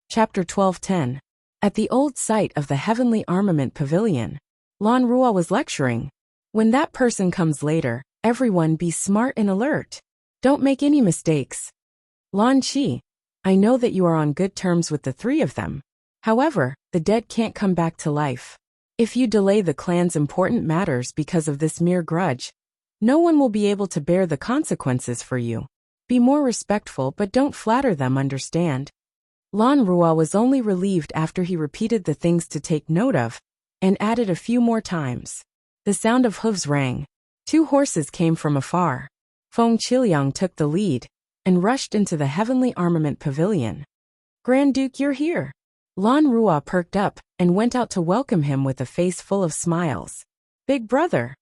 Chapter 12:10. At the old site of the Heavenly Armament Pavilion, Lan Rua was lecturing. When that person comes later, everyone be smart and alert. Don't make any mistakes. Lan Qi, I know that you are on good terms with the three of them. However, the dead can't come back to life. If you delay the clan's important matters because of this mere grudge, no one will be able to bear the consequences for you. Be more respectful, but don't flatter them, understand? Lan Rua was only relieved after he repeated the things to take note of, and added a few more times. The sound of hooves rang. 2 horses came from afar. Feng Qiliang took the lead, and rushed into the Heavenly Armament Pavilion. Grand Duke, you're here. Lan Rua perked up, and went out to welcome him with a face full of smiles. Big brother.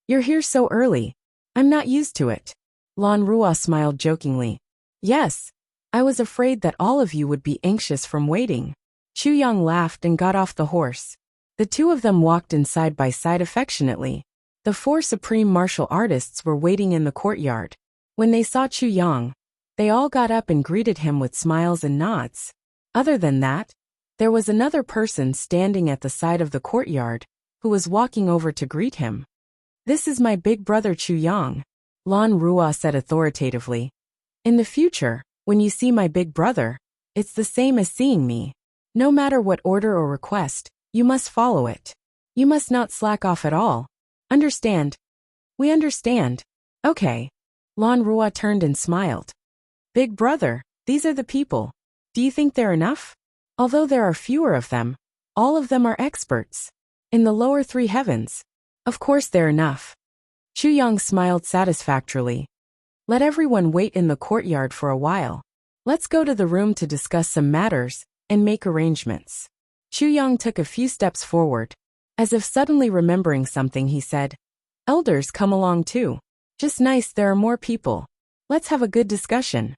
You're here so early. I'm not used to it. Lan Rua smiled jokingly. Yes. I was afraid that all of you would be anxious from waiting. Chu Yang laughed and got off the horse. The two of them walked in side by side affectionately. The 4 supreme martial artists were waiting in the courtyard. When they saw Chu Yang, they all got up and greeted him with smiles and nods. Other than that, there was another person standing at the side of the courtyard, who was walking over to greet him. This is my big brother Chu Yang, Lan Rua said authoritatively. In the future, when you see my big brother, it's the same as seeing me. No matter what order or request, you must follow it. You must not slack off at all. Understand? We understand. Okay. Lan Rua turned and smiled. Big brother, these are the people. Do you think they're enough? Although there are fewer of them, all of them are experts. In the lower 3 heavens. Of course they're enough. Chu Yang smiled satisfactorily. Let everyone wait in the courtyard for a while. Let's go to the room to discuss some matters, and make arrangements. Chu Yang took a few steps forward. As if suddenly remembering something, he said, Elders, come along too. Just nice, there are more people. Let's have a good discussion.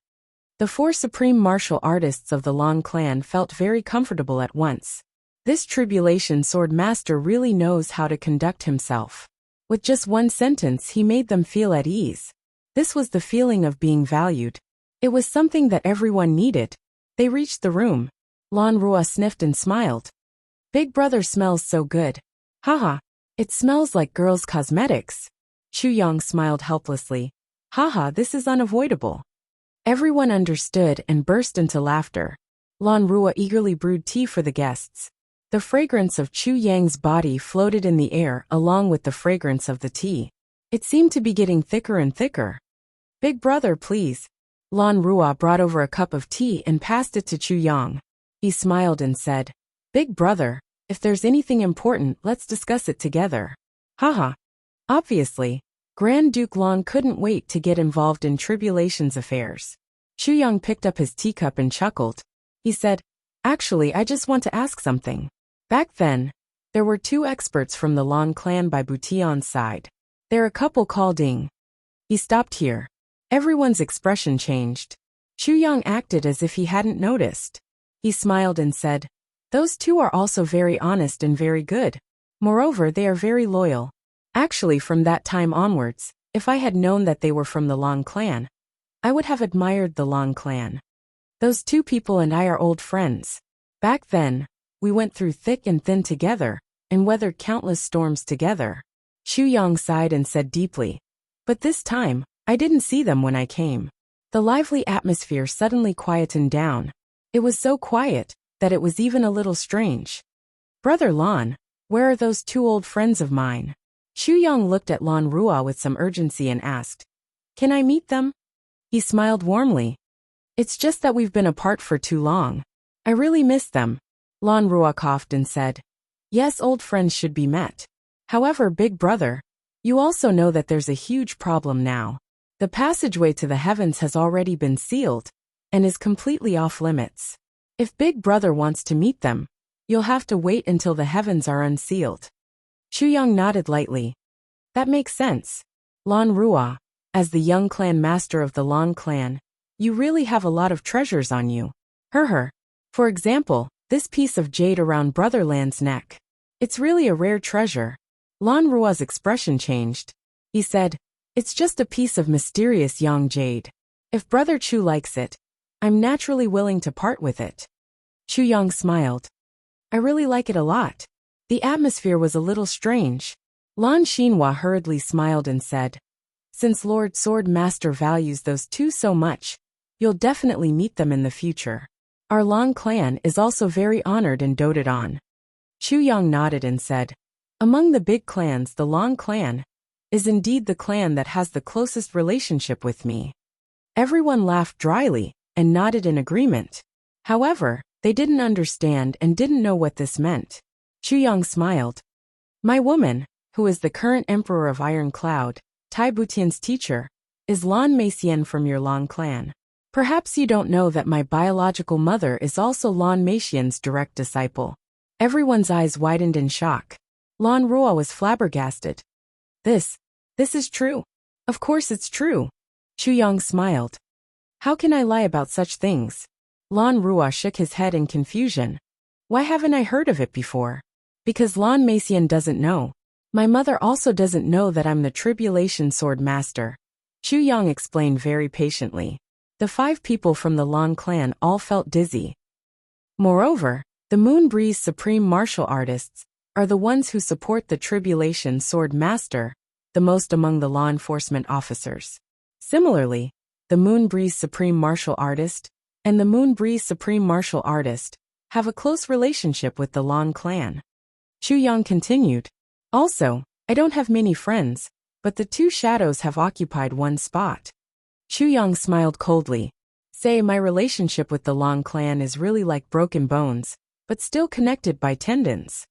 The 4 supreme martial artists of the Lan clan felt very comfortable at once. This tribulation sword master really knows how to conduct himself. With just one sentence he made them feel at ease. This was the feeling of being valued. It was something that everyone needed. They reached the room. Lan Rua sniffed and smiled. Big brother smells so good. Haha, it smells like girls' cosmetics. Chu Yang smiled helplessly. Haha, this is unavoidable. Everyone understood and burst into laughter. Lan Rua eagerly brewed tea for the guests. The fragrance of Chu Yang's body floated in the air along with the fragrance of the tea. It seemed to be getting thicker and thicker. Big brother, please. Lan Rua brought over a cup of tea and passed it to Chu Yang. He smiled and said, Big brother, if there's anything important, let's discuss it together. Haha. Obviously, Grand Duke Lan couldn't wait to get involved in Tribulation's affairs. Chu Yang picked up his teacup and chuckled. He said, Actually, I just want to ask something. Back then, there were 2 experts from the Lan clan by Butian's side. They're a couple called Ying. He stopped here. Everyone's expression changed. Chu Yang acted as if he hadn't noticed. He smiled and said, Those 2 are also very honest and very good. Moreover, they are very loyal. Actually, from that time onwards, if I had known that they were from the Lan clan, I would have admired the Lan clan. Those 2 people and I are old friends. Back then, we went through thick and thin together, and weathered countless storms together. Chu Yang sighed and said deeply, But this time, I didn't see them when I came. The lively atmosphere suddenly quietened down. It was so quiet, that it was even a little strange. Brother Lan, where are those 2 old friends of mine? Chu Yang looked at Lan Rua with some urgency and asked, Can I meet them? He smiled warmly. It's just that we've been apart for too long. I really miss them. Lan Rua coughed and said, Yes, old friends should be met. However, big brother, you also know that there's a huge problem now. The passageway to the heavens has already been sealed, and is completely off limits. If big brother wants to meet them, you'll have to wait until the heavens are unsealed. Chu Yang nodded lightly. That makes sense. Lan Rua, as the young clan master of the Lan clan, you really have a lot of treasures on you. For example, this piece of jade around Brother Lan's neck. It's really a rare treasure. Lan Rua's expression changed. He said, It's just a piece of mysterious yang jade. If Brother Chu likes it, I'm naturally willing to part with it. Chu Yang smiled. I really like it a lot. The atmosphere was a little strange. Lan Xinhua hurriedly smiled and said, since Lord Sword Master values those two so much, you'll definitely meet them in the future. Our Long clan is also very honored and doted on. Chu Yang nodded and said, among the big clans, the Long clan is indeed the clan that has the closest relationship with me. Everyone laughed dryly and nodded in agreement. However, they didn't understand and didn't know what this meant. Chu Yang smiled. My woman, who is the current emperor of Iron Cloud, Tai Butian's teacher, is Lan Meixian from your Long clan. Perhaps you don't know that my biological mother is also Lan Meixian's direct disciple. Everyone's eyes widened in shock. Lan Ruo was flabbergasted. This is true. Of course it's true. Chu Yang smiled. How can I lie about such things? Lan Ruo shook his head in confusion. Why haven't I heard of it before? Because Lan Meixian doesn't know. My mother also doesn't know that I'm the Tribulation Sword Master. Chu Yang explained very patiently. The 5 people from the Long clan all felt dizzy. Moreover, the Moon Breeze Supreme Martial Artists are the ones who support the Tribulation Sword Master, the most among the law enforcement officers. Similarly, the Moon Breeze Supreme Martial Artist and the Moon Breeze Supreme Martial Artist have a close relationship with the Long clan. Chu Yang continued. Also, I don't have many friends, but the 2 shadows have occupied one spot. Chu Yang smiled coldly. Say my relationship with the Long clan is really like broken bones, but still connected by tendons.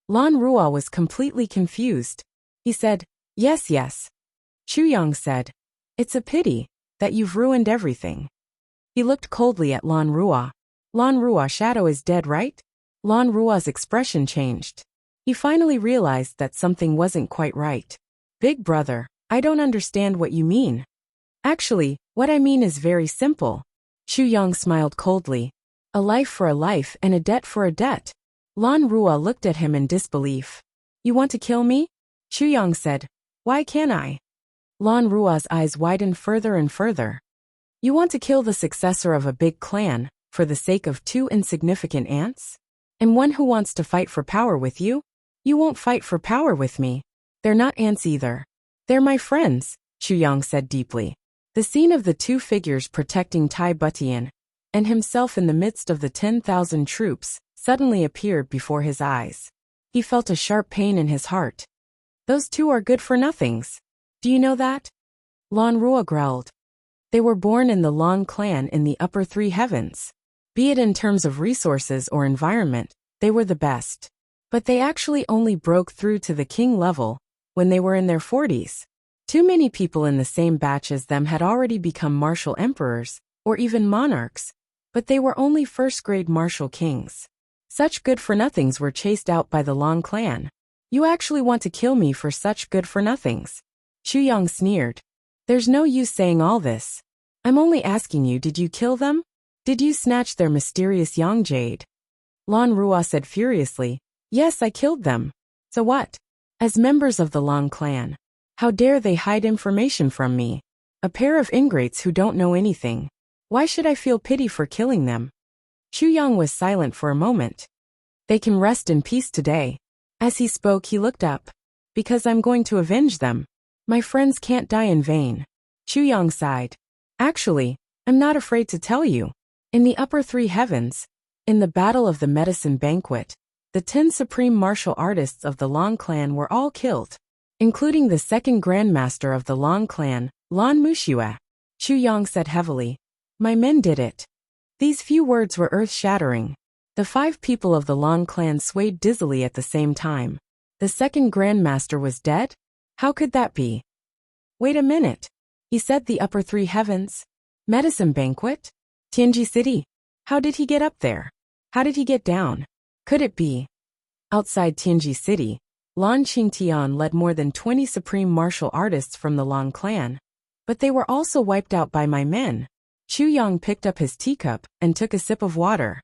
Lan Ruo was completely confused. He said, yes. Chu Yang said, it's a pity that you've ruined everything. He looked coldly at Lan Ruo. Lan Ruo shadow is dead, right? Lan Ruo's expression changed. He finally realized that something wasn't quite right. Big brother, I don't understand what you mean. Actually, what I mean is very simple. Chu Yang smiled coldly. A life for a life and a debt for a debt. Lan Ruo looked at him in disbelief. You want to kill me? Chu Yang said, why can't I? Lan Ruo's eyes widened further and further. You want to kill the successor of a big clan, for the sake of 2 insignificant ants? And one who wants to fight for power with you? You won't fight for power with me. They're not ants either. They're my friends, Chu Yang said deeply. The scene of the 2 figures protecting Tai Butian and himself in the midst of the 10,000 troops suddenly appeared before his eyes. He felt a sharp pain in his heart. Those 2 are good for nothings. Do you know that? Lan Ruo growled. They were born in the Long clan in the upper 3 heavens. Be it in terms of resources or environment, they were the best. But they actually only broke through to the king level when they were in their 40s. Too many people in the same batch as them had already become martial emperors, or even monarchs, but they were only first-grade martial kings. Such good-for-nothings were chased out by the Long clan. You actually want to kill me for such good-for-nothings? Chu Yang sneered. There's no use saying all this. I'm only asking you, did you kill them? Did you snatch their mysterious Yang Jade? Lan Ruo said furiously, yes, I killed them. So what? As members of the Long clan, how dare they hide information from me? A pair of ingrates who don't know anything. Why should I feel pity for killing them? Chu Yang was silent for a moment. They can rest in peace today. As he spoke, he looked up. Because I'm going to avenge them. My friends can't die in vain. Chu Yang sighed. Actually, I'm not afraid to tell you. In the upper 3 heavens, in the Battle of the Medicine Banquet, the 10 supreme martial artists of the Long clan were all killed, including the 2nd Grandmaster of the Long clan, Lan Muxia. Chu Yang said heavily, my men did it. These few words were earth-shattering. The 5 people of the Long clan swayed dizzily at the same time. The 2nd Grandmaster was dead? How could that be? Wait a minute. He said the upper 3 heavens? Medicine Banquet? Tianji City? How did he get up there? How did he get down? Could it be? Outside Tianji City, Lan Qingtian led more than 20 supreme martial artists from the Long clan. But they were also wiped out by my men. Chu Yang picked up his teacup and took a sip of water.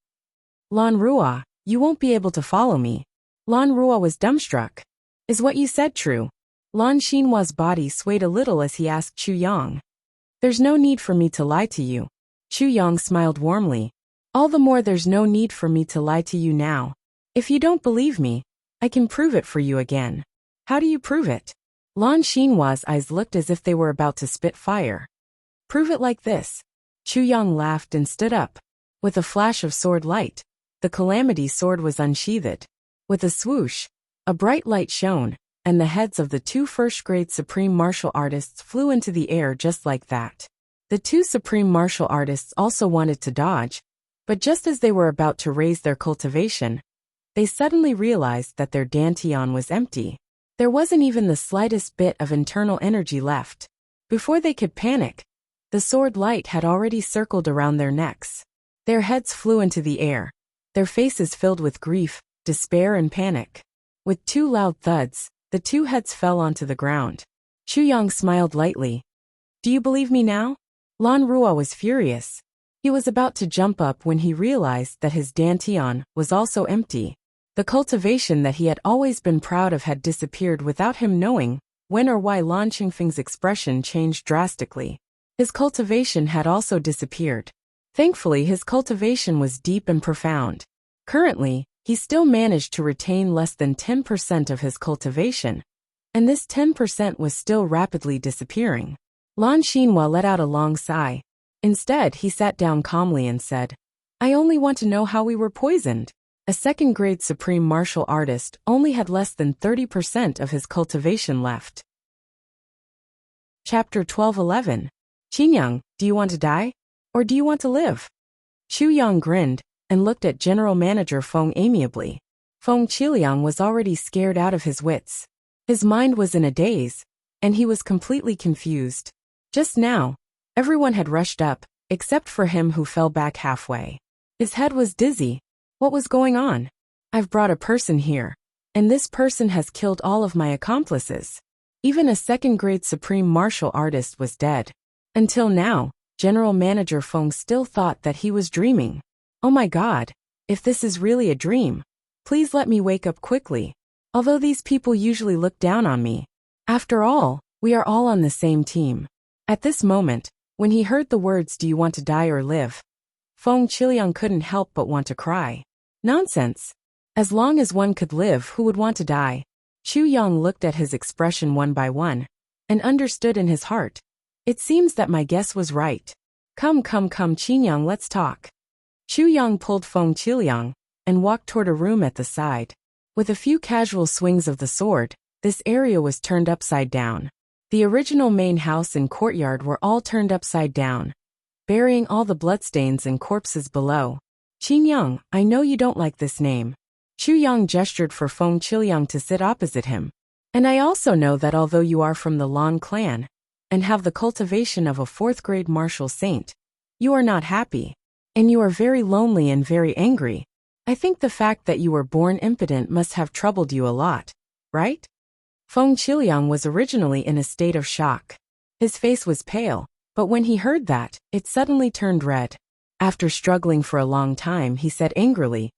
Lan Ruo, you won't be able to follow me. Lan Ruo was dumbstruck. Is what you said true? Lan Xinhua's body swayed a little as he asked Chu Yang. There's no need for me to lie to you. Chu Yang smiled warmly. All the more there's no need for me to lie to you now. If you don't believe me, I can prove it for you again. How do you prove it? Lan Xinhua's eyes looked as if they were about to spit fire. Prove it like this. Chu Yang laughed and stood up. With a flash of sword light, the calamity sword was unsheathed. With a swoosh, a bright light shone, and the heads of the two first-grade supreme martial artists flew into the air just like that. The two supreme martial artists also wanted to dodge, but just as they were about to raise their cultivation, they suddenly realized that their dantian was empty. There wasn't even the slightest bit of internal energy left. Before they could panic, the sword light had already circled around their necks. Their heads flew into the air, their faces filled with grief, despair and panic. With two loud thuds, the two heads fell onto the ground. Chu Yang smiled lightly. Do you believe me now? Lan Rua was furious. He was about to jump up when he realized that his dantian was also empty. The cultivation that he had always been proud of had disappeared without him knowing when or why Lan Qingfeng's expression changed drastically. His cultivation had also disappeared. Thankfully, his cultivation was deep and profound. Currently, he still managed to retain less than 10% of his cultivation, and this 10% was still rapidly disappearing. Lan Xinhua let out a long sigh. Instead, he sat down calmly and said, I only want to know how we were poisoned. A second-grade supreme martial artist only had less than 30% of his cultivation left. Chapter 12:11. Qingyang, do you want to die? Or do you want to live? Chu Yang grinned and looked at General Manager Feng amiably. Feng Qiliang was already scared out of his wits. His mind was in a daze, and he was completely confused. Just now, everyone had rushed up, except for him who fell back halfway. His head was dizzy. What was going on? I've brought a person here, and this person has killed all of my accomplices. Even a second-grade supreme martial artist was dead. Until now, General Manager Feng still thought that he was dreaming. Oh my God, if this is really a dream, please let me wake up quickly. Although these people usually look down on me, after all, we are all on the same team. At this moment, when he heard the words, do you want to die or live? Feng Qiliang couldn't help but want to cry. Nonsense. As long as one could live, who would want to die? Chu Yang looked at his expression one by one, and understood in his heart. It seems that my guess was right. Come Qingyang, let's talk. Chu Yang pulled Feng Qiliang and walked toward a room at the side. With a few casual swings of the sword, this area was turned upside down. The original main house and courtyard were all turned upside down, burying all the bloodstains and corpses below. Qingyang, I know you don't like this name. Chu Yang gestured for Feng Qiliang to sit opposite him. And I also know that although you are from the Lan clan, and have the cultivation of a fourth-grade martial saint, you are not happy. And you are very lonely and very angry. I think the fact that you were born impotent must have troubled you a lot, right? Feng Qiliang was originally in a state of shock. His face was pale, but when he heard that, it suddenly turned red. After struggling for a long time, he said angrily,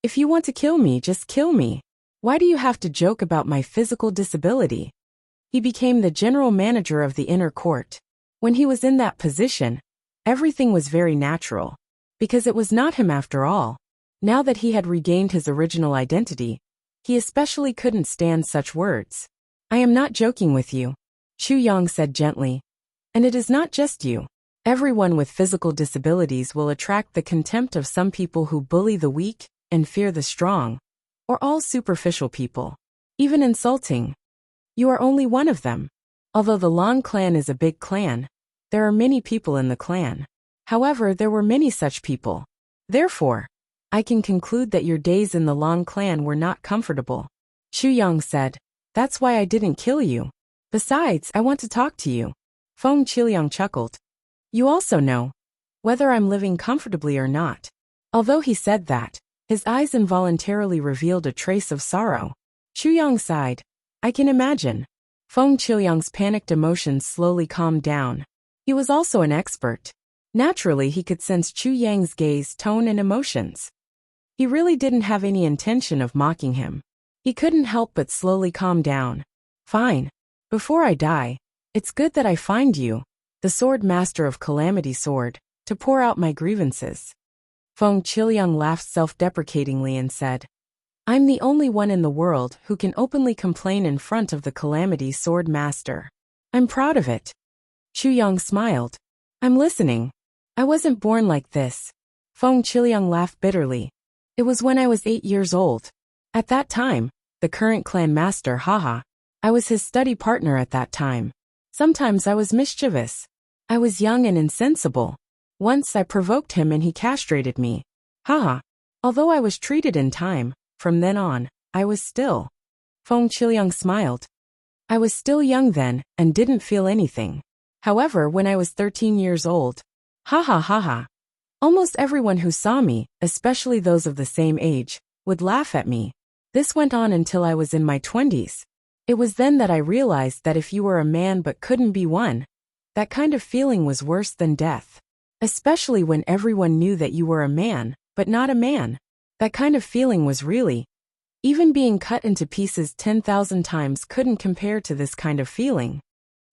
If you want to kill me, just kill me. Why do you have to joke about my physical disability? He became the general manager of the inner court. When he was in that position, everything was very natural. Because it was not him after all. Now that he had regained his original identity, he especially couldn't stand such words. I am not joking with you, Chu Yang said gently. And it is not just you. Everyone with physical disabilities will attract the contempt of some people who bully the weak and fear the strong, or all superficial people. Even insulting. You are only one of them. Although the Lan clan is a big clan, there are many people in the clan. However, there were many such people. Therefore, I can conclude that your days in the Lan clan were not comfortable. Chu Yang said, That's why I didn't kill you. Besides, I want to talk to you. Feng Qiliang chuckled. You also know whether I'm living comfortably or not. Although he said that, his eyes involuntarily revealed a trace of sorrow. Chu Yang sighed. I can imagine. Feng Qiliang's panicked emotions slowly calmed down. He was also an expert. Naturally, he could sense Chu Yang's gaze, tone, and emotions. He really didn't have any intention of mocking him. He couldn't help but slowly calm down. Fine. Before I die, it's good that I find you, the sword master of Calamity Sword. to pour out my grievances. Feng Qiliang laughed self-deprecatingly and said, I'm the only one in the world who can openly complain in front of the Calamity Sword Master. I'm proud of it. Chu Yang smiled. I'm listening. I wasn't born like this. Feng Qiliang laughed bitterly. It was when I was 8 years old. At that time, the current clan master, haha. I was his study partner at that time. Sometimes I was mischievous. I was young and insensible. Once I provoked him and he castrated me. Haha. Although I was treated in time, from then on, I was still. Feng Qiliang smiled. I was still young then, and didn't feel anything. However, when I was 13 years old, ha. Almost everyone who saw me, especially those of the same age, would laugh at me. This went on until I was in my 20s. It was then that I realized that if you were a man but couldn't be one, that kind of feeling was worse than death. Especially when everyone knew that you were a man, but not a man. That kind of feeling was really, even being cut into pieces 10,000 times couldn't compare to this kind of feeling.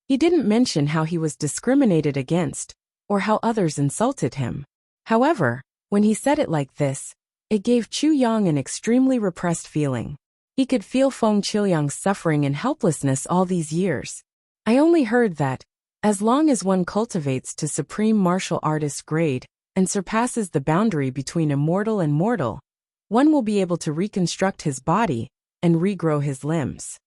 He didn't mention how he was discriminated against, or how others insulted him. However, when he said it like this, it gave Chu Yang an extremely repressed feeling. He could feel Feng Qiliang's suffering and helplessness all these years. I only heard that, as long as one cultivates to supreme martial artist grade, and surpasses the boundary between immortal and mortal, one will be able to reconstruct his body, and regrow his limbs.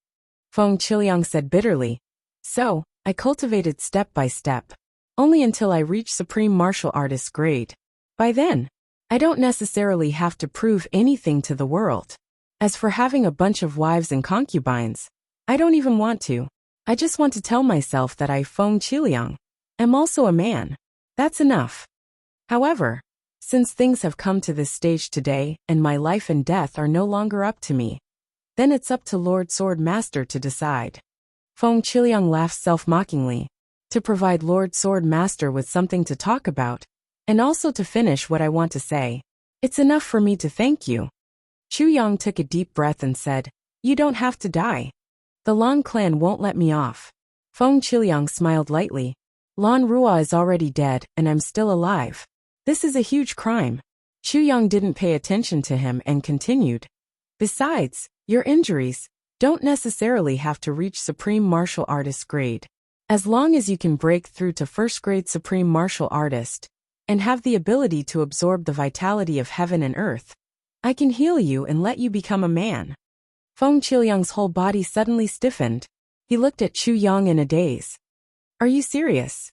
Feng Qiliang said bitterly. So, I cultivated step by step, only until I reached supreme martial artist grade. By then, I don't necessarily have to prove anything to the world. As for having a bunch of wives and concubines, I don't even want to. I just want to tell myself that I, Feng Qiliang, am also a man. That's enough. However, since things have come to this stage today and my life and death are no longer up to me, then it's up to Lord Sword Master to decide. Feng Qiliang laughed self-mockingly. To provide Lord Sword Master with something to talk about, and also to finish what I want to say, it's enough for me to thank you. Chu Yang took a deep breath and said, You don't have to die. The Lan clan won't let me off. Feng Qiliang smiled lightly. Lan Rua is already dead and I'm still alive. This is a huge crime. Chu Yang didn't pay attention to him and continued. Besides, your injuries don't necessarily have to reach Supreme Martial Artist grade. As long as you can break through to first grade Supreme Martial Artist, and have the ability to absorb the vitality of heaven and earth, I can heal you and let you become a man. Feng Qiliang's whole body suddenly stiffened. He looked at Chu Yang in a daze. Are you serious?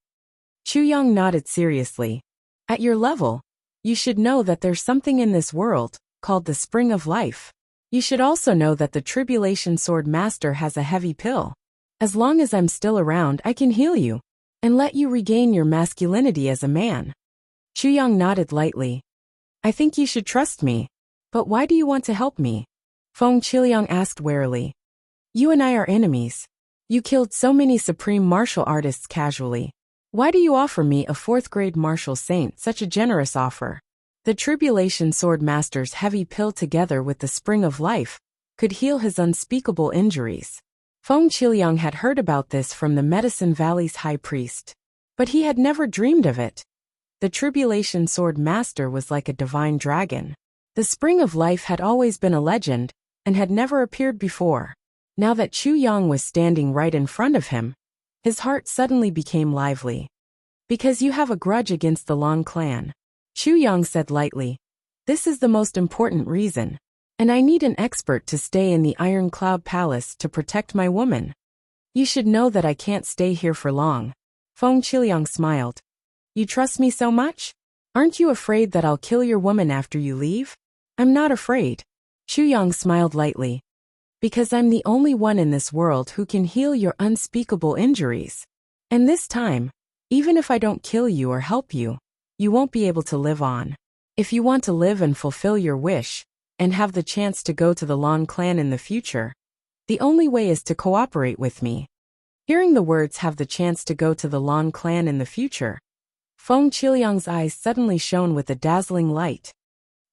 Chu Yang nodded seriously. At your level, you should know that there's something in this world, called the Spring of Life. You should also know that the Tribulation Sword Master has a heavy pill. As long as I'm still around, I can heal you, and let you regain your masculinity as a man. Chu Yang nodded lightly. I think you should trust me. But why do you want to help me? Feng Qiliang asked warily. You and I are enemies. You killed so many supreme martial artists casually. Why do you offer me, a 4th grade martial saint, such a generous offer? The Tribulation Sword Master's heavy pill together with the Spring of Life could heal his unspeakable injuries. Feng Qiliang had heard about this from the Medicine Valley's high priest, but he had never dreamed of it. The Tribulation Sword Master was like a divine dragon. The Spring of Life had always been a legend, and had never appeared before. Now that Chu Yang was standing right in front of him, his heart suddenly became lively. Because you have a grudge against the Lan clan, Chu Yang said lightly. This is the most important reason, and I need an expert to stay in the Iron Cloud Palace to protect my woman. You should know that I can't stay here for long. Feng Qiliang smiled. You trust me so much? Aren't you afraid that I'll kill your woman after you leave? I'm not afraid. Chu Yang smiled lightly. Because I'm the only one in this world who can heal your unspeakable injuries. And this time, even if I don't kill you or help you, you won't be able to live on. If you want to live and fulfill your wish, and have the chance to go to the Lan clan in the future, the only way is to cooperate with me. Hearing the words have the chance to go to the Lan clan in the future, Feng Qiliang's eyes suddenly shone with a dazzling light.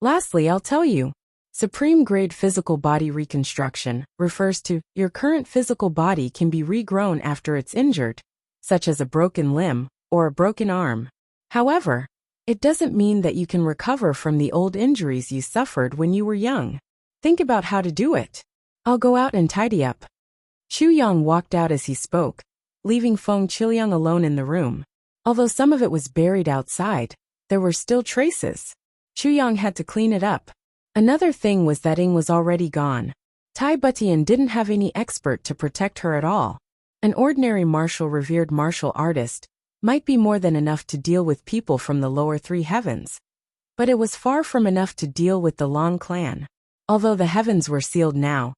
Lastly, I'll tell you. Supreme grade physical body reconstruction refers to your current physical body can be regrown after it's injured, such as a broken limb or a broken arm. However, It doesn't mean that you can recover from the old injuries you suffered when you were young. Think about how to do it. I'll go out and tidy up. Chu Yang walked out as he spoke, leaving Feng Qiliang alone in the room. Although some of it was buried outside, there were still traces. Chu Yang had to clean it up. Another thing was that Ying was already gone. Tai Butian didn't have any expert to protect her at all. An ordinary revered martial artist might be more than enough to deal with people from the lower three heavens. But it was far from enough to deal with the Long clan. Although the heavens were sealed now,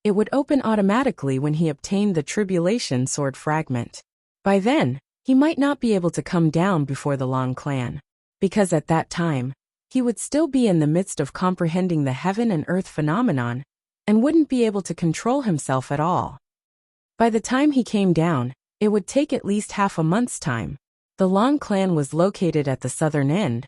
it would open automatically when he obtained the Tribulation Sword fragment. By then, he might not be able to come down before the Long clan, because at that time, he would still be in the midst of comprehending the heaven and earth phenomenon, and wouldn't be able to control himself at all. By the time he came down, it would take at least half a month's time. The Long clan was located at the southern end,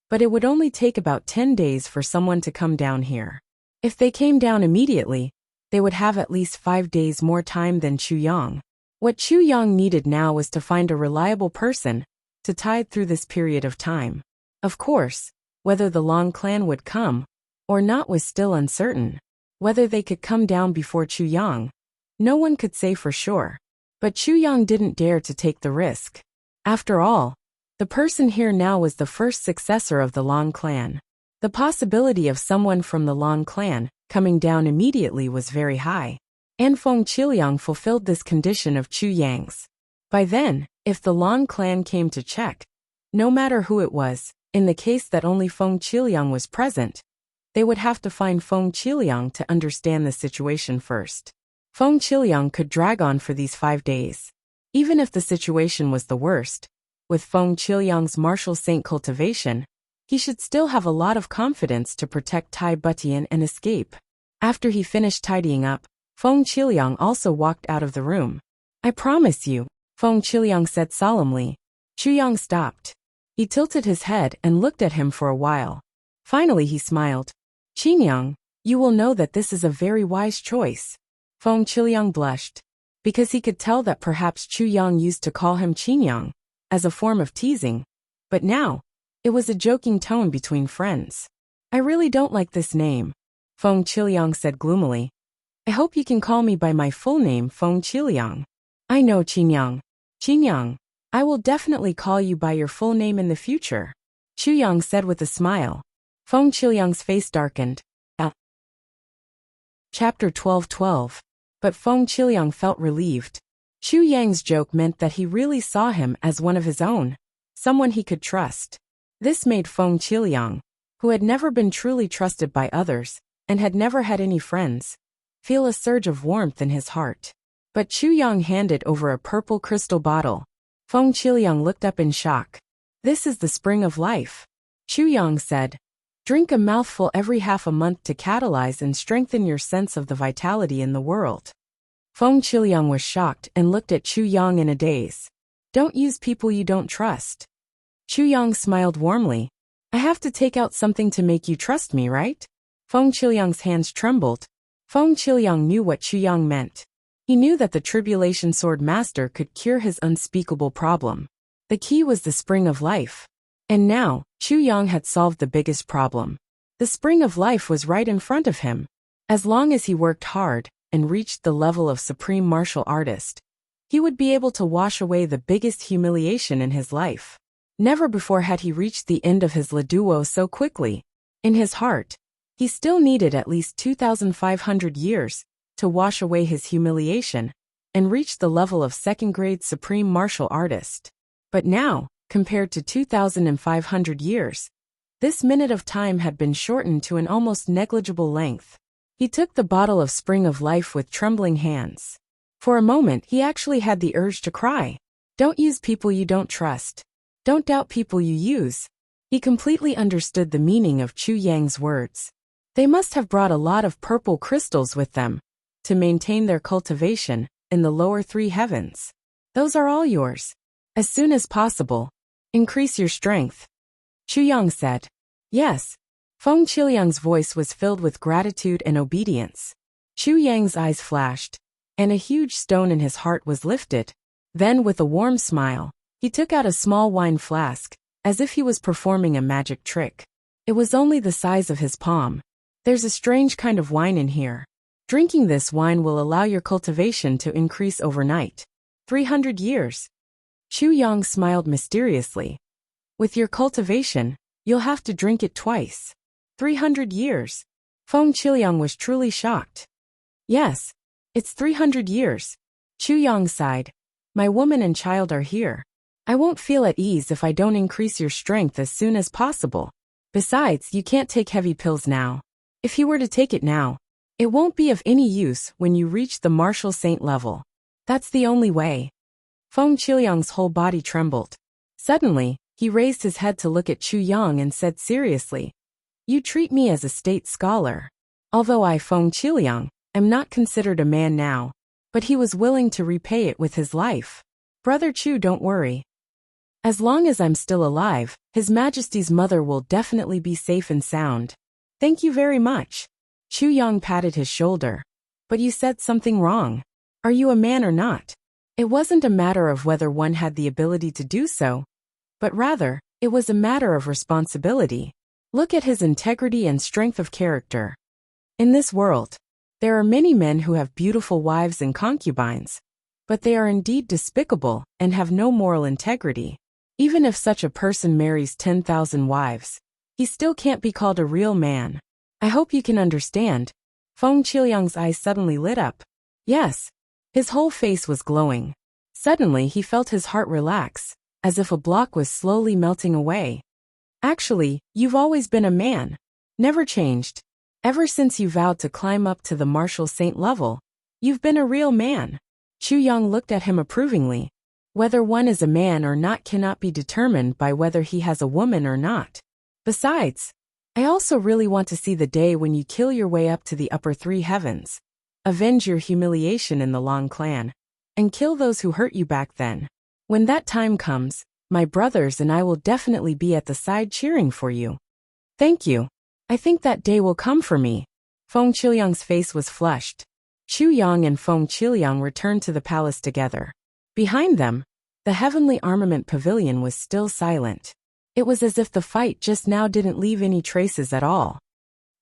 but it would only take about 10 days for someone to come down here. If they came down immediately, they would have at least 5 days more time than Chu Yang. What Chu Yang needed now was to find a reliable person to tide through this period of time. Of course, whether the Long clan would come or not was still uncertain. Whether they could come down before Chu Yang, no one could say for sure. But Chu Yang didn't dare to take the risk. After all, the person here now was the first successor of the Long clan. The possibility of someone from the Long clan coming down immediately was very high, and Feng Qiliang fulfilled this condition of Chu Yang's. By then, if the Long clan came to check, no matter who it was, in the case that only Feng Qiliang was present, they would have to find Feng Qiliang to understand the situation first. Feng Qiliang could drag on for these 5 days. Even if the situation was the worst, with Feng Qiliang's martial saint cultivation, he should still have a lot of confidence to protect Tai Butian and escape. After he finished tidying up, Feng Qiliang also walked out of the room. I promise you, Feng Qiliang said solemnly. Chu Yang stopped. He tilted his head and looked at him for a while. Finally he smiled. Qingyang, you will know that this is a very wise choice. Feng Qiliang blushed, because he could tell that perhaps Chu Yang used to call him Qingyang, as a form of teasing. But now, it was a joking tone between friends. I really don't like this name, Feng Qiliang said gloomily. I hope you can call me by my full name, Feng Qiliang. I know, Qingyang. Qingyang, I will definitely call you by your full name in the future, Chu Yang said with a smile. Feng Qiliang's face darkened. Chapter 12:12. But Feng Qiliang felt relieved. Chu Yang's joke meant that he really saw him as one of his own, someone he could trust. This made Feng Qiliang, who had never been truly trusted by others, and had never had any friends, feel a surge of warmth in his heart. But Chu Yang handed over a purple crystal bottle. Feng Qiliang looked up in shock. This is the spring of life, Chu Yang said. Drink a mouthful every half a month to catalyze and strengthen your sense of the vitality in the world. Feng Qiliang was shocked and looked at Chu Yang in a daze. Don't use people you don't trust. Chu Yang smiled warmly. I have to take out something to make you trust me, right? Feng Qiliang's hands trembled. Feng Qiliang knew what Chu Yang meant. He knew that the Tribulation Sword Master could cure his unspeakable problem. The key was the spring of life. And now, Chu Yang had solved the biggest problem. The spring of life was right in front of him. As long as he worked hard and reached the level of supreme martial artist, he would be able to wash away the biggest humiliation in his life. Never before had he reached the end of his Leduo so quickly. In his heart, he still needed at least 2,500 years to wash away his humiliation and reach the level of second-grade supreme martial artist. But now, compared to 2,500 years, this minute of time had been shortened to an almost negligible length. He took the bottle of Spring of Life with trembling hands. For a moment, he actually had the urge to cry. Don't use people you don't trust. Don't doubt people you use. He completely understood the meaning of Chu Yang's words. They must have brought a lot of purple crystals with them to maintain their cultivation in the lower three heavens. Those are all yours. As soon as possible, increase your strength, Chu Yang said. Yes. Feng Qiliang's voice was filled with gratitude and obedience. Chu Yang's eyes flashed, and a huge stone in his heart was lifted. Then with a warm smile, he took out a small wine flask as if he was performing a magic trick. It was only the size of his palm. There's a strange kind of wine in here. Drinking this wine will allow your cultivation to increase overnight. 300 years. Chu Yang smiled mysteriously. With your cultivation, you'll have to drink it twice. 300 years. Feng Qiliang was truly shocked. Yes, it's 300 years. Chu Yang sighed. My woman and child are here. I won't feel at ease if I don't increase your strength as soon as possible. Besides, you can't take heavy pills now. If you were to take it now, it won't be of any use when you reach the martial saint level. That's the only way. Feng Qiliang's whole body trembled. Suddenly, he raised his head to look at Chu Yang and said seriously, You treat me as a state scholar. Although I, Feng Qiliang, am not considered a man now, but he was willing to repay it with his life. Brother Chu, don't worry. As long as I'm still alive, His Majesty's mother will definitely be safe and sound. Thank you very much. Chu Yang patted his shoulder. But you said something wrong. Are you a man or not? It wasn't a matter of whether one had the ability to do so, but rather, it was a matter of responsibility. Look at his integrity and strength of character. In this world, there are many men who have beautiful wives and concubines, but they are indeed despicable and have no moral integrity. Even if such a person marries 10,000 wives, he still can't be called a real man. I hope you can understand. Feng Qiliang's eyes suddenly lit up. Yes. His whole face was glowing. Suddenly he felt his heart relax, as if a block was slowly melting away. Actually, you've always been a man. Never changed. Ever since you vowed to climb up to the martial saint level, you've been a real man. Chu Yang looked at him approvingly. Whether one is a man or not cannot be determined by whether he has a woman or not. Besides, I also really want to see the day when you kill your way up to the upper three heavens, avenge your humiliation in the Long clan, and kill those who hurt you back then. When that time comes, my brothers and I will definitely be at the side cheering for you. Thank you. I think that day will come for me. Feng Qiliang's face was flushed. Chu Yang and Feng Qiliang returned to the palace together. Behind them, the heavenly armament pavilion was still silent. It was as if the fight just now didn't leave any traces at all.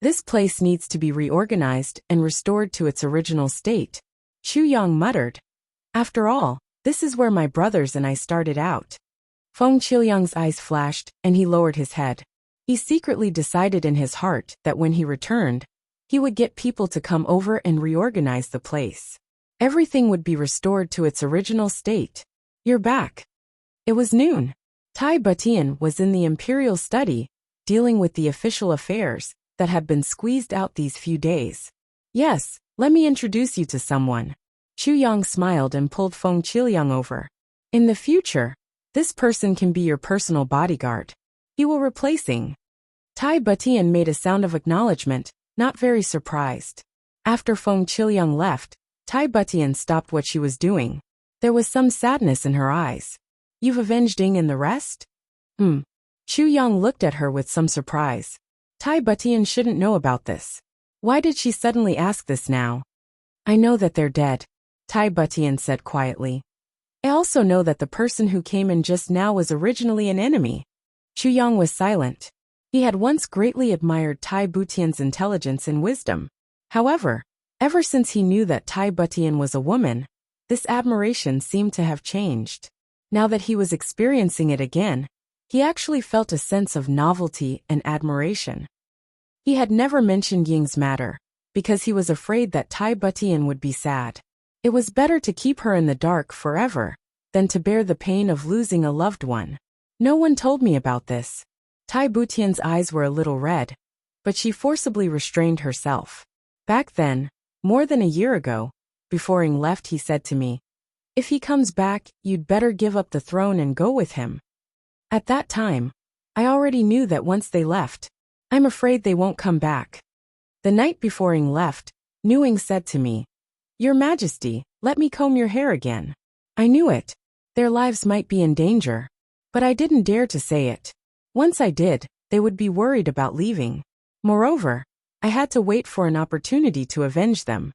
This place needs to be reorganized and restored to its original state, Chu Yang muttered. After all, this is where my brothers and I started out. Feng Qiliang's eyes flashed, and he lowered his head. He secretly decided in his heart that when he returned, he would get people to come over and reorganize the place. Everything would be restored to its original state. You're back. It was noon. Tai Butian was in the imperial study, dealing with the official affairs that had been squeezed out these few days. Yes, let me introduce you to someone. Chu Yang smiled and pulled Feng Qiliang over. In the future, this person can be your personal bodyguard. He will replacing. Tai Butian made a sound of acknowledgement, not very surprised. After Feng Qiliang left, Tai Butian stopped what she was doing. There was some sadness in her eyes. You've avenged Ying and the rest? Chu Yang looked at her with some surprise. Tai Butian shouldn't know about this. Why did she suddenly ask this now? I know that they're dead, Tai Butian said quietly. I also know that the person who came in just now was originally an enemy. Chu Yang was silent. He had once greatly admired Tai Butian's intelligence and wisdom. However, ever since he knew that Tai Butian was a woman, this admiration seemed to have changed. Now that he was experiencing it again, he actually felt a sense of novelty and admiration. He had never mentioned Ying's matter, because he was afraid that Tai Butian would be sad. It was better to keep her in the dark forever, than to bear the pain of losing a loved one. No one told me about this. Tai Butian's eyes were a little red, but she forcibly restrained herself. Back then, more than a year ago, before Ying left, he said to me, if he comes back, you'd better give up the throne and go with him. At that time, I already knew that once they left, I'm afraid they won't come back. The night before Ying left, Ying said to me, Your Majesty, let me comb your hair again. I knew it. Their lives might be in danger. But I didn't dare to say it. Once I did, they would be worried about leaving. Moreover, I had to wait for an opportunity to avenge them.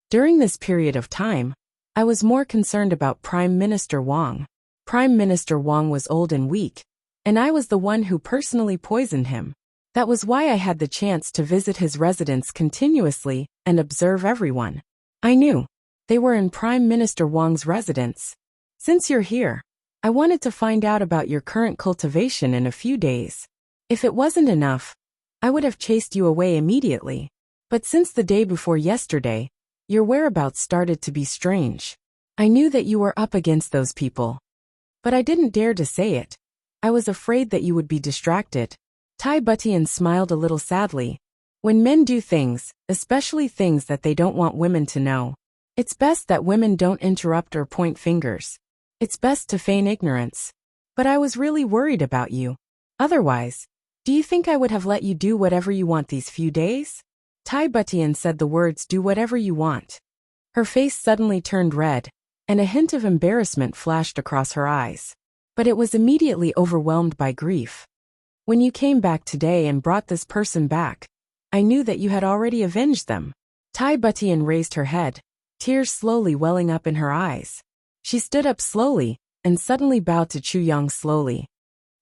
During this period of time, I was more concerned about Prime Minister Wang. Prime Minister Wang was old and weak, And I was the one who personally poisoned him. That was why I had the chance to visit his residence continuously and observe everyone. I knew. They were in Prime Minister Wang's residence. Since you're here, I wanted to find out about your current cultivation in a few days. If it wasn't enough, I would have chased you away immediately. But since the day before yesterday, your whereabouts started to be strange. I knew that you were up against those people. But I didn't dare to say it. I was afraid that you would be distracted. Tai Butian smiled a little sadly. When men do things, especially things that they don't want women to know, it's best that women don't interrupt or point fingers. It's best to feign ignorance. But I was really worried about you. Otherwise, do you think I would have let you do whatever you want these few days? Tai Butian said the words, "Do whatever you want." Her face suddenly turned red, and a hint of embarrassment flashed across her eyes. But it was immediately overwhelmed by grief. When you came back today and brought this person back, I knew that you had already avenged them. Tai Butian raised her head, tears slowly welling up in her eyes. She stood up slowly, and suddenly bowed to Chu Yang slowly.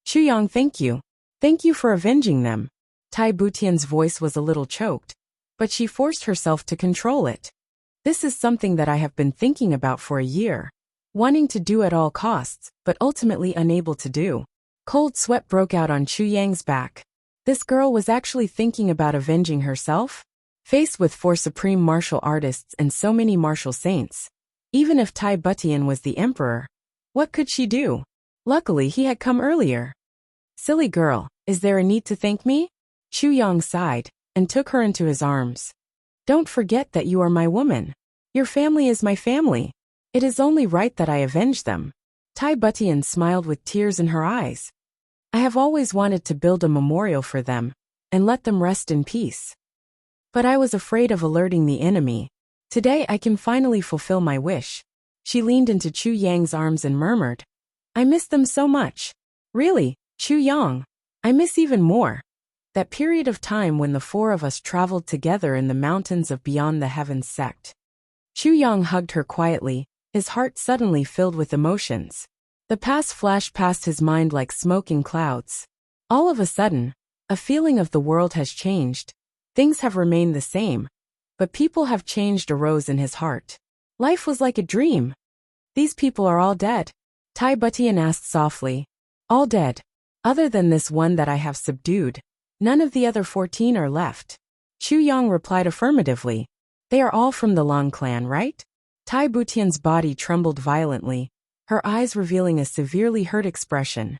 Chu Yang, thank you. Thank you for avenging them. Tai Butian's voice was a little choked, but she forced herself to control it. This is something that I have been thinking about for a year, wanting to do at all costs, but ultimately unable to do. Cold sweat broke out on Chu Yang's back. This girl was actually thinking about avenging herself? Faced with 4 supreme martial artists and so many martial saints, even if Tai Butian was the emperor, what could she do? Luckily he had come earlier. Silly girl, is there a need to thank me? Chu Yang sighed, and took her into his arms. Don't forget that you are my woman. Your family is my family. It is only right that I avenge them. Tai Butian smiled with tears in her eyes. I have always wanted to build a memorial for them, and let them rest in peace. But I was afraid of alerting the enemy. Today I can finally fulfill my wish. She leaned into Chu Yang's arms and murmured, I miss them so much. Really, Chu Yang, I miss even more. That period of time when the 4 of us traveled together in the mountains of Beyond the Heavens sect. Chu Yang hugged her quietly, his heart suddenly filled with emotions. The past flashed past his mind like smoke in clouds. All of a sudden, a feeling of the world has changed. Things have remained the same, but people have changed arose in his heart. Life was like a dream. These people are all dead. Tai Butian asked softly. All dead. Other than this one that I have subdued, none of the other 14 are left. Chu Yang replied affirmatively. They are all from the Long clan, right? Tai Butian's body trembled violently, her eyes revealing a severely hurt expression.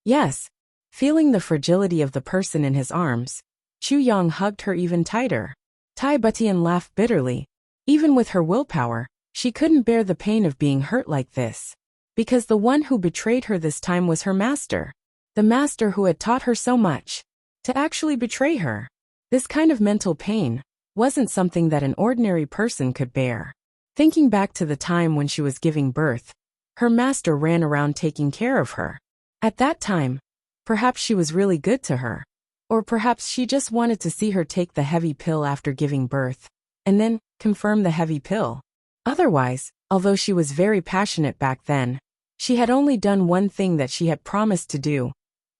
Yes. Feeling the fragility of the person in his arms, Chu Yang hugged her even tighter. Tai Butian laughed bitterly. Even with her willpower, she couldn't bear the pain of being hurt like this. Because the one who betrayed her this time was her master. The master who had taught her so much. To actually betray her. This kind of mental pain wasn't something that an ordinary person could bear. Thinking back to the time when she was giving birth, her master ran around taking care of her. At that time, perhaps she was really good to her. Or perhaps she just wanted to see her take the heavy pill after giving birth, and then confirm the heavy pill. Otherwise, although she was very passionate back then, she had only done one thing that she had promised to do: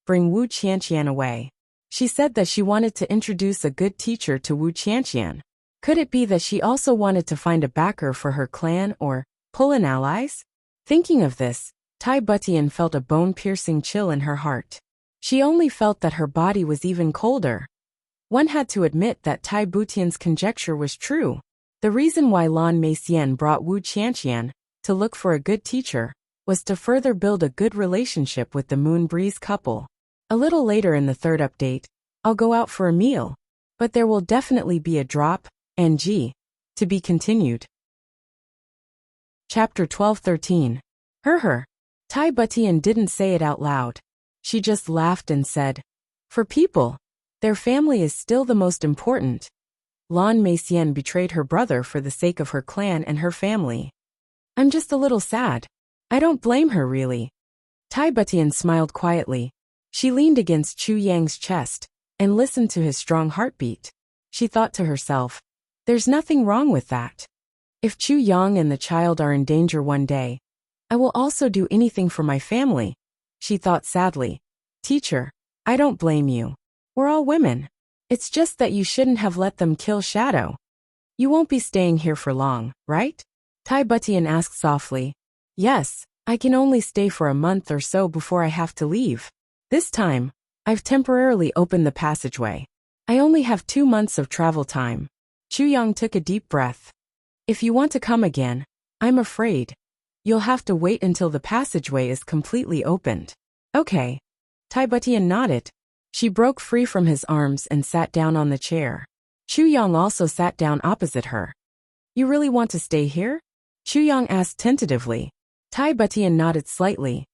bring Wu Qianqian away. She said that she wanted to introduce a good teacher to Wu Qianqian. Could it be that she also wanted to find a backer for her clan or pull in allies? Thinking of this, Tai Butian felt a bone-piercing chill in her heart. She only felt that her body was even colder. One had to admit that Tai Butian's conjecture was true. The reason why Lan Meixian brought Wu Qianqian to look for a good teacher was to further build a good relationship with the Moon Breeze couple. A little later in the 3rd update, I'll go out for a meal, but there will definitely be a drop, and to be continued. Chapter 12-13. Her. Tai Butian didn't say it out loud. She just laughed and said, for people, their family is still the most important. Lan Meixian betrayed her brother for the sake of her clan and her family. I'm just a little sad. I don't blame her really. Tai Butian smiled quietly. She leaned against Chu Yang's chest and listened to his strong heartbeat. She thought to herself, there's nothing wrong with that. If Chu Yang and the child are in danger one day, I will also do anything for my family, she thought sadly. Teacher, I don't blame you. We're all women. It's just that you shouldn't have let them kill Shadow. You won't be staying here for long, right? Tai Butian asked softly. Yes, I can only stay for a month or so before I have to leave. This time, I've temporarily opened the passageway. I only have 2 months of travel time. Chu Yang took a deep breath. If you want to come again, I'm afraid you'll have to wait until the passageway is completely opened. Okay. Tai Butian nodded. She broke free from his arms and sat down on the chair. Chu Yang also sat down opposite her. You really want to stay here? Chu Yang asked tentatively. Tai Butian nodded slightly.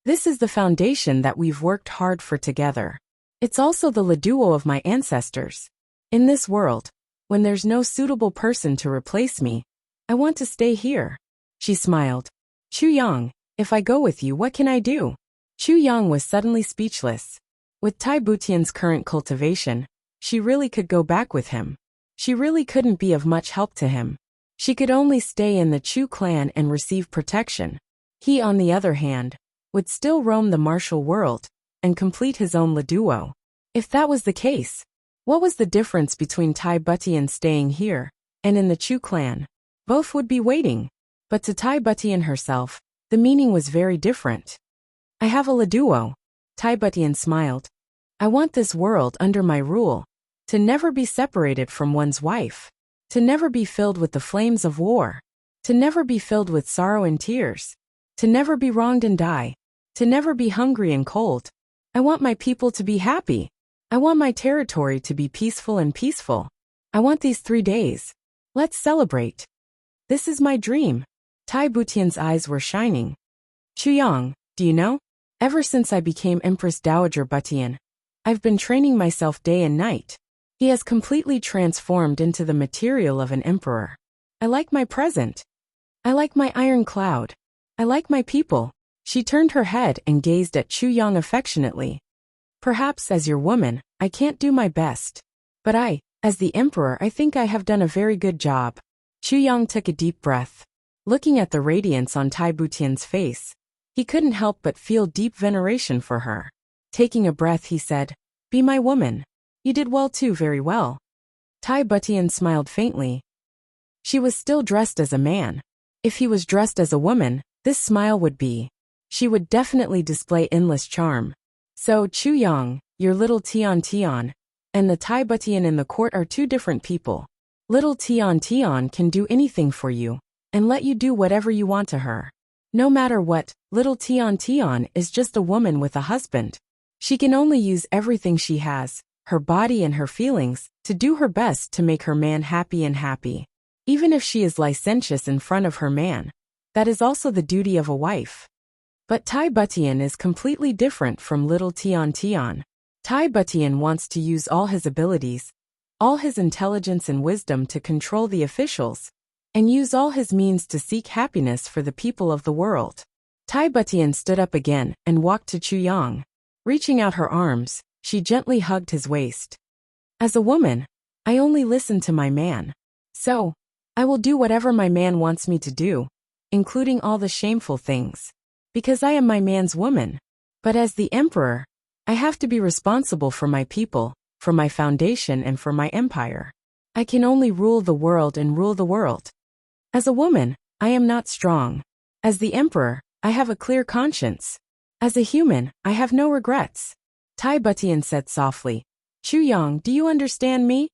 This is the foundation that we've worked hard for together. It's also the Leduo of my ancestors. In this world, when there's no suitable person to replace me, I want to stay here. She smiled. Chu Yang, if I go with you, what can I do? Chu Yang was suddenly speechless. With Tai Butian's current cultivation, she really could go back with him. She really couldn't be of much help to him. She could only stay in the Chu clan and receive protection. He, on the other hand, would still roam the martial world and complete his own Leduo. If that was the case, what was the difference between Tai Butian staying here and in the Chu clan? Both would be waiting. But to Tai Butian herself, the meaning was very different. I have a Leduo. Tai Butian smiled. I want this world under my rule, to never be separated from one's wife, to never be filled with the flames of war, to never be filled with sorrow and tears, to never be wronged and die, to never be hungry and cold. I want my people to be happy. I want my territory to be peaceful and peaceful. I want these 3 days. Let's celebrate. This is my dream. Tai Butian's eyes were shining. Chu Yang, do you know? Ever since I became Empress Dowager Butian, I've been training myself day and night. He has completely transformed into the material of an emperor. I like my present. I like my iron cloud. I like my people. She turned her head and gazed at Chu Yang affectionately. Perhaps as your woman, I can't do my best. But as the emperor, I think I have done a very good job. Chu Yang took a deep breath. Looking at the radiance on Tai Butian's face, he couldn't help but feel deep veneration for her. Taking a breath, he said, Be my woman. You did well too, very well. Tai Butian smiled faintly. She was still dressed as a man. If he was dressed as a woman, this smile would be. She would definitely display endless charm. So, Chu Yang, your little Tian Tian, and the Tai Butian in the court are 2 different people. Little Tian Tian can do anything for you, and let you do whatever you want to her. No matter what, little Tian Tian is just a woman with a husband. She can only use everything she has, her body and her feelings, to do her best to make her man happy and happy. Even if she is licentious in front of her man, that is also the duty of a wife. But Tai Butian is completely different from little Tian Tian. Tai Butian wants to use all his abilities, all his intelligence and wisdom to control the officials, and use all his means to seek happiness for the people of the world. Tai Butian stood up again and walked to Chu Yang. Reaching out her arms, she gently hugged his waist. As a woman, I only listen to my man. So, I will do whatever my man wants me to do, including all the shameful things. Because I am my man's woman. But as the emperor, I have to be responsible for my people, for my foundation and for my empire. I can only rule the world and rule the world. As a woman, I am not strong. As the emperor, I have a clear conscience. As a human, I have no regrets. Tai Butian said softly. Chu Yang, do you understand me?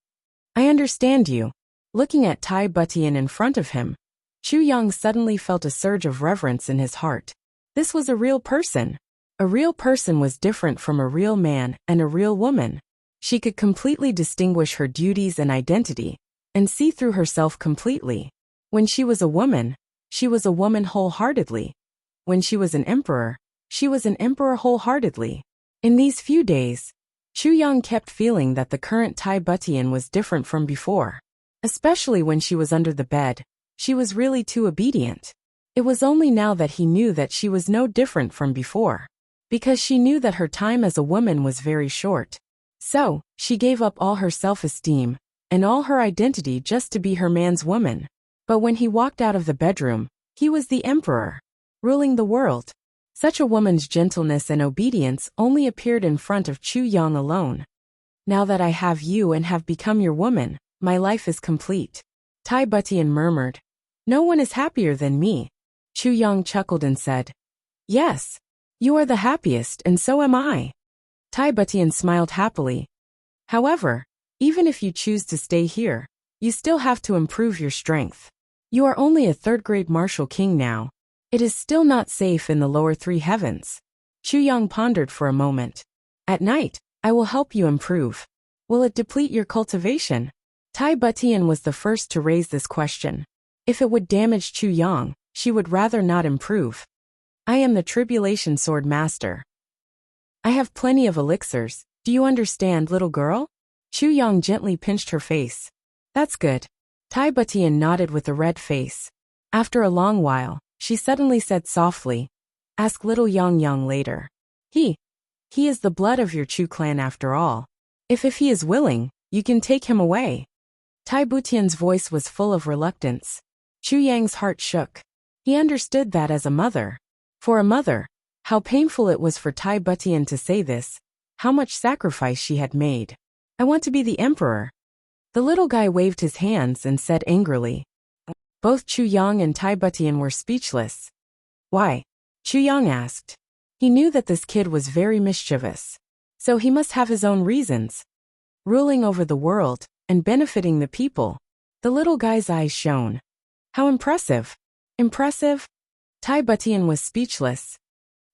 I understand you. Looking at Tai Butian in front of him, Chu Yang suddenly felt a surge of reverence in his heart. This was a real person. A real person was different from a real man and a real woman. She could completely distinguish her duties and identity, and see through herself completely. When she was a woman wholeheartedly. When she was an emperor wholeheartedly. In these few days, Chu Yang kept feeling that the current Tai Butian was different from before. Especially when she was under the bed, she was really too obedient. It was only now that he knew that she was no different from before. Because she knew that her time as a woman was very short. So, she gave up all her self-esteem and all her identity just to be her man's woman. But when he walked out of the bedroom, he was the emperor, ruling the world. Such a woman's gentleness and obedience only appeared in front of Chu Yang alone. Now that I have you and have become your woman, my life is complete. Tai Butian murmured. No one is happier than me. Chu Yang chuckled and said, Yes, you are the happiest and so am I. Tai Butian smiled happily. However, even if you choose to stay here, you still have to improve your strength. You are only a third-grade martial king now. It is still not safe in the lower three heavens. Chu Yang pondered for a moment. At night, I will help you improve. Will it deplete your cultivation? Tai Butian was the first to raise this question. If it would damage Chu Yang, she would rather not improve. I am the Tribulation Sword Master. I have plenty of elixirs, do you understand, little girl? Chu Yang gently pinched her face. That's good. Tai Butian nodded with a red face. After a long while, she suddenly said softly, Ask little Yang Yang later. He is the blood of your Chu clan after all. If he is willing, you can take him away. Tai Butian's voice was full of reluctance. Chu Yang's heart shook. He understood that as a mother. For a mother, how painful it was for Tai Butian to say this, how much sacrifice she had made. I want to be the emperor. The little guy waved his hands and said angrily. Both Chu Yang and Tai Butian were speechless. Why? Chu Yang asked. He knew that this kid was very mischievous. So he must have his own reasons. Ruling over the world and benefiting the people. The little guy's eyes shone. How impressive. Impressive? Tai Butian was speechless.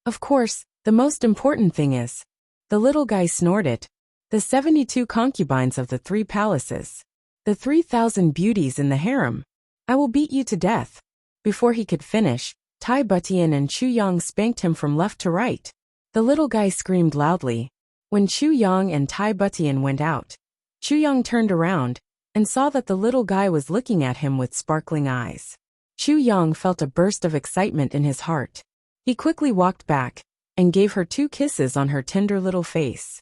Of course, the most important thing is. The little guy snorted. The 72 concubines of the 3 palaces. The 3,000 beauties in the harem. I will beat you to death. Before he could finish, Tai Butian and Chu Yang spanked him from left to right. The little guy screamed loudly. When Chu Yang and Tai Butian went out, Chu Yang turned around and saw that the little guy was looking at him with sparkling eyes. Chu Yang felt a burst of excitement in his heart. He quickly walked back and gave her 2 kisses on her tender little face.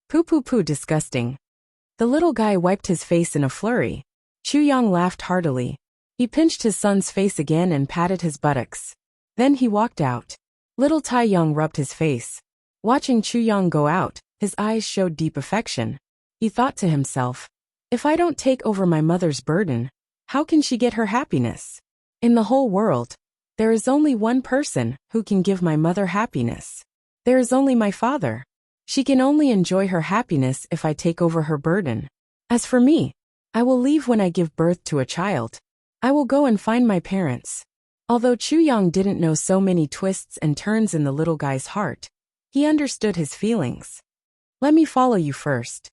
Poo poo poo, disgusting. The little guy wiped his face in a flurry. Chu Yang laughed heartily. He pinched his son's face again and patted his buttocks. Then he walked out. Little Tai Yang rubbed his face. Watching Chu Yang go out, his eyes showed deep affection. He thought to himself, if I don't take over my mother's burden, how can she get her happiness? In the whole world, there is only one person who can give my mother happiness. There is only my father. She can only enjoy her happiness if I take over her burden. As for me, I will leave when I give birth to a child. I will go and find my parents. Although Chu Yang didn't know so many twists and turns in the little guy's heart, he understood his feelings. Let me follow you first.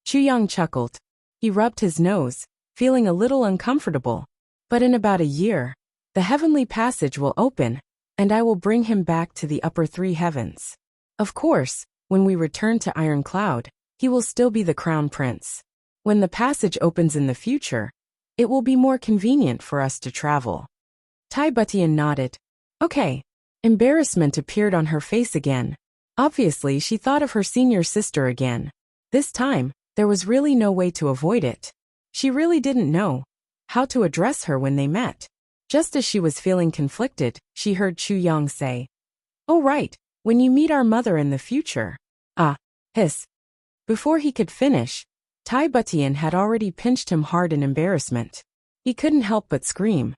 Chu Yang chuckled. He rubbed his nose, feeling a little uncomfortable. But in about a year, the heavenly passage will open, and I will bring him back to the upper 3 heavens. Of course, when we return to Iron Cloud, he will still be the crown prince. When the passage opens in the future, it will be more convenient for us to travel. Tai Butian nodded. Okay. Embarrassment appeared on her face again. Obviously, she thought of her senior sister again. This time, there was really no way to avoid it. She really didn't know how to address her when they met. Just as she was feeling conflicted, she heard Chu Yang say, Oh right, when you meet our mother in the future. Ah, hiss. Before he could finish, Tai Butian had already pinched him hard in embarrassment. He couldn't help but scream.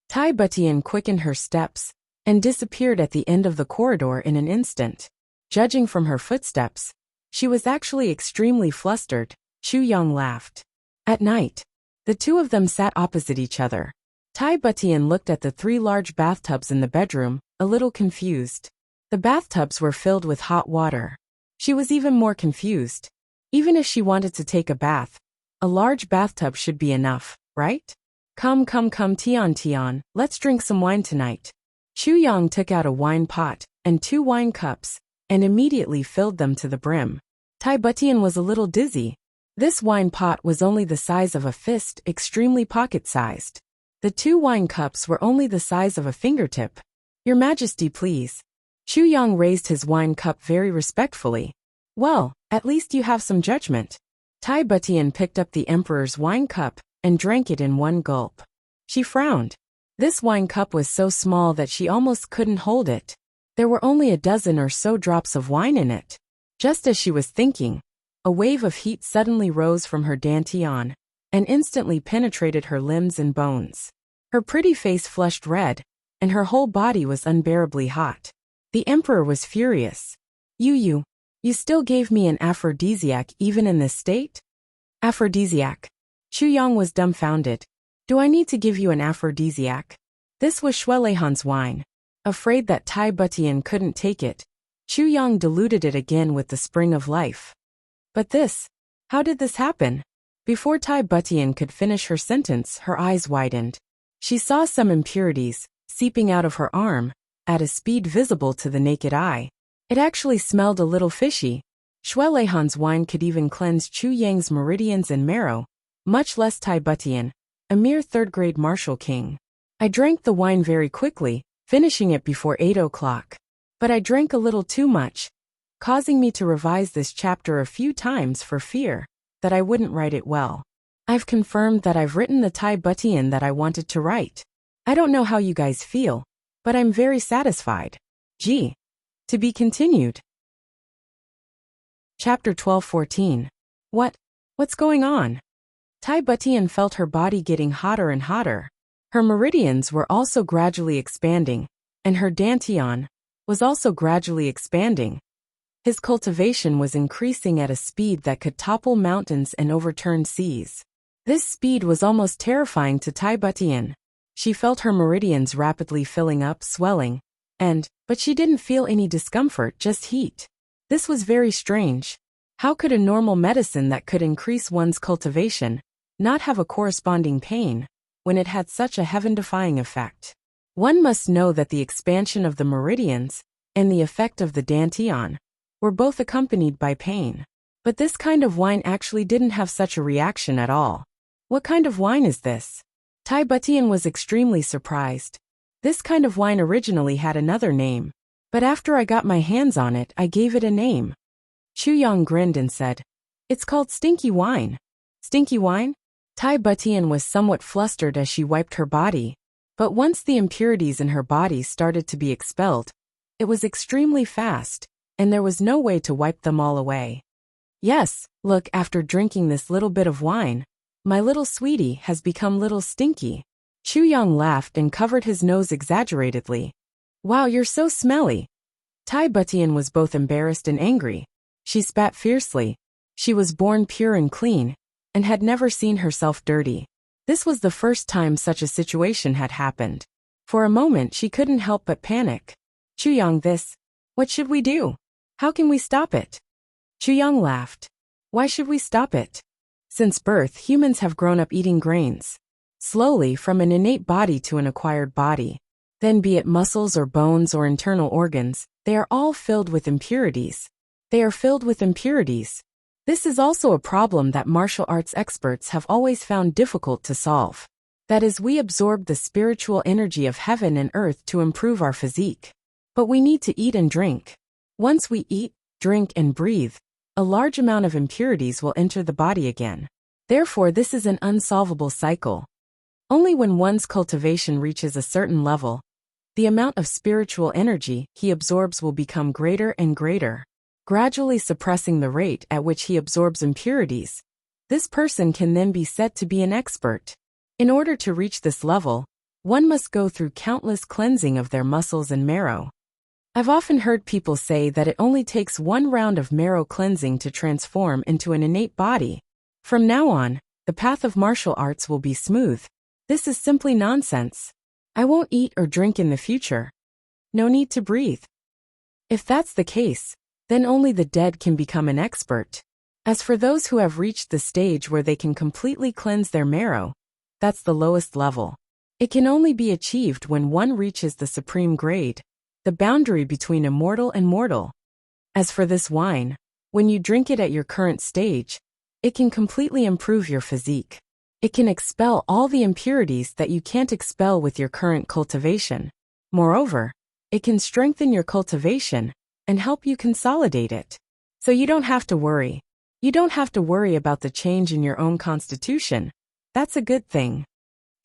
Tai Butian quickened her steps and disappeared at the end of the corridor in an instant. Judging from her footsteps, she was actually extremely flustered. Chu Yang laughed. At night, the 2 of them sat opposite each other. Tai Butian looked at the 3 large bathtubs in the bedroom, a little confused. The bathtubs were filled with hot water. She was even more confused. Even if she wanted to take a bath, a large bathtub should be enough, right? Come, Tian, let's drink some wine tonight. Chu Yang took out a wine pot and 2 wine cups and immediately filled them to the brim. Tai Butian was a little dizzy. This wine pot was only the size of a fist, extremely pocket-sized. The 2 wine cups were only the size of a fingertip. Your Majesty, please. Chu Yang raised his wine cup very respectfully. Well, at least you have some judgment. Tai Butian picked up the emperor's wine cup and drank it in one gulp. She frowned. This wine cup was so small that she almost couldn't hold it. There were only a dozen or so drops of wine in it. Just as she was thinking, a wave of heat suddenly rose from her dantian and instantly penetrated her limbs and bones. Her pretty face flushed red, and her whole body was unbearably hot. The emperor was furious. You still gave me an aphrodisiac even in this state? Aphrodisiac. Chu Yang was dumbfounded. Do I need to give you an aphrodisiac? This was Shuelehan's wine. Afraid that Tai Butian couldn't take it, Chu Yang diluted it again with the spring of life. But how did this happen? Before Tai Butian could finish her sentence, her eyes widened. She saw some impurities seeping out of her arm at a speed visible to the naked eye. It actually smelled a little fishy. Shuelehan's wine could even cleanse Chu Yang's meridians and marrow, much less Tai Butian, a mere third-grade martial king. I drank the wine very quickly, finishing it before 8 o'clock. But I drank a little too much, causing me to revise this chapter a few times for fear that I wouldn't write it well. I've confirmed that I've written the Tai Butian that I wanted to write. I don't know how you guys feel, but I'm very satisfied. Gee. To be continued. Chapter 12-14. What's going on? Tai Butian felt her body getting hotter and hotter. Her meridians were also gradually expanding, and her dantian was also gradually expanding. His cultivation was increasing at a speed that could topple mountains and overturn seas. This speed was almost terrifying to Tai Butian. She felt her meridians rapidly filling up, swelling, but she didn't feel any discomfort, just heat. This was very strange. How could a normal medicine that could increase one's cultivation not have a corresponding pain when it had such a heaven-defying effect? One must know that the expansion of the meridians and the effect of the dantian were both accompanied by pain. But this kind of wine actually didn't have such a reaction at all. What kind of wine is this? Tai Butian was extremely surprised. This kind of wine originally had another name, but after I got my hands on it, I gave it a name. Chu Yang grinned and said, "It's called stinky wine." Stinky wine? Tai Butian was somewhat flustered as she wiped her body, but once the impurities in her body started to be expelled, it was extremely fast, and there was no way to wipe them all away. Yes, look, after drinking this little bit of wine, my little sweetie has become little stinky. Chu Yang laughed and covered his nose exaggeratedly. Wow, you're so smelly. Tai Butian was both embarrassed and angry. She spat fiercely. She was born pure and clean, and had never seen herself dirty. This was the first time such a situation had happened. For a moment she couldn't help but panic. Chu Yang, what should we do? How can we stop it? Chu Yang laughed. Why should we stop it? Since birth, humans have grown up eating grains. Slowly from an innate body to an acquired body. Then be it muscles or bones or internal organs, they are all filled with impurities. They are filled with impurities. This is also a problem that martial arts experts have always found difficult to solve. That is, we absorb the spiritual energy of heaven and earth to improve our physique. But we need to eat and drink. Once we eat, drink, and breathe, a large amount of impurities will enter the body again. Therefore, this is an unsolvable cycle. Only when one's cultivation reaches a certain level, the amount of spiritual energy he absorbs will become greater and greater, gradually suppressing the rate at which he absorbs impurities. This person can then be said to be an expert. In order to reach this level, one must go through countless cleansing of their muscles and marrow. I've often heard people say that it only takes one round of marrow cleansing to transform into an innate body. From now on, the path of martial arts will be smooth. This is simply nonsense. I won't eat or drink in the future. No need to breathe. If that's the case, then only the dead can become an expert. As for those who have reached the stage where they can completely cleanse their marrow, that's the lowest level. It can only be achieved when one reaches the supreme grade, the boundary between immortal and mortal. As for this wine, when you drink it at your current stage, it can completely improve your physique. It can expel all the impurities that you can't expel with your current cultivation. Moreover, it can strengthen your cultivation and help you consolidate it. So you don't have to worry. You don't have to worry about the change in your own constitution. That's a good thing.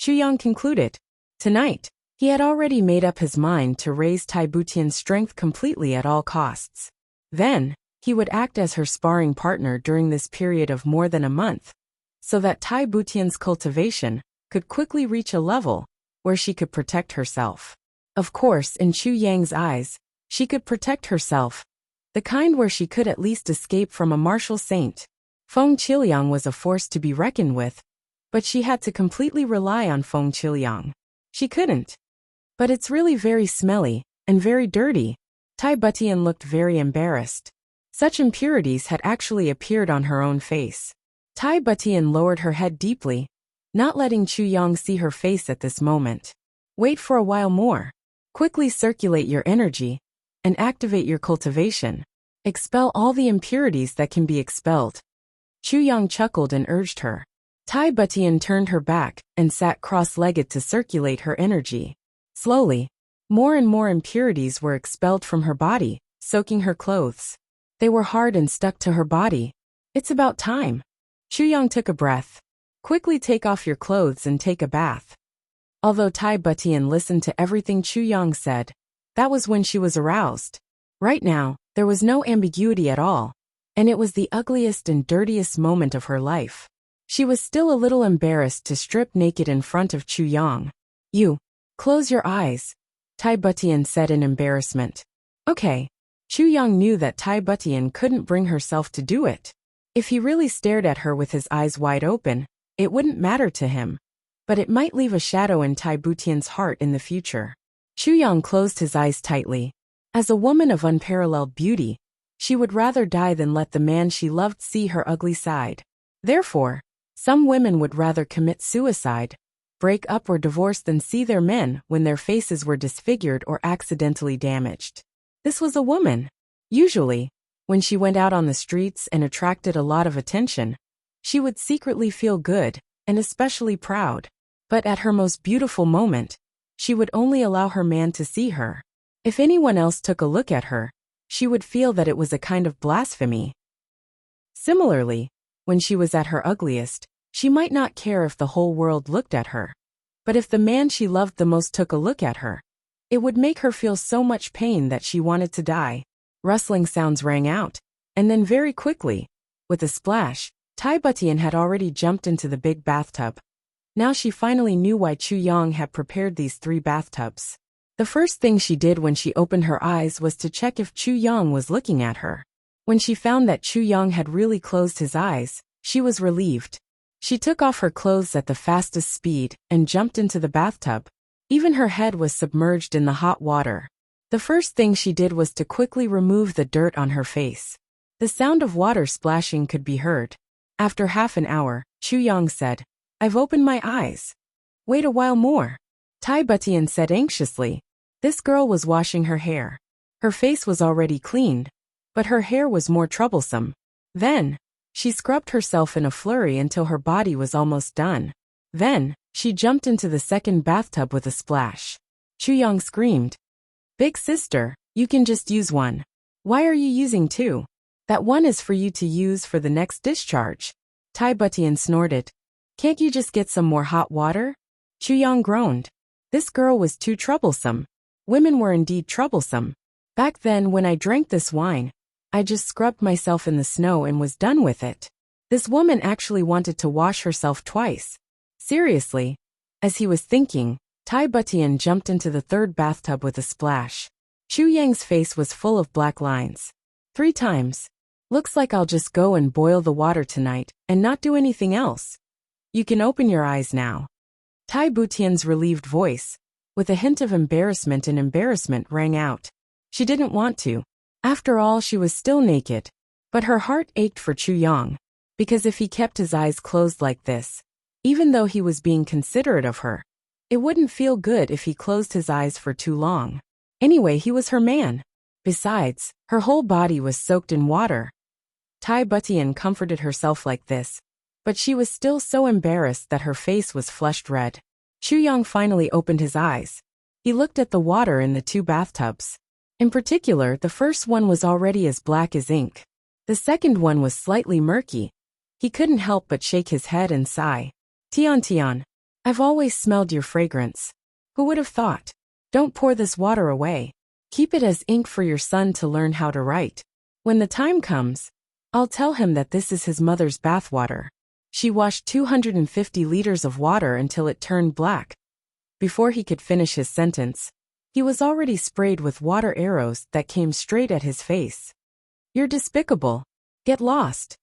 Chu Yang concluded. Tonight, He had already made up his mind to raise Tai Butian's strength completely at all costs. Then, he would act as her sparring partner during this period of more than a month, so that Tai Butian's cultivation could quickly reach a level where she could protect herself. Of course, in Chu Yang's eyes, she could protect herself, the kind where she could at least escape from a martial saint. Feng Qiliang was a force to be reckoned with, but she had to completely rely on Feng Qiliang. She couldn't. But it's really very smelly, and very dirty. Tai Butian looked very embarrassed. Such impurities had actually appeared on her own face. Tai Butian lowered her head deeply, not letting Chu Yang see her face at this moment. Wait for a while more. Quickly circulate your energy, and activate your cultivation. Expel all the impurities that can be expelled. Chu Yang chuckled and urged her. Tai Butian turned her back and sat cross-legged to circulate her energy. Slowly, more and more impurities were expelled from her body, soaking her clothes. They were hard and stuck to her body. It's about time. Chu Yang took a breath. Quickly take off your clothes and take a bath. Although Tai Butian listened to everything Chu Yang said, that was when she was aroused. Right now, there was no ambiguity at all, and it was the ugliest and dirtiest moment of her life. She was still a little embarrassed to strip naked in front of Chu Yang. You, close your eyes, Tai Butian said in embarrassment. Okay. Chu Yang knew that Tai Butian couldn't bring herself to do it. If he really stared at her with his eyes wide open, it wouldn't matter to him, but it might leave a shadow in Tai Butian's heart in the future. Chu Yang closed his eyes tightly. As a woman of unparalleled beauty, she would rather die than let the man she loved see her ugly side. Therefore, some women would rather commit suicide, break up or divorce than see their men when their faces were disfigured or accidentally damaged. This was a woman. Usually, when she went out on the streets and attracted a lot of attention, she would secretly feel good, and especially proud. But at her most beautiful moment, she would only allow her man to see her. If anyone else took a look at her, she would feel that it was a kind of blasphemy. Similarly, when she was at her ugliest, she might not care if the whole world looked at her. But if the man she loved the most took a look at her, it would make her feel so much pain that she wanted to die. Rustling sounds rang out, and then very quickly, with a splash, Tai Butian had already jumped into the big bathtub. Now she finally knew why Chu Yang had prepared these 3 bathtubs. The first thing she did when she opened her eyes was to check if Chu Yang was looking at her. When she found that Chu Yang had really closed his eyes, she was relieved. She took off her clothes at the fastest speed and jumped into the bathtub. Even her head was submerged in the hot water. The first thing she did was to quickly remove the dirt on her face. The sound of water splashing could be heard. After half an hour, Chu Yang said, "I've opened my eyes." "Wait a while more," Tai Butian said anxiously. This girl was washing her hair. Her face was already cleaned, but her hair was more troublesome. Then, she scrubbed herself in a flurry until her body was almost done. Then, she jumped into the second bathtub with a splash. Chu Yang screamed, "Big sister, you can just use one. Why are you using 2? That one is for you to use for the next discharge." Tai Butian snorted. "Can't you just get some more hot water?" Chu Yang groaned. This girl was too troublesome. Women were indeed troublesome. Back then when I drank this wine, I just scrubbed myself in the snow and was done with it. This woman actually wanted to wash herself twice. Seriously. As he was thinking, Tai Butian jumped into the third bathtub with a splash. Chu Yang's face was full of black lines. 3 times. "Looks like I'll just go and boil the water tonight, and not do anything else. You can open your eyes now." Tai Butian's relieved voice, with a hint of embarrassment rang out. She didn't want to. After all, she was still naked. But her heart ached for Chu Yang, because if he kept his eyes closed like this, even though he was being considerate of her, it wouldn't feel good if he closed his eyes for too long. Anyway, he was her man. Besides, her whole body was soaked in water. Tai Butian comforted herself like this, but she was still so embarrassed that her face was flushed red. Chu Yang finally opened his eyes. He looked at the water in the 2 bathtubs. In particular, the first one was already as black as ink. The second one was slightly murky. He couldn't help but shake his head and sigh. "Tian Tian, I've always smelled your fragrance. Who would have thought? Don't pour this water away. Keep it as ink for your son to learn how to write. When the time comes, I'll tell him that this is his mother's bathwater. She washed 250 liters of water until it turned black. Before he could finish his sentence, he was already sprayed with water arrows that came straight at his face. You're despicable. Get lost.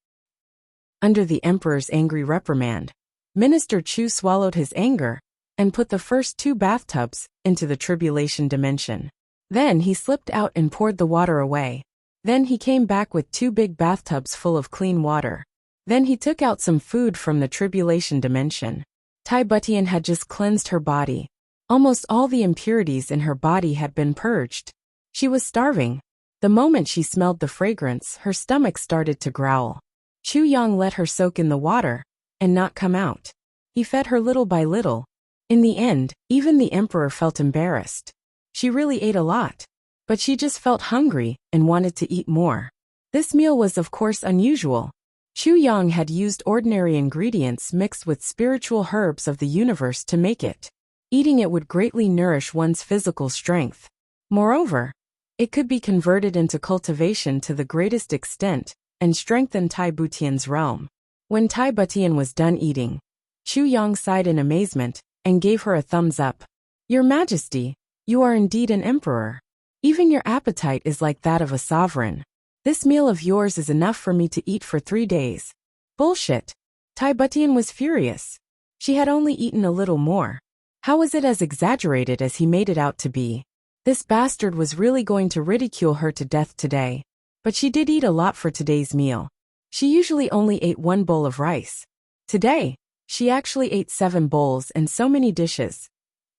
Under the emperor's angry reprimand, Minister Chu swallowed his anger and put the first 2 bathtubs into the tribulation dimension. Then he slipped out and poured the water away. Then he came back with 2 big bathtubs full of clean water. Then he took out some food from the tribulation dimension. Tai Butian had just cleansed her body. Almost all the impurities in her body had been purged. She was starving. The moment she smelled the fragrance, her stomach started to growl. Chu Yang let her soak in the water and not come out. He fed her little by little. In the end, even the emperor felt embarrassed. She really ate a lot, but she just felt hungry and wanted to eat more. This meal was of course unusual. Chu Yang had used ordinary ingredients mixed with spiritual herbs of the universe to make it. Eating it would greatly nourish one's physical strength. Moreover, it could be converted into cultivation to the greatest extent and strengthen Tai Butian's realm. When Tai Butian was done eating, Chu Yang sighed in amazement and gave her a thumbs up. Your Majesty, you are indeed an emperor. Even your appetite is like that of a sovereign. This meal of yours is enough for me to eat for 3 days. Bullshit. Tai Butian was furious. She had only eaten a little more. How was it as exaggerated as he made it out to be? This bastard was really going to ridicule her to death today. But she did eat a lot for today's meal. She usually only ate 1 bowl of rice. Today, she actually ate 7 bowls and so many dishes.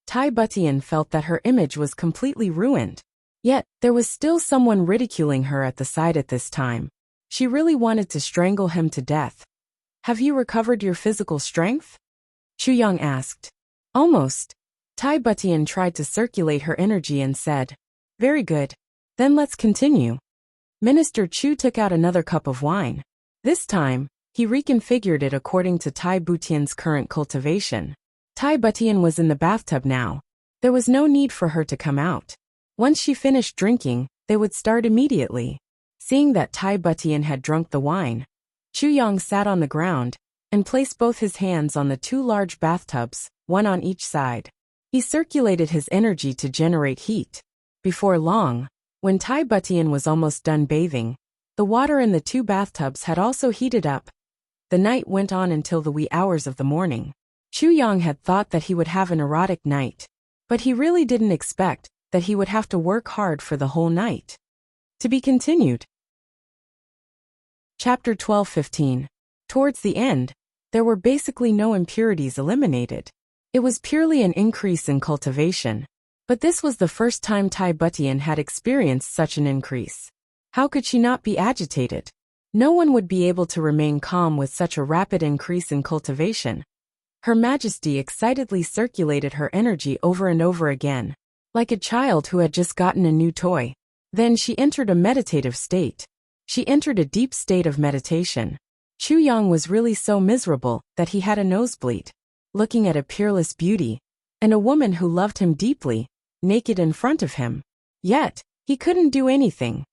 Tai Butian felt that her image was completely ruined. Yet, there was still someone ridiculing her at the side at this time. She really wanted to strangle him to death. Have you recovered your physical strength? Chu Yang asked. Almost. Tai Butian tried to circulate her energy and said, Very good. Then let's continue. Minister Chu took out another cup of wine. This time, he reconfigured it according to Tai Butian's current cultivation. Tai Butian was in the bathtub now. There was no need for her to come out. Once she finished drinking, they would start immediately. Seeing that Tai Butian had drunk the wine, Chu Yang sat on the ground and placed both his hands on the 2 large bathtubs, one on each side. He circulated his energy to generate heat. Before long, when Tai Butian was almost done bathing, the water in the 2 bathtubs had also heated up. The night went on until the wee hours of the morning. Chu Yang had thought that he would have an erotic night, but he really didn't expect that he would have to work hard for the whole night. To be continued. Chapter 12:15. Towards the end, there were basically no impurities eliminated. It was purely an increase in cultivation. But this was the first time Tai Butian had experienced such an increase. How could she not be agitated? No one would be able to remain calm with such a rapid increase in cultivation. Her Majesty excitedly circulated her energy over and over again, like a child who had just gotten a new toy. Then she entered a meditative state. She entered a deep state of meditation. Chu Yang was really so miserable that he had a nosebleed, looking at a peerless beauty, and a woman who loved him deeply, naked in front of him. Yet, he couldn't do anything.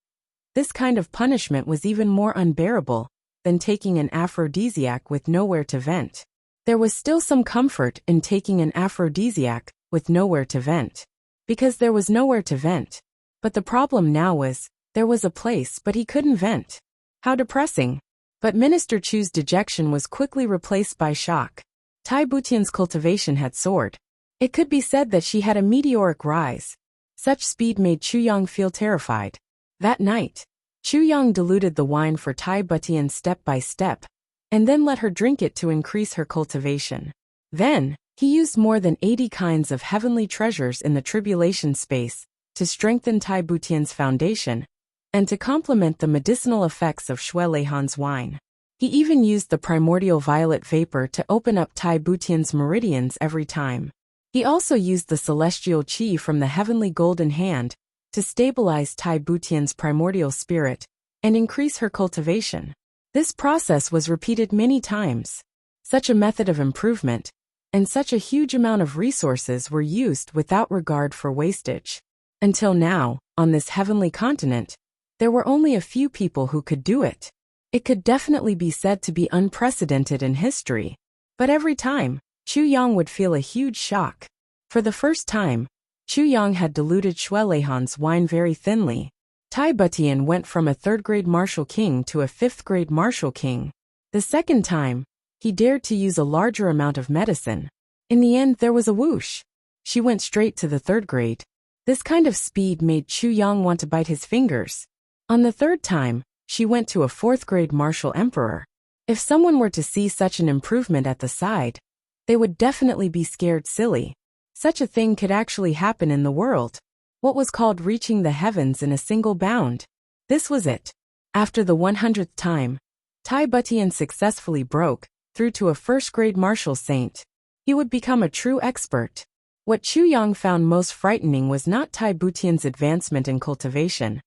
This kind of punishment was even more unbearable than taking an aphrodisiac with nowhere to vent. There was still some comfort in taking an aphrodisiac with nowhere to vent, because there was nowhere to vent. But the problem now was, there was a place but he couldn't vent. How depressing. But Minister Chu's dejection was quickly replaced by shock. Tai Butian's cultivation had soared. It could be said that she had a meteoric rise. Such speed made Chu Yang feel terrified. That night, Chu Yang diluted the wine for Tai Butian step by step, and then let her drink it to increase her cultivation. Then, he used more than 80 kinds of heavenly treasures in the tribulation space to strengthen Tai Butian's foundation, and to complement the medicinal effects of Shui Leihan's wine. He even used the primordial violet vapor to open up Tai Butian's meridians every time. He also used the celestial qi from the heavenly golden hand to stabilize Tai Butian's primordial spirit and increase her cultivation. This process was repeated many times. Such a method of improvement and such a huge amount of resources were used without regard for wastage. Until now, on this heavenly continent, there were only a few people who could do it. It could definitely be said to be unprecedented in history. But every time, Chu Yang would feel a huge shock. For the first time, Chu Yang had diluted Shuelehan's wine very thinly. Tai Butian went from a third-grade martial king to a fifth-grade martial king. The second time, he dared to use a larger amount of medicine. In the end, there was a whoosh. She went straight to the third grade. This kind of speed made Chu Yang want to bite his fingers. On the third time, she went to a fourth-grade martial emperor. If someone were to see such an improvement at the side, they would definitely be scared silly. Such a thing could actually happen in the world. What was called reaching the heavens in a single bound. This was it. After the 100th time, Tai Butian successfully broke through to a first-grade martial saint. He would become a true expert. What Chu Yang found most frightening was not Tai Butian's advancement in cultivation,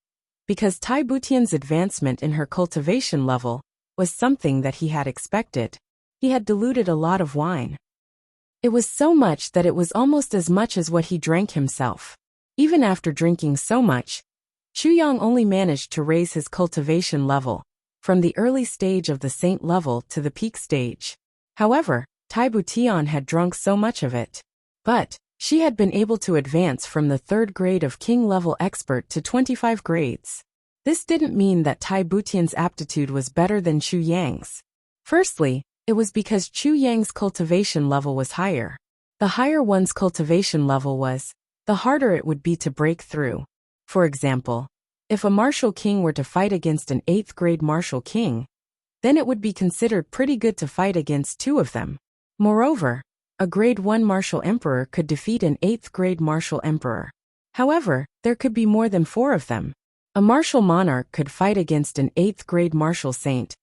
because Tai Butian's advancement in her cultivation level was something that he had expected. He had diluted a lot of wine. It was so much that it was almost as much as what he drank himself. Even after drinking so much, Chu Yang only managed to raise his cultivation level from the early stage of the saint level to the peak stage. However, Tai Butian had drunk so much of it. But she had been able to advance from the third grade of king-level expert to 25 grades. This didn't mean that Tai Butian's aptitude was better than Chu Yang's. Firstly, it was because Chu Yang's cultivation level was higher. The higher one's cultivation level was, the harder it would be to break through. For example, if a martial king were to fight against an 8th grade martial king, then it would be considered pretty good to fight against two of them. Moreover, a grade 1 martial emperor could defeat an 8th grade martial emperor. However, there could be more than 4 of them. A martial monarch could fight against an 8th grade martial saint,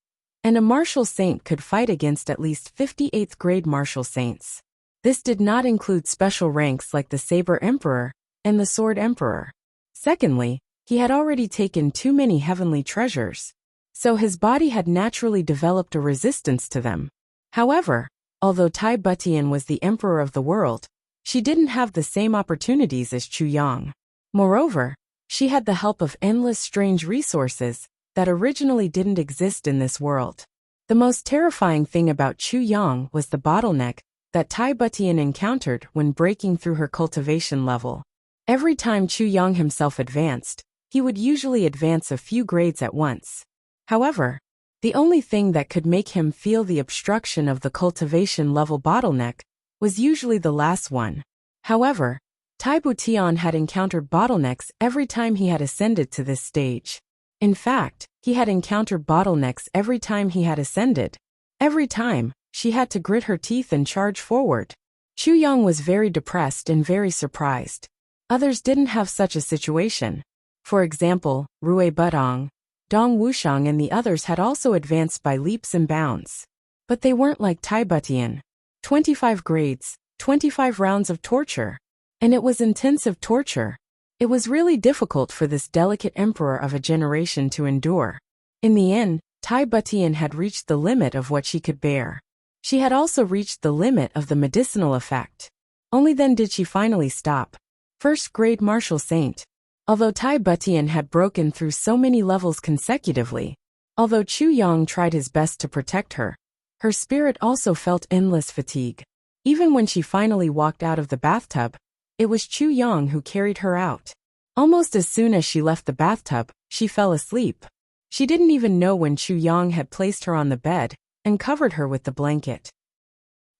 and a martial saint could fight against at least 58th grade martial saints. This did not include special ranks like the Saber Emperor and the Sword Emperor. Secondly, he had already taken too many heavenly treasures, so his body had naturally developed a resistance to them. However, although Tai Butian was the emperor of the world, she didn't have the same opportunities as Chu Yang. Moreover, she had the help of endless strange resources that originally didn't exist in this world. The most terrifying thing about Chu Yang was the bottleneck that Tai Butian encountered when breaking through her cultivation level. Every time Chu Yang himself advanced, he would usually advance a few grades at once. However, the only thing that could make him feel the obstruction of the cultivation level bottleneck was usually the last one. However, Tai Butian had encountered bottlenecks every time he had ascended to this stage. In fact, he had encountered bottlenecks every time he had ascended. Every time, she had to grit her teeth and charge forward. Chu Yang was very depressed and very surprised. Others didn't have such a situation. For example, Rui Budong, Dong Wushang and the others had also advanced by leaps and bounds. But they weren't like Tai Butian. 25 grades, 25 rounds of torture. And it was intensive torture. It was really difficult for this delicate emperor of a generation to endure. In the end, Tai Butian had reached the limit of what she could bear. She had also reached the limit of the medicinal effect. Only then did she finally stop. First grade martial saint. Although Tai Butian had broken through so many levels consecutively, although Chu Yang tried his best to protect her, her spirit also felt endless fatigue. Even when she finally walked out of the bathtub, it was Chu Yang who carried her out. Almost as soon as she left the bathtub, she fell asleep. She didn't even know when Chu Yang had placed her on the bed and covered her with the blanket.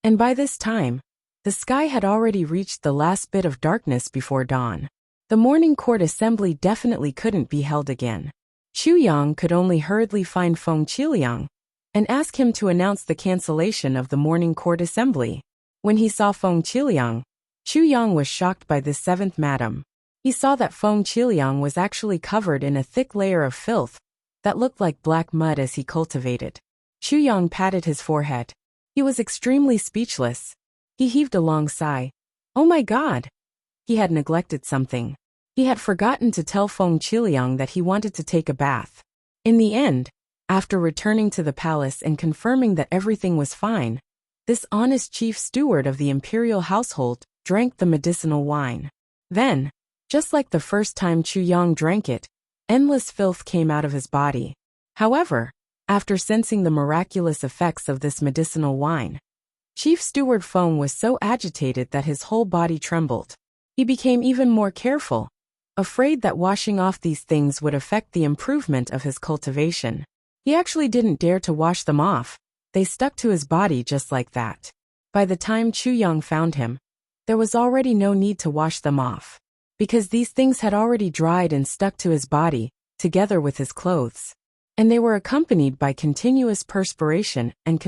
And by this time, the sky had already reached the last bit of darkness before dawn. The morning court assembly definitely couldn't be held again. Chu Yang could only hurriedly find Feng Qiliang and ask him to announce the cancellation of the morning court assembly. When he saw Feng Qiliang, Chu Yang was shocked by this 7th madam. He saw that Feng Qiliang was actually covered in a thick layer of filth that looked like black mud as he cultivated. Chu Yang patted his forehead. He was extremely speechless. He heaved a long sigh. Oh my God! He had neglected something. He had forgotten to tell Feng Qiliang that he wanted to take a bath. In the end, after returning to the palace and confirming that everything was fine, This honest chief steward of the imperial household drank the medicinal wine. Then, just like the first time Chu Yang drank it, endless filth came out of his body. However, after sensing the miraculous effects of this medicinal wine, Chief Steward Feng was so agitated that his whole body trembled. He became even more careful, afraid that washing off these things would affect the improvement of his cultivation. He actually didn't dare to wash them off. They stuck to his body just like that. By the time Chu Yang found him, there was already no need to wash them off, because these things had already dried and stuck to his body, together with his clothes. And they were accompanied by continuous perspiration and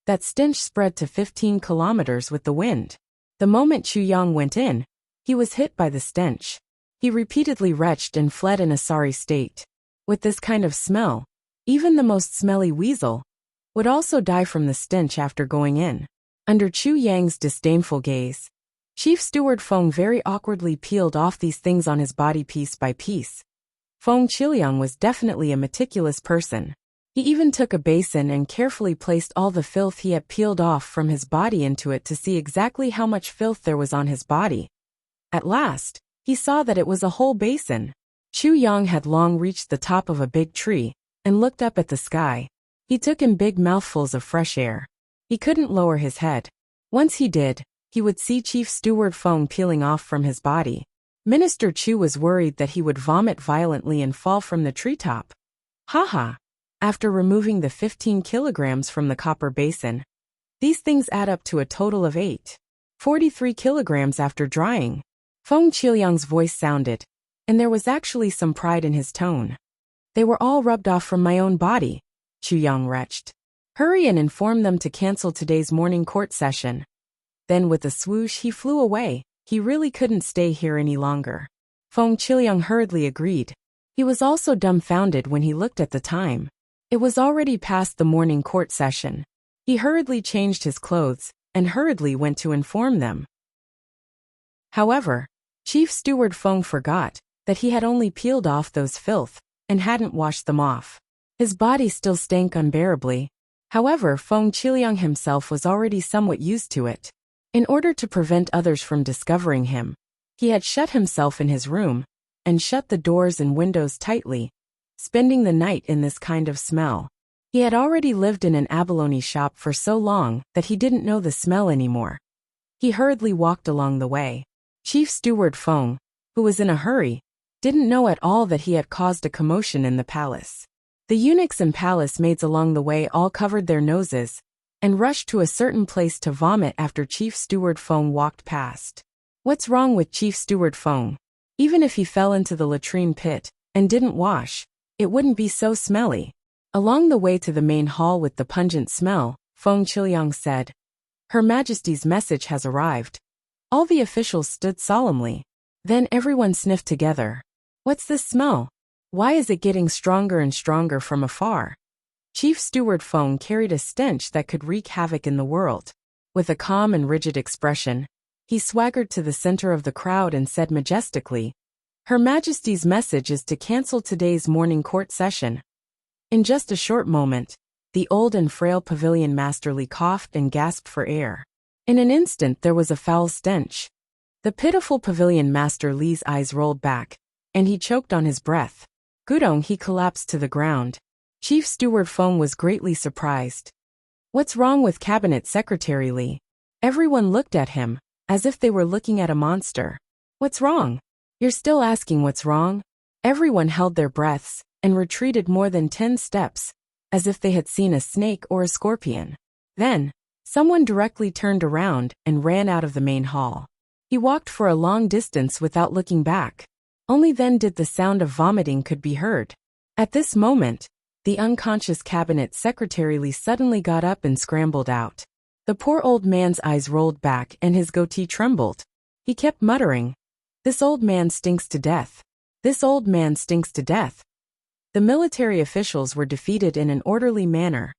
that stench spread to 15 kilometers with the wind. The moment Chu Yang went in, he was hit by the stench. He repeatedly retched and fled in a sorry state. With this kind of smell, even the most smelly weasel would also die from the stench after going in. Under Chu Yang's disdainful gaze, Chief Steward Feng very awkwardly peeled off these things on his body piece by piece. Feng Qiliang was definitely a meticulous person. He even took a basin and carefully placed all the filth he had peeled off from his body into it to see exactly how much filth there was on his body. At last, he saw that it was a whole basin. Chu Yang had long reached the top of a big tree and looked up at the sky. He took in big mouthfuls of fresh air. He couldn't lower his head. Once he did, he would see Chief Steward Feng peeling off from his body. Minister Chu was worried that he would vomit violently and fall from the treetop. Haha! After removing the 15 kilograms from the copper basin, these things add up to a total of 43 kilograms after drying. Feng Qiliang's voice sounded, and there was actually some pride in his tone. They were all rubbed off from my own body, Chu Yang retched. Hurry and inform them to cancel today's morning court session. Then with a swoosh he flew away. He really couldn't stay here any longer. Feng Qiliang hurriedly agreed. He was also dumbfounded when he looked at the time. It was already past the morning court session. He hurriedly changed his clothes and hurriedly went to inform them. However, Chief Steward Feng forgot that he had only peeled off those filth and hadn't washed them off. His body still stank unbearably. However, Feng Qiliang himself was already somewhat used to it. In order to prevent others from discovering him, he had shut himself in his room and shut the doors and windows tightly, spending the night in this kind of smell. He had already lived in an abalone shop for so long that he didn't know the smell anymore. He hurriedly walked along the way. Chief Steward Feng, who was in a hurry, didn't know at all that he had caused a commotion in the palace. The eunuchs and palace maids along the way all covered their noses and rushed to a certain place to vomit after Chief Steward Feng walked past. What's wrong with Chief Steward Feng? Even if he fell into the latrine pit and didn't wash, it wouldn't be so smelly. Along the way to the main hall with the pungent smell, Feng Qiliang said, "Her Majesty's message has arrived." All the officials stood solemnly. Then everyone sniffed together. What's this smell? Why is it getting stronger and stronger from afar? Chief Steward Feng carried a stench that could wreak havoc in the world. With a calm and rigid expression, he swaggered to the center of the crowd and said majestically, "Her Majesty's message is to cancel today's morning court session." In just a short moment, the old and frail pavilion masterly coughed and gasped for air. In an instant there was a foul stench. The pitiful pavilion master Li's eyes rolled back, and he choked on his breath. Gudong, he collapsed to the ground. Chief Steward Feng was greatly surprised. What's wrong with Cabinet Secretary Li? Everyone looked at him, as if they were looking at a monster. What's wrong? You're still asking what's wrong? Everyone held their breaths and retreated more than 10 steps, as if they had seen a snake or a scorpion. Then, someone directly turned around and ran out of the main hall. He walked for a long distance without looking back. Only then did the sound of vomiting could be heard. At this moment, the unconscious Cabinet Secretary Li suddenly got up and scrambled out. The poor old man's eyes rolled back and his goatee trembled. He kept muttering, "This old man stinks to death. This old man stinks to death." The military officials were defeated in an orderly manner.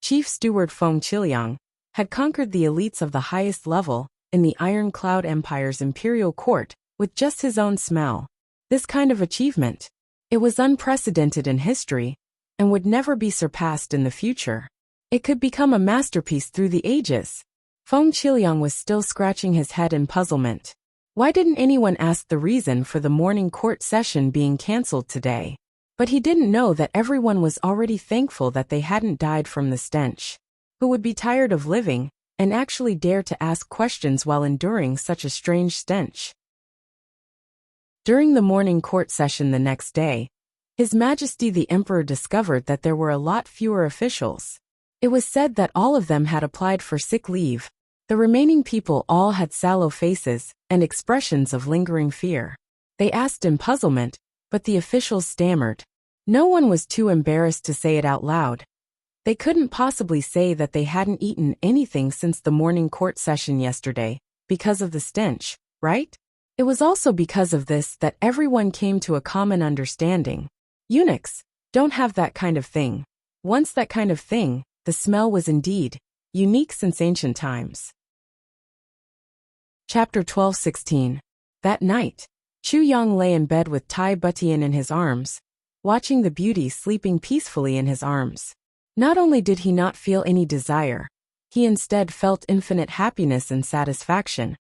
Chief Steward Feng Qiliang had conquered the elites of the highest level in the Iron Cloud Empire's imperial court with just his own smell. This kind of achievement, it was unprecedented in history and would never be surpassed in the future. It could become a masterpiece through the ages. Feng Qiliang was still scratching his head in puzzlement. Why didn't anyone ask the reason for the morning court session being cancelled today? But he didn't know that everyone was already thankful that they hadn't died from the stench. Who would be tired of living and actually dare to ask questions while enduring such a strange stench? During the morning court session the next day, His Majesty the Emperor discovered that there were a lot fewer officials. It was said that all of them had applied for sick leave. The remaining people all had sallow faces and expressions of lingering fear. They asked in puzzlement, but the officials stammered. No one was too embarrassed to say it out loud. They couldn't possibly say that they hadn't eaten anything since the morning court session yesterday, because of the stench, right? It was also because of this that everyone came to a common understanding. Eunuchs don't have that kind of thing. Once that kind of thing, the smell was indeed unique since ancient times. Chapter 12:16. That night, Chu Yang lay in bed with Tai Butian in his arms, watching the beauty sleeping peacefully in his arms. Not only did he not feel any desire, he instead felt infinite happiness and satisfaction,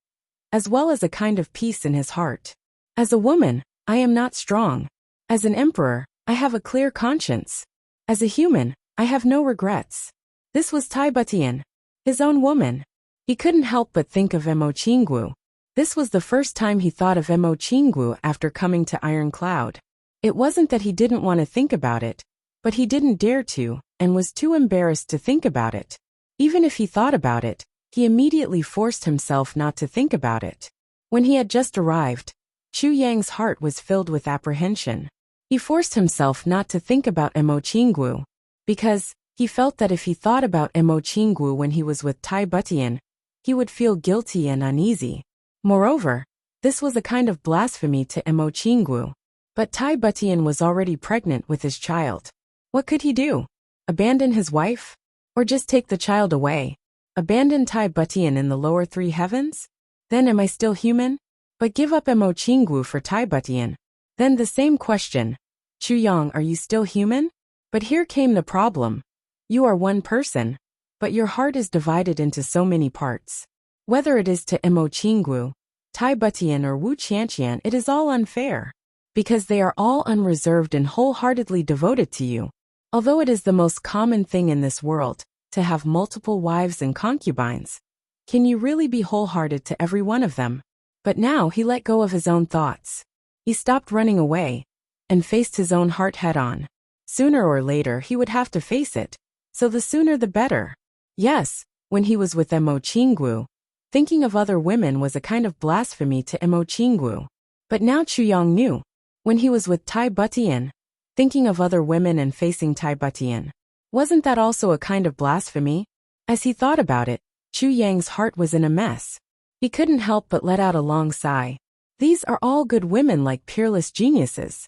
as well as a kind of peace in his heart. As a woman, I am not strong. As an emperor, I have a clear conscience. As a human, I have no regrets. This was Tai Butian, his own woman. He couldn't help but think of Mo Qinggu. This was the first time he thought of Mo Qinggu after coming to Iron Cloud. It wasn't that he didn't want to think about it, but he didn't dare to, and was too embarrassed to think about it. Even if he thought about it, he immediately forced himself not to think about it. When he had just arrived, Chu Yang's heart was filled with apprehension. He forced himself not to think about Mo Qinggu, because he felt that if he thought about Mo Qinggu when he was with Tai Butian, he would feel guilty and uneasy. Moreover, this was a kind of blasphemy to Mo Qinggu. But Tai Butian was already pregnant with his child. What could he do? Abandon his wife? Or just take the child away? Abandon Tai Butian in the lower three heavens? Then am I still human? But give up Mo Qinggu for Tai Butian. Then the same question. Chu Yang, are you still human? But here came the problem. You are one person, but your heart is divided into so many parts. Whether it is to Mo Qinggu, Tai Butian or Wu Qianqian, it is all unfair. Because they are all unreserved and wholeheartedly devoted to you. Although it is the most common thing in this world, to have multiple wives and concubines, can you really be wholehearted to every one of them? But now he let go of his own thoughts. He stopped running away, and faced his own heart head-on. Sooner or later he would have to face it, so the sooner the better. Yes, when he was with Mo Qinggu, thinking of other women was a kind of blasphemy to Mo Qinggu. But now Chu Yang knew. When he was with Tai Butian, thinking of other women and facing Tai Butian, wasn't that also a kind of blasphemy? As he thought about it, Chu Yang's heart was in a mess. He couldn't help but let out a long sigh. These are all good women like peerless geniuses.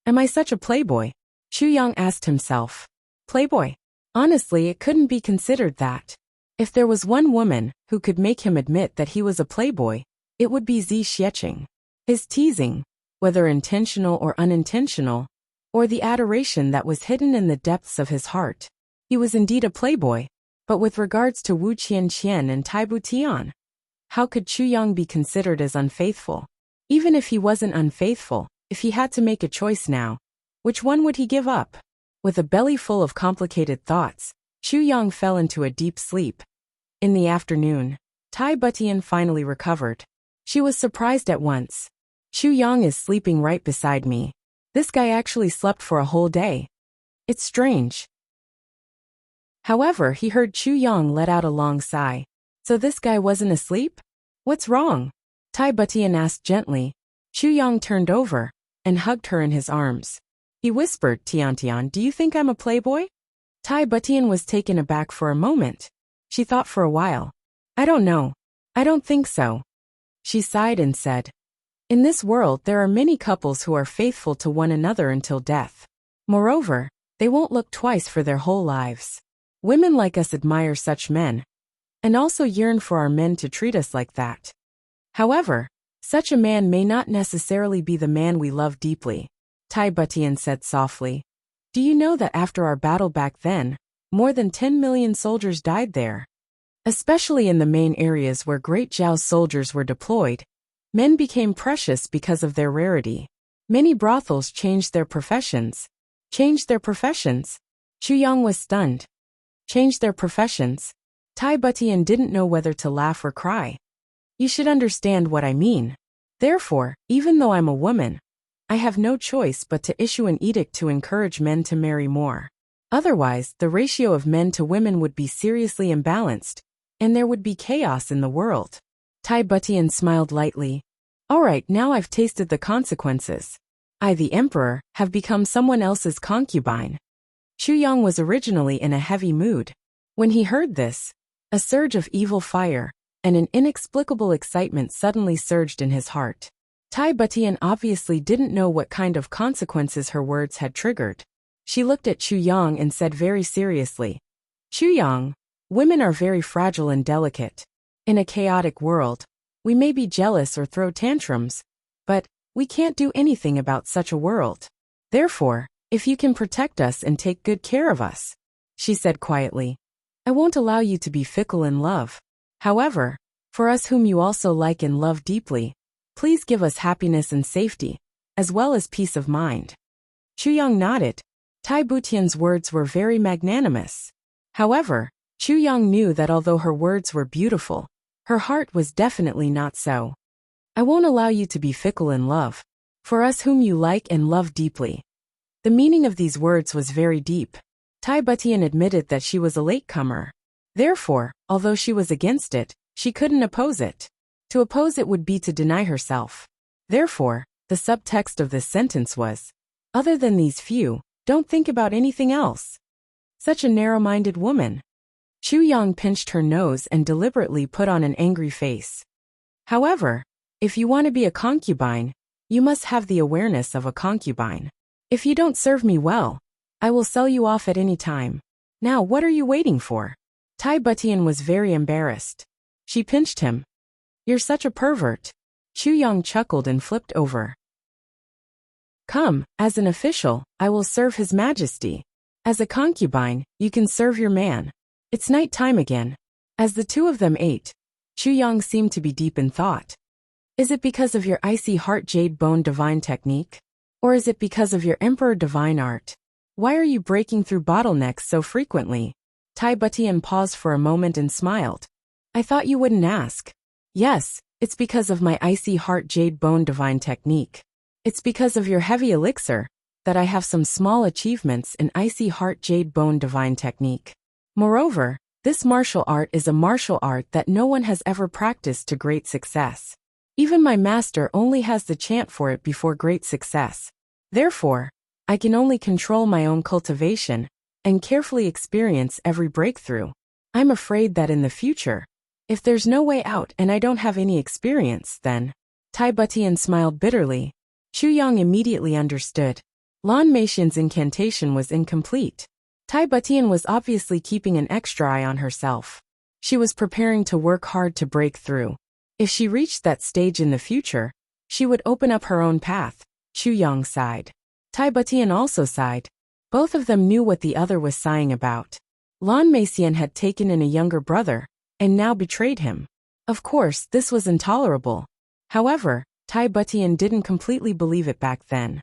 Am I such a playboy? Chu Yang asked himself. Playboy? Honestly, it couldn't be considered that. If there was one woman who could make him admit that he was a playboy, it would be Zi Xiecheng. His teasing, whether intentional or unintentional, or the adoration that was hidden in the depths of his heart. He was indeed a playboy, but with regards to Wu Qianqian and Tai Butian, how could Chu Yang be considered as unfaithful? Even if he wasn't unfaithful, if he had to make a choice now, which one would he give up? With a belly full of complicated thoughts, Chu Yang fell into a deep sleep. In the afternoon, Tai Butian finally recovered. She was surprised at once. Chu Yang is sleeping right beside me. This guy actually slept for a whole day. It's strange. However, he heard Chu Yang let out a long sigh. So this guy wasn't asleep? What's wrong? Tai Butian asked gently. Chu Yang turned over and hugged her in his arms. He whispered, Tiantian, do you think I'm a playboy? Tai Butian was taken aback for a moment. She thought for a while. I don't know. I don't think so. She sighed and said, in this world there are many couples who are faithful to one another until death. Moreover, they won't look twice for their whole lives. Women like us admire such men, and also yearn for our men to treat us like that. However, such a man may not necessarily be the man we love deeply. Tai Butian said softly. Do you know that after our battle back then, More than 10 million soldiers died there. Especially in the main areas where Great Zhao's soldiers were deployed, men became precious because of their rarity. Many brothels changed their professions. Changed their professions? Xu Yang was stunned. Changed their professions? Tai Butian didn't know whether to laugh or cry. You should understand what I mean. Therefore, even though I'm a woman, I have no choice but to issue an edict to encourage men to marry more. Otherwise, the ratio of men to women would be seriously imbalanced, and there would be chaos in the world. Tai Butian smiled lightly. All right, now I've tasted the consequences. I, the emperor, have become someone else's concubine. Xu Yang was originally in a heavy mood. When he heard this, a surge of evil fire and an inexplicable excitement suddenly surged in his heart. Tai Butian obviously didn't know what kind of consequences her words had triggered. She looked at Xu Yang and said very seriously, Xu Yang, women are very fragile and delicate. In a chaotic world, we may be jealous or throw tantrums, but we can't do anything about such a world. Therefore, if you can protect us and take good care of us, she said quietly, I won't allow you to be fickle in love. However, for us whom you also like and love deeply, please give us happiness and safety, as well as peace of mind. Xu Yang nodded. Tai Butian's words were very magnanimous. However, Xu Yang knew that although her words were beautiful, her heart was definitely not so. I won't allow you to be fickle in love. For us whom you like and love deeply. The meaning of these words was very deep. Tai Butian admitted that she was a latecomer. Therefore, although she was against it, she couldn't oppose it. To oppose it would be to deny herself. Therefore, the subtext of this sentence was, other than these few, don't think about anything else. Such a narrow-minded woman. Xu Yang pinched her nose and deliberately put on an angry face. However, if you want to be a concubine, you must have the awareness of a concubine. If you don't serve me well, I will sell you off at any time. Now what are you waiting for? Tai Butian was very embarrassed. She pinched him. You're such a pervert. Xu Yang chuckled and flipped over. Come, as an official, I will serve His Majesty. As a concubine, you can serve your man. It's night time again. As the two of them ate, Xu Yang seemed to be deep in thought. Is it because of your icy heart jade bone divine technique? Or is it because of your emperor divine art? Why are you breaking through bottlenecks so frequently? Tai Butian paused for a moment and smiled. I thought you wouldn't ask. Yes, it's because of my icy heart jade bone divine technique. It's because of your heavy elixir that I have some small achievements in icy heart jade bone divine technique. Moreover, this martial art is a martial art that no one has ever practiced to great success. Even my master only has the chant for it before great success. Therefore, I can only control my own cultivation and carefully experience every breakthrough. I'm afraid that in the future, if there's no way out and I don't have any experience, then... Tai Butian smiled bitterly. Xu Yang immediately understood. Lan Meixian's incantation was incomplete. Tai Butian was obviously keeping an extra eye on herself. She was preparing to work hard to break through. If she reached that stage in the future, she would open up her own path. Xu Yang sighed. Tai Butian also sighed. Both of them knew what the other was sighing about. Lan Meixian had taken in a younger brother, and now betrayed him. Of course, this was intolerable. However, Tai Butian didn't completely believe it back then.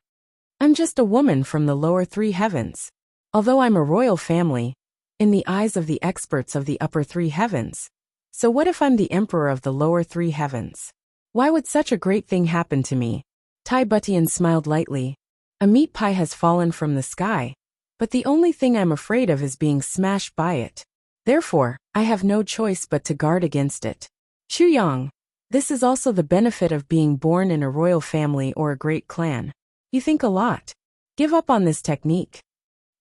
I'm just a woman from the lower three heavens. Although I'm a royal family, in the eyes of the experts of the upper three heavens. So what if I'm the emperor of the lower three heavens? Why would such a great thing happen to me? Tai Butian smiled lightly. A meat pie has fallen from the sky, but the only thing I'm afraid of is being smashed by it. Therefore, I have no choice but to guard against it. Xu Yang, this is also the benefit of being born in a royal family or a great clan. You think a lot. Give up on this technique.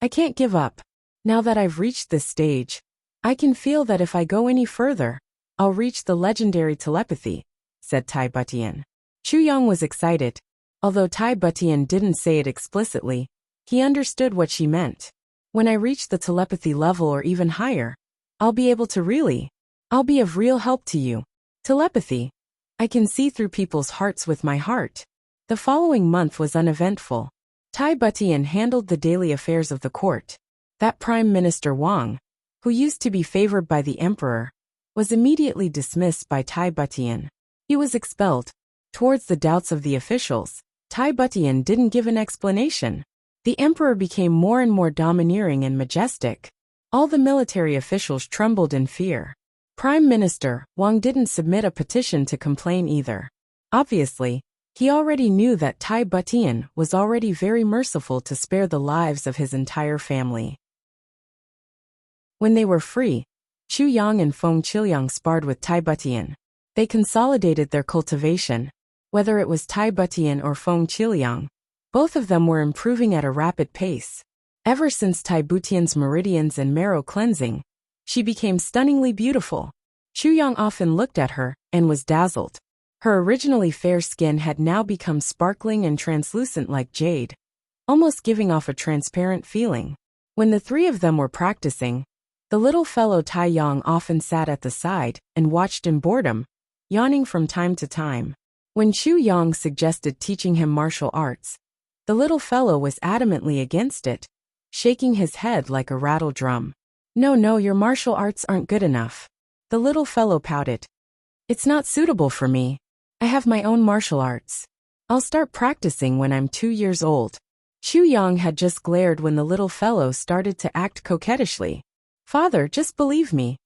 I can't give up. Now that I've reached this stage, I can feel that if I go any further, I'll reach the legendary telepathy, said Tai Butian. Xu Yang was excited. Although Tai Butian didn't say it explicitly, he understood what she meant. When I reach the telepathy level or even higher, I'll be able to I'll be of real help to you. Telepathy. I can see through people's hearts with my heart. The following month was uneventful. Tai Butian handled the daily affairs of the court. That Prime Minister Wang, who used to be favored by the emperor, was immediately dismissed by Tai Butian. He was expelled. Towards the doubts of the officials, Tai Butian didn't give an explanation. The emperor became more and more domineering and majestic. All the military officials trembled in fear. Prime Minister Wang didn't submit a petition to complain either. Obviously, he already knew that Tai Butian was already very merciful to spare the lives of his entire family. When they were free, Chu Yang and Feng Qiliang sparred with Tai Butian. They consolidated their cultivation. Whether it was Tai Butian or Feng Qiliang, both of them were improving at a rapid pace. Ever since Tai Butian's meridians and marrow cleansing, she became stunningly beautiful. Chu Yang often looked at her and was dazzled. Her originally fair skin had now become sparkling and translucent like jade, almost giving off a transparent feeling. When the three of them were practicing, the little fellow Tai Yang often sat at the side and watched in boredom, yawning from time to time. When Chu Yang suggested teaching him martial arts, the little fellow was adamantly against it, shaking his head like a rattle drum. No, your martial arts aren't good enough. The little fellow pouted. It's not suitable for me. I have my own martial arts. I'll start practicing when I'm 2 years old. Chu Yang had just glared when the little fellow started to act coquettishly. Father, just believe me.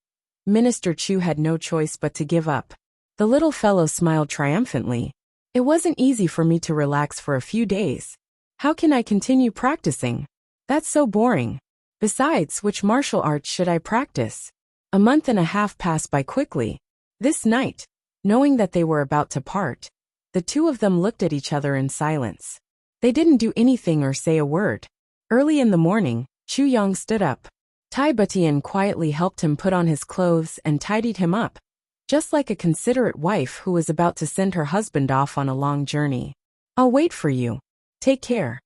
Minister Chu had no choice but to give up. The little fellow smiled triumphantly. It wasn't easy for me to relax for a few days. How can I continue practicing? That's so boring. Besides, which martial arts should I practice? A month and a half passed by quickly. This night, knowing that they were about to part, the two of them looked at each other in silence. They didn't do anything or say a word. Early in the morning, Chu Yang stood up. Tai Butian quietly helped him put on his clothes and tidied him up, just like a considerate wife who was about to send her husband off on a long journey. I'll wait for you. Take care.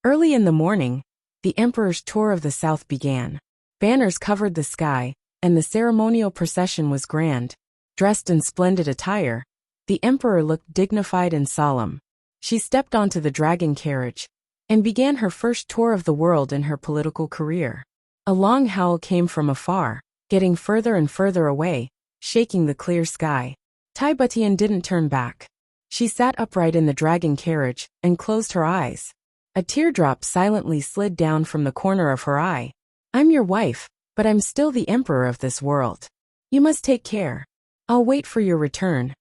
Early in the morning, the emperor's tour of the south began. Banners covered the sky, and the ceremonial procession was grand. Dressed in splendid attire, the emperor looked dignified and solemn. She stepped onto the dragon carriage and began her first tour of the world in her political career. A long howl came from afar, getting further and further away, shaking the clear sky. Tai Butian didn't turn back. She sat upright in the dragon carriage and closed her eyes. A teardrop silently slid down from the corner of her eye. I'm your wife, but I'm still the emperor of this world. You must take care. I'll wait for your return.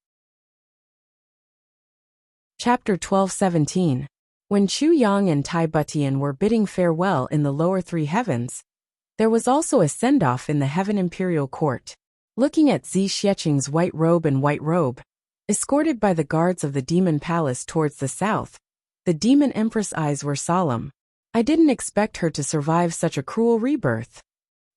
Chapter 12:17. When Chu Yang and Tai Butian were bidding farewell in the lower three heavens, there was also a send-off in the Heaven Imperial Court. Looking at Zi Xieching's white robe, escorted by the guards of the Demon Palace towards the south, the Demon Empress' eyes were solemn. I didn't expect her to survive such a cruel rebirth.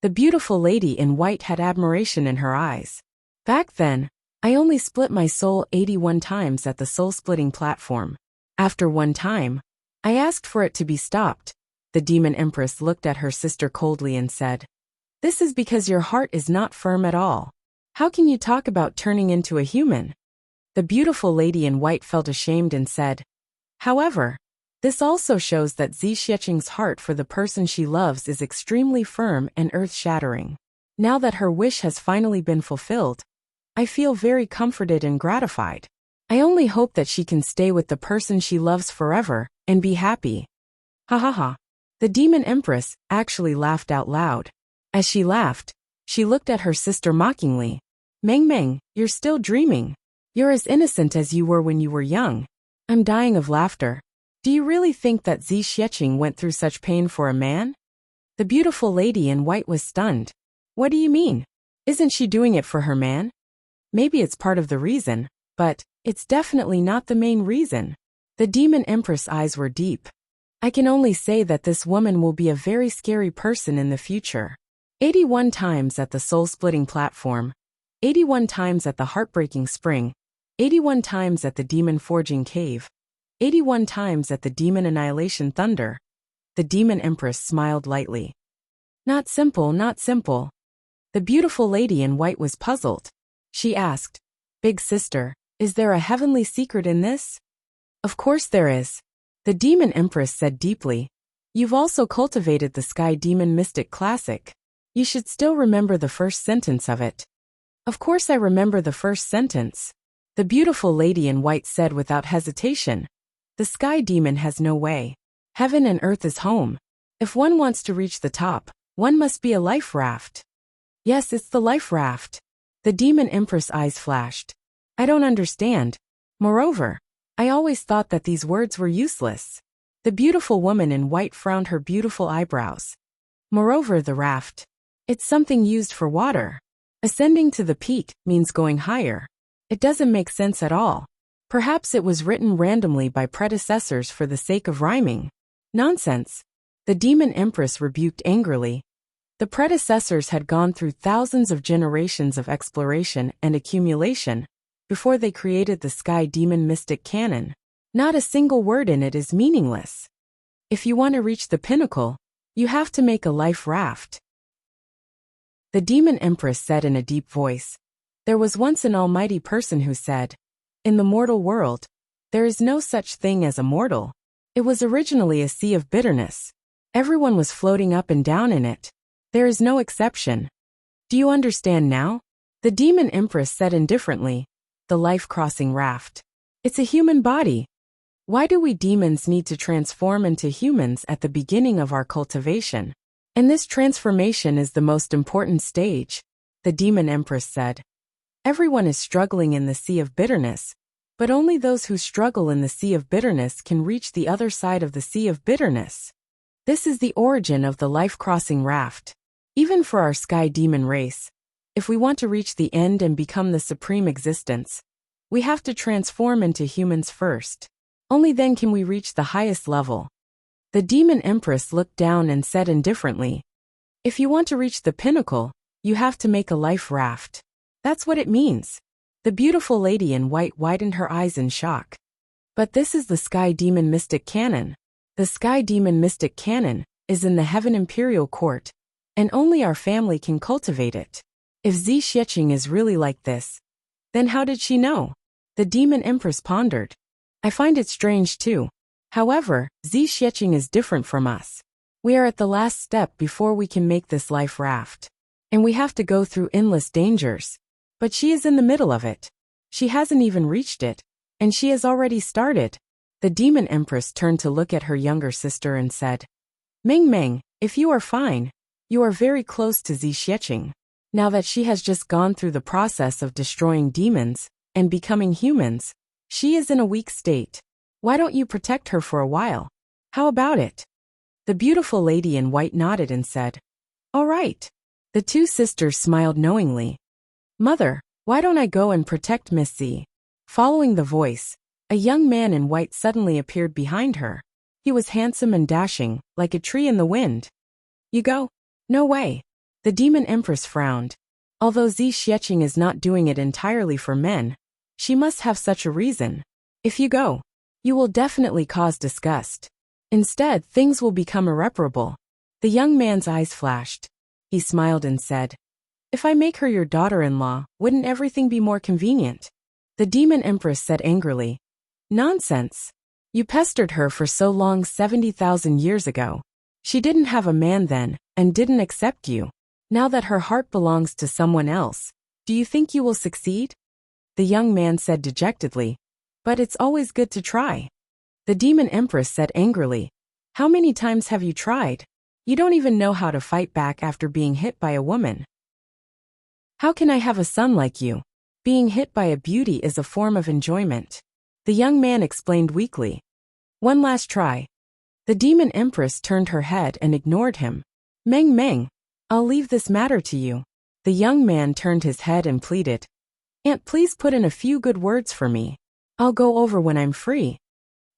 The beautiful lady in white had admiration in her eyes. Back then, I only split my soul 81 times at the soul-splitting platform. After one time, I asked for it to be stopped. The Demon Empress looked at her sister coldly and said, "This is because your heart is not firm at all. How can you talk about turning into a human?" The beautiful lady in white felt ashamed and said, "However, this also shows that Zi Xieching's heart for the person she loves is extremely firm and earth-shattering. Now that her wish has finally been fulfilled, I feel very comforted and gratified. I only hope that she can stay with the person she loves forever and be happy." Ha ha ha. The Demon Empress actually laughed out loud. As she laughed, she looked at her sister mockingly. Meng, you're still dreaming. You're as innocent as you were when you were young. I'm dying of laughter. Do you really think that Zi Xieching went through such pain for a man? The beautiful lady in white was stunned. What do you mean? Isn't she doing it for her man? Maybe it's part of the reason, but it's definitely not the main reason. The Demon Empress' eyes were deep. I can only say that this woman will be a very scary person in the future. 81 times at the soul-splitting platform, 81 times at the heartbreaking spring, 81 times at the demon forging cave, 81 times at the demon annihilation thunder. The Demon Empress smiled lightly. Not simple, not simple. The beautiful lady in white was puzzled. She asked, "Big sister, is there a heavenly secret in this?" Of course there is. The Demon Empress said deeply. You've also cultivated the Sky Demon Mystic Classic. You should still remember the first sentence of it. Of course I remember the first sentence. The beautiful lady in white said without hesitation. The Sky Demon has no way. Heaven and earth is home. If one wants to reach the top, one must be a life raft. Yes, it's the life raft. The Demon Empress' eyes flashed. I don't understand. Moreover, I always thought that these words were useless. The beautiful woman in white frowned her beautiful eyebrows. Moreover, the raft. It's something used for water. Ascending to the peak means going higher. It doesn't make sense at all. Perhaps it was written randomly by predecessors for the sake of rhyming. Nonsense. The Demon Empress rebuked angrily. The predecessors had gone through thousands of generations of exploration and accumulation before they created the Sky Demon Mystic Canon. Not a single word in it is meaningless. If you want to reach the pinnacle, you have to make a life raft. The Demon Empress said in a deep voice. There was once an almighty person who said, in the mortal world, there is no such thing as a mortal. It was originally a sea of bitterness. Everyone was floating up and down in it. There is no exception. Do you understand now? The Demon Empress said indifferently. The life-crossing raft. It's a human body. Why do we demons need to transform into humans at the beginning of our cultivation? And this transformation is the most important stage, the Demon Empress said. Everyone is struggling in the sea of bitterness, but only those who struggle in the sea of bitterness can reach the other side of the sea of bitterness. This is the origin of the life-crossing raft. Even for our Sky Demon race, if we want to reach the end and become the supreme existence, we have to transform into humans first. Only then can we reach the highest level. The Demon Empress looked down and said indifferently, if you want to reach the pinnacle, you have to make a life raft. That's what it means. The beautiful lady in white widened her eyes in shock. But this is the Sky Demon Mystic Canon. The Sky Demon Mystic Canon is in the Heaven Imperial Court, and only our family can cultivate it. If Zi Xieching is really like this, then how did she know? The Demon Empress pondered. I find it strange too. However, Zi Xieching is different from us. We are at the last step before we can make this life raft. And we have to go through endless dangers. But she is in the middle of it. She hasn't even reached it, and she has already started. The Demon Empress turned to look at her younger sister and said, Meng Meng, if you are fine, you are very close to Zi Xieching. Now that she has just gone through the process of destroying demons and becoming humans, she is in a weak state. Why don't you protect her for a while? How about it? The beautiful lady in white nodded and said, All right. The two sisters smiled knowingly. Mother, why don't I go and protect Miss Z? Following the voice, a young man in white suddenly appeared behind her. He was handsome and dashing, like a tree in the wind. You go? No way. The Demon Empress frowned. Although Zi Xieching is not doing it entirely for men, she must have such a reason. If you go, you will definitely cause disgust. Instead, things will become irreparable. The young man's eyes flashed. He smiled and said, If I make her your daughter-in-law, wouldn't everything be more convenient? The Demon Empress said angrily, Nonsense. You pestered her for so long 70,000 years ago. She didn't have a man then, and didn't accept you. Now that her heart belongs to someone else, do you think you will succeed? The young man said dejectedly, But it's always good to try. The Demon Empress said angrily, How many times have you tried? You don't even know how to fight back after being hit by a woman. How can I have a son like you? Being hit by a beauty is a form of enjoyment. The young man explained weakly. One last try. The Demon Empress turned her head and ignored him. Meng Meng, I'll leave this matter to you. The young man turned his head and pleaded. Aunt, please put in a few good words for me. I'll go over when I'm free.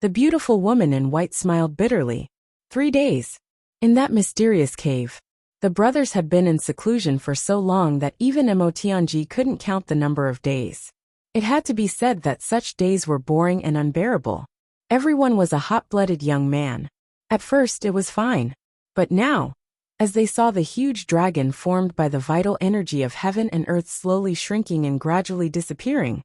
The beautiful woman in white smiled bitterly. 3 days. In that mysterious cave. The brothers had been in seclusion for so long that even Emotianji couldn't count the number of days. It had to be said that such days were boring and unbearable. Everyone was a hot-blooded young man. At first it was fine. But now, as they saw the huge dragon formed by the vital energy of heaven and earth slowly shrinking and gradually disappearing,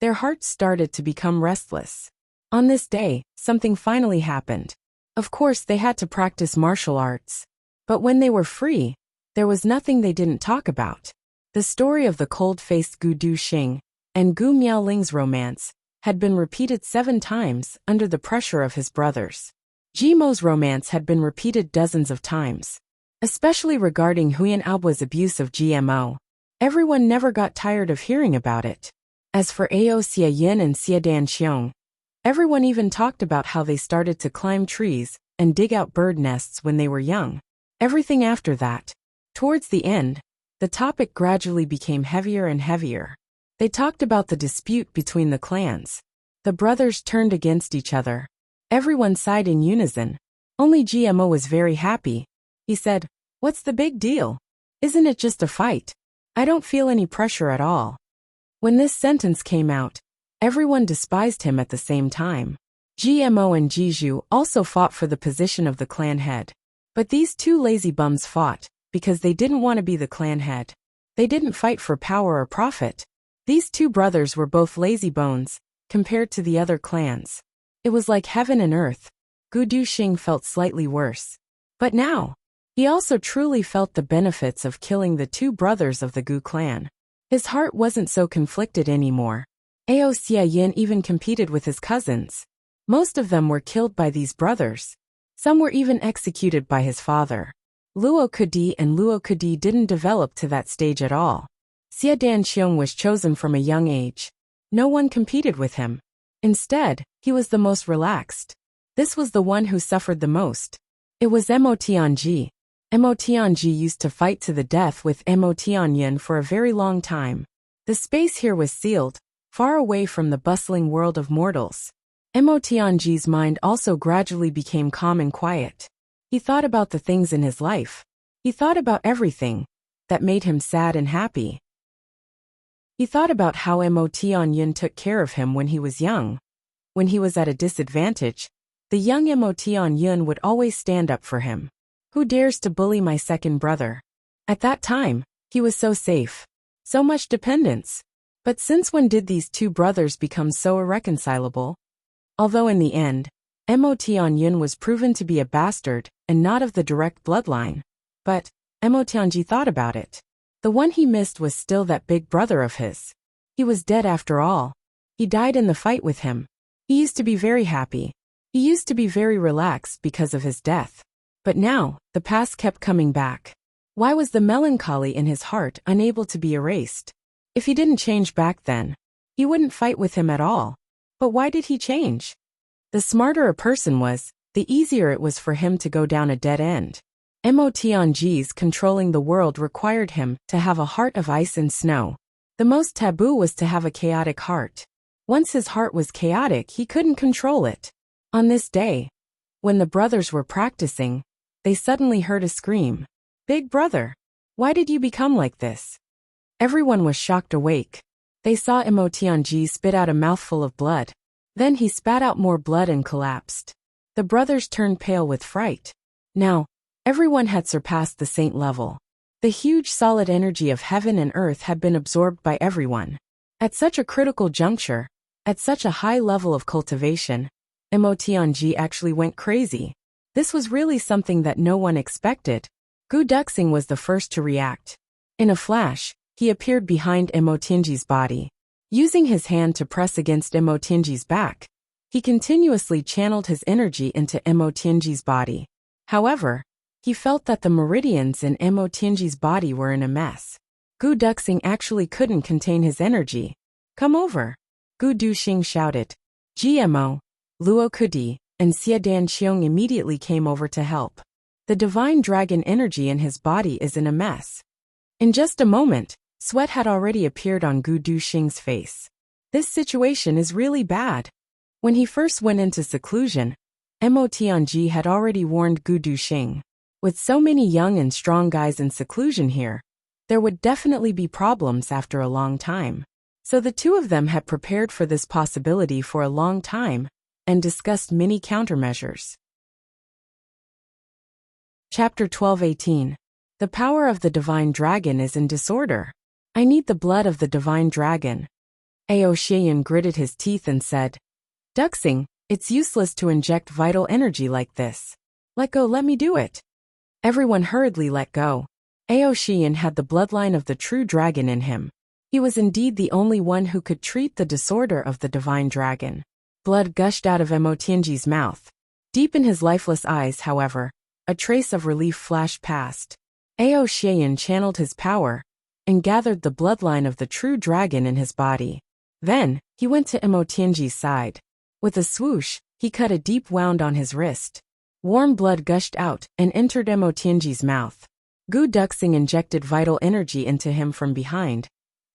their hearts started to become restless. On this day, something finally happened. Of course, they had to practice martial arts. But when they were free, there was nothing they didn't talk about. The story of the cold-faced Gu Duxing and Gu Miaoling's romance had been repeated 7 times under the pressure of his brothers. Jimo's romance had been repeated dozens of times, especially regarding Huyan Aobu's abuse of GMO. Everyone never got tired of hearing about it. As for Ao Xia Yin and Xia Danxiong, everyone even talked about how they started to climb trees and dig out bird nests when they were young. Everything after that. Towards the end, the topic gradually became heavier and heavier. They talked about the dispute between the clans. The brothers turned against each other. Everyone sighed in unison. Only GMO was very happy. He said, "What's the big deal? Isn't it just a fight? I don't feel any pressure at all." When this sentence came out, everyone despised him at the same time. GMO and Jiju also fought for the position of the clan head. But these 2 lazy bums fought because they didn't want to be the clan head. They didn't fight for power or profit. These 2 brothers were both lazy bones compared to the other clans. It was like heaven and earth. Gu Duxing felt slightly worse. But now, he also truly felt the benefits of killing the 2 brothers of the Gu clan. His heart wasn't so conflicted anymore. Ao Xia Yin even competed with his cousins. Most of them were killed by these brothers. Some were even executed by his father. Luo Kudi and Luo Kudi didn't develop to that stage at all. Xia Danxiong was chosen from a young age. No one competed with him. Instead, he was the most relaxed. This was the one who suffered the most. It was Mo Tianji. Mo Tianji used to fight to the death with Mo Tianyin for a very long time. The space here was sealed, far away from the bustling world of mortals. Mo Tianji's mind also gradually became calm and quiet. He thought about the things in his life. He thought about everything that made him sad and happy. He thought about how Mo Tianyin took care of him when he was young. When he was at a disadvantage, the young Mo Tianyin would always stand up for him. Who dares to bully my second brother? At that time, he was so safe. So much dependence. But since when did these 2 brothers become so irreconcilable? Although in the end, Mo Tianyin was proven to be a bastard and not of the direct bloodline. But Mo Tianji thought about it. The one he missed was still that big brother of his. He was dead after all. He died in the fight with him. He used to be very happy. He used to be very relaxed because of his death. But now, the past kept coming back. Why was the melancholy in his heart unable to be erased? If he didn't change back then, he wouldn't fight with him at all. But why did he change? The smarter a person was, the easier it was for him to go down a dead end. Mo Tianji's controlling the world required him to have a heart of ice and snow. The most taboo was to have a chaotic heart. Once his heart was chaotic, he couldn't control it. On this day, when the brothers were practicing, they suddenly heard a scream. "Big brother, why did you become like this?" Everyone was shocked awake. They saw Mo Tianji spit out a mouthful of blood. Then he spat out more blood and collapsed. The brothers turned pale with fright. Now, everyone had surpassed the saint level. The huge solid energy of heaven and earth had been absorbed by everyone. At such a critical juncture, at such a high level of cultivation, Mo Tianji actually went crazy. This was really something that no one expected. Gu Duxing was the first to react. In a flash, he appeared behind Mo Tianji's body. Using his hand to press against Mo Tianji's back, he continuously channeled his energy into Mo Tianji's body. However, he felt that the meridians in Mo Tianji's body were in a mess. Gu Duxing actually couldn't contain his energy. "Come over!" Gu Duxing shouted. GMO, Luo Kudi, and Xia Danxiong immediately came over to help. The divine dragon energy in his body is in a mess. In just a moment, sweat had already appeared on Gu Duxing's face. This situation is really bad. When he first went into seclusion, Mo Tianji had already warned Gu Duxing. With so many young and strong guys in seclusion here, there would definitely be problems after a long time. So the 2 of them had prepared for this possibility for a long time and discussed many countermeasures. Chapter 12:18. The power of the divine dragon is in disorder. I need the blood of the divine dragon. Ao Xian gritted his teeth and said, "Duxing, It's useless to inject vital energy like this. Let go, let me do it. Everyone hurriedly let go. Aoshian had the bloodline of the true dragon in him. He was indeed the only one who could treat the disorder of the divine dragon. Blood gushed out of Emotianji's mouth. Deep in his lifeless eyes, however, a trace of relief flashed past. Aoshian channeled his power and gathered the bloodline of the true dragon in his body. Then, he went to Emotianji's side. With a swoosh, he cut a deep wound on his wrist. Warm blood gushed out and entered Emotianji's mouth. Gu Duxing injected vital energy into him from behind,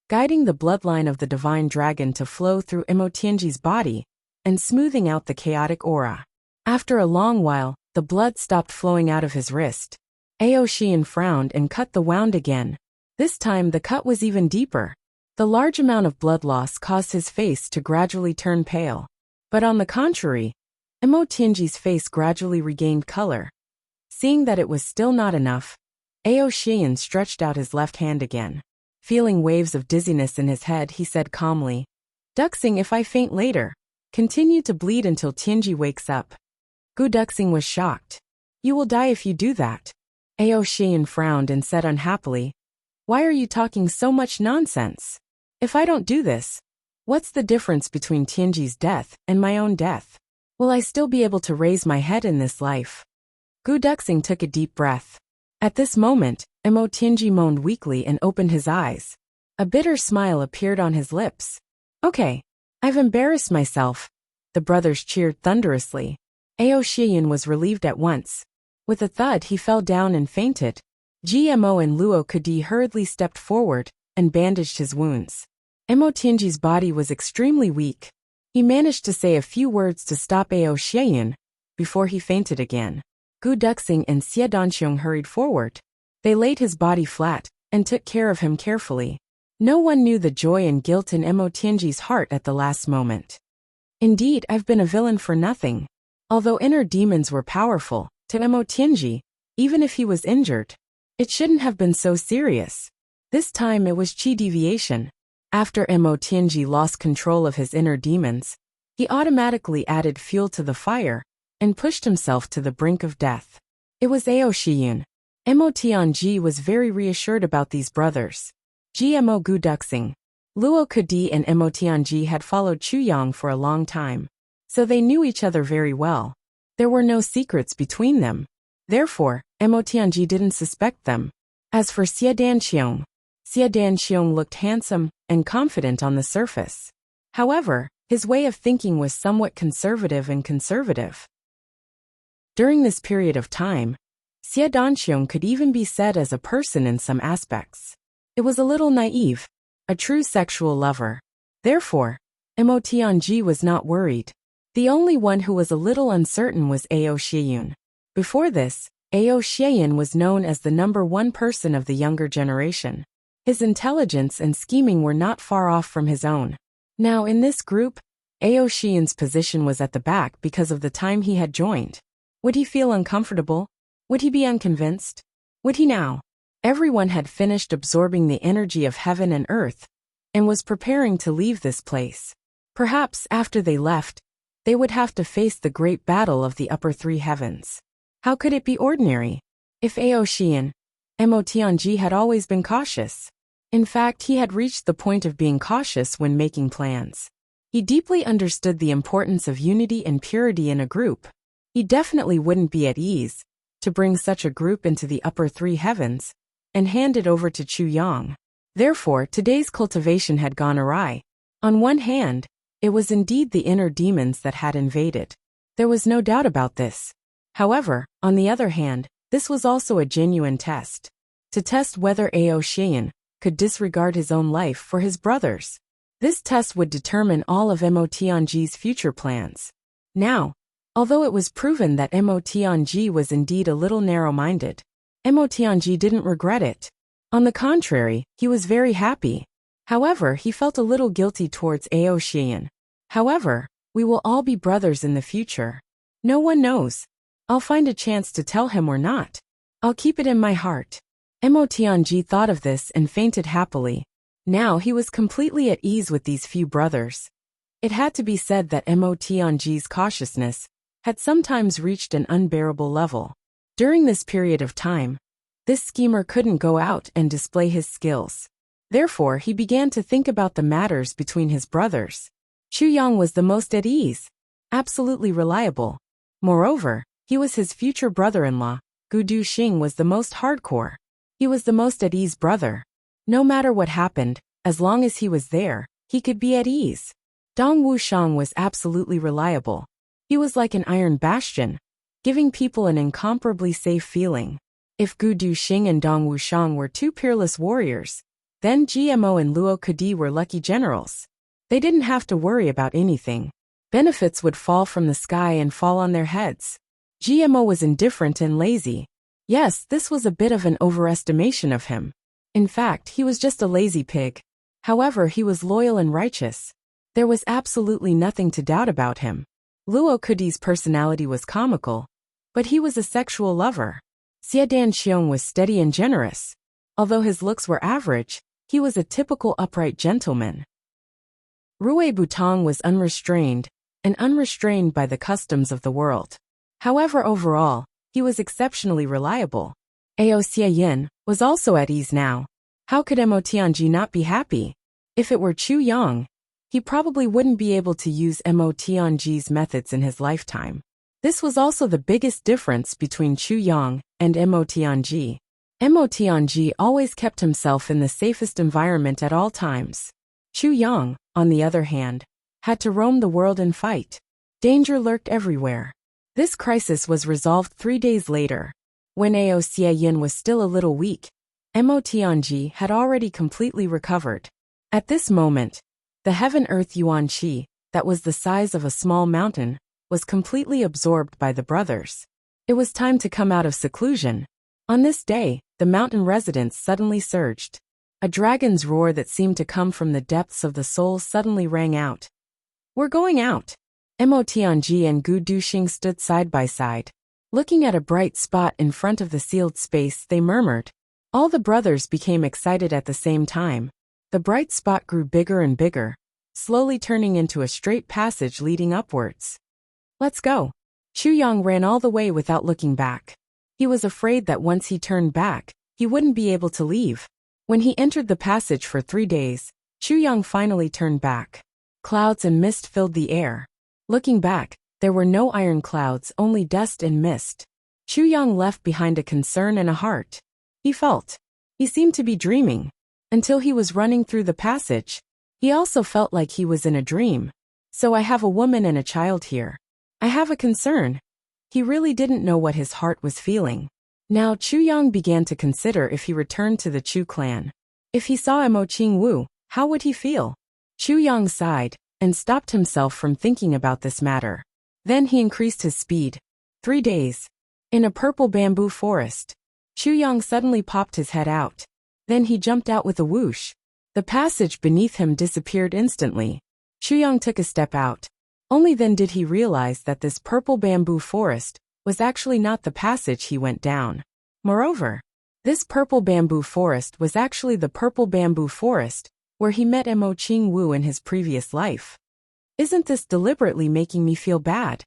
guiding the bloodline of the divine dragon to flow through Emotianji's body and smoothing out the chaotic aura. After a long while, the blood stopped flowing out of his wrist. Aoshian frowned and cut the wound again. This time the cut was even deeper. The large amount of blood loss caused his face to gradually turn pale. But on the contrary, Emotianji's face gradually regained color. Seeing that it was still not enough, Aoshian stretched out his left hand again. Feeling waves of dizziness in his head, he said calmly, "Duxing, if I faint later, continue to bleed until Tianji wakes up." Gu Duxing was shocked. "You will die if you do that." Aoshian frowned and said unhappily, "Why are you talking so much nonsense? If I don't do this, what's the difference between Tianji's death and my own death? Will I still be able to raise my head in this life?" Gu Duxing took a deep breath. At this moment, Emotianji moaned weakly and opened his eyes. A bitter smile appeared on his lips. "Okay, I've embarrassed myself." The brothers cheered thunderously. Aoshian was relieved at once. With a thud, he fell down and fainted. GMO and Luo Kadi hurriedly stepped forward and bandaged his wounds. Emotianji's body was extremely weak. He managed to say a few words to stop Aoshian before he fainted again. Gu Duxing and Xie Danxiong hurried forward. They laid his body flat and took care of him carefully. No one knew the joy and guilt in Emotianji's heart at the last moment. "Indeed, I've been a villain for nothing." Although inner demons were powerful, to Emotianji, even if he was injured, it shouldn't have been so serious. This time it was chi deviation. After Emotianji lost control of his inner demons, he automatically added fuel to the fire and pushed himself to the brink of death. It was Aoshian. Emotianji was very reassured about these brothers. GMO Gu Duxing, Luo Kadi and Emotianji had followed Chuyang for a long time, so they knew each other very well. There were no secrets between them. Therefore, Emotianji didn't suspect them. As for Xie Danxiong looked handsome and confident on the surface. However, his way of thinking was somewhat conservative. During this period of time, Xie Danxiong could even be said as a person in some aspects. It was a little naive, a true sexual lover. Therefore, Emotianji was not worried. The only one who was a little uncertain was Aoshian. Before this, Aoshian was known as the #1 person of the younger generation. His intelligence and scheming were not far off from his own. Now in this group, Aoshian's position was at the back because of the time he had joined. Would he feel uncomfortable? Would he be unconvinced? Would he now? Everyone had finished absorbing the energy of heaven and earth and was preparing to leave this place. Perhaps after they left, they would have to face the great battle of the upper three heavens. How could it be ordinary? If Aoshian, Emotianji had always been cautious. In fact, he had reached the point of being cautious when making plans. He deeply understood the importance of unity and purity in a group. He definitely wouldn't be at ease to bring such a group into the upper three heavens and hand it over to Chuyang. Therefore, today's cultivation had gone awry. On one hand, it was indeed the inner demons that had invaded. There was no doubt about this. However, on the other hand, this was also a genuine test. To test whether Aoshian could disregard his own life for his brothers. This test would determine all of Emotianji's future plans. Now, although it was proven that Emotianji was indeed a little narrow-minded, Emotianji didn't regret it. On the contrary, he was very happy. However, he felt a little guilty towards Aoshian. However, we will all be brothers in the future. No one knows. I'll find a chance to tell him or not. I'll keep it in my heart. Emotianji thought of this and fainted happily. Now he was completely at ease with these few brothers. It had to be said that Motong's cautiousness had sometimes reached an unbearable level. During this period of time, this schemer couldn't go out and display his skills. Therefore, he began to think about the matters between his brothers. Chu Yang was the most at ease, absolutely reliable. Moreover, he was his future brother-in-law. Gu Duxing was the most hardcore. He was the most at ease brother. No matter what happened, as long as he was there, he could be at ease. Dong Wuxiang was absolutely reliable. He was like an iron bastion, giving people an incomparably safe feeling. If Gu Duxing and Dong Wuxiang were two peerless warriors, then GMO and Luo Kedi were lucky generals. They didn't have to worry about anything. Benefits would fall from the sky and fall on their heads. GMO was indifferent and lazy. Yes, this was a bit of an overestimation of him. In fact, he was just a lazy pig. However, he was loyal and righteous. There was absolutely nothing to doubt about him. Luo Kedi's personality was comical, but he was a sexual lover. Xie Danxiong was steady and generous. Although his looks were average, he was a typical upright gentleman. Rui Butong was unrestrained, and unrestrained by the customs of the world. However, overall, he was exceptionally reliable. Ao Xie Yin was also at ease now. How could Motong not be happy? If it were Chu Yang, he probably wouldn't be able to use Motong's methods in his lifetime. This was also the biggest difference between Chu Yang and Motong. Motong always kept himself in the safest environment at all times. Chu Yang, on the other hand, had to roam the world and fight. Danger lurked everywhere. This crisis was resolved 3 days later. When Ao Xie Yin was still a little weak, Motong had already completely recovered. At this moment, the heaven-earth Yuan Qi, that was the size of a small mountain, was completely absorbed by the brothers. It was time to come out of seclusion. On this day, the mountain residents suddenly surged. A dragon's roar that seemed to come from the depths of the soul suddenly rang out. "We're going out." Motong and Gu Duxing stood side by side. Looking at a bright spot in front of the sealed space, they murmured. All the brothers became excited at the same time. The bright spot grew bigger and bigger, slowly turning into a straight passage leading upwards. "Let's go." Chu Yang ran all the way without looking back. He was afraid that once he turned back, he wouldn't be able to leave. When he entered the passage for 3 days, Chu Yang finally turned back. Clouds and mist filled the air. Looking back, there were no iron clouds, only dust and mist. Chu Yang left behind a concern and a heart. He seemed to be dreaming. Until he was running through the passage. He also felt like he was in a dream. So I have a woman and a child here. I have a concern. He really didn't know what his heart was feeling. Now Chu Yang began to consider if he returned to the Chu clan. If he saw Mo Qing Wu, how would he feel? Chu Yang sighed, and stopped himself from thinking about this matter. Then he increased his speed. 3 days. In a purple bamboo forest. Chu Yang suddenly popped his head out. Then he jumped out with a whoosh. The passage beneath him disappeared instantly. Chu Yang took a step out. Only then did he realize that this purple bamboo forest was actually not the passage he went down. Moreover, this purple bamboo forest was actually the purple bamboo forest where he met Mo Qing Wu in his previous life. Isn't this deliberately making me feel bad?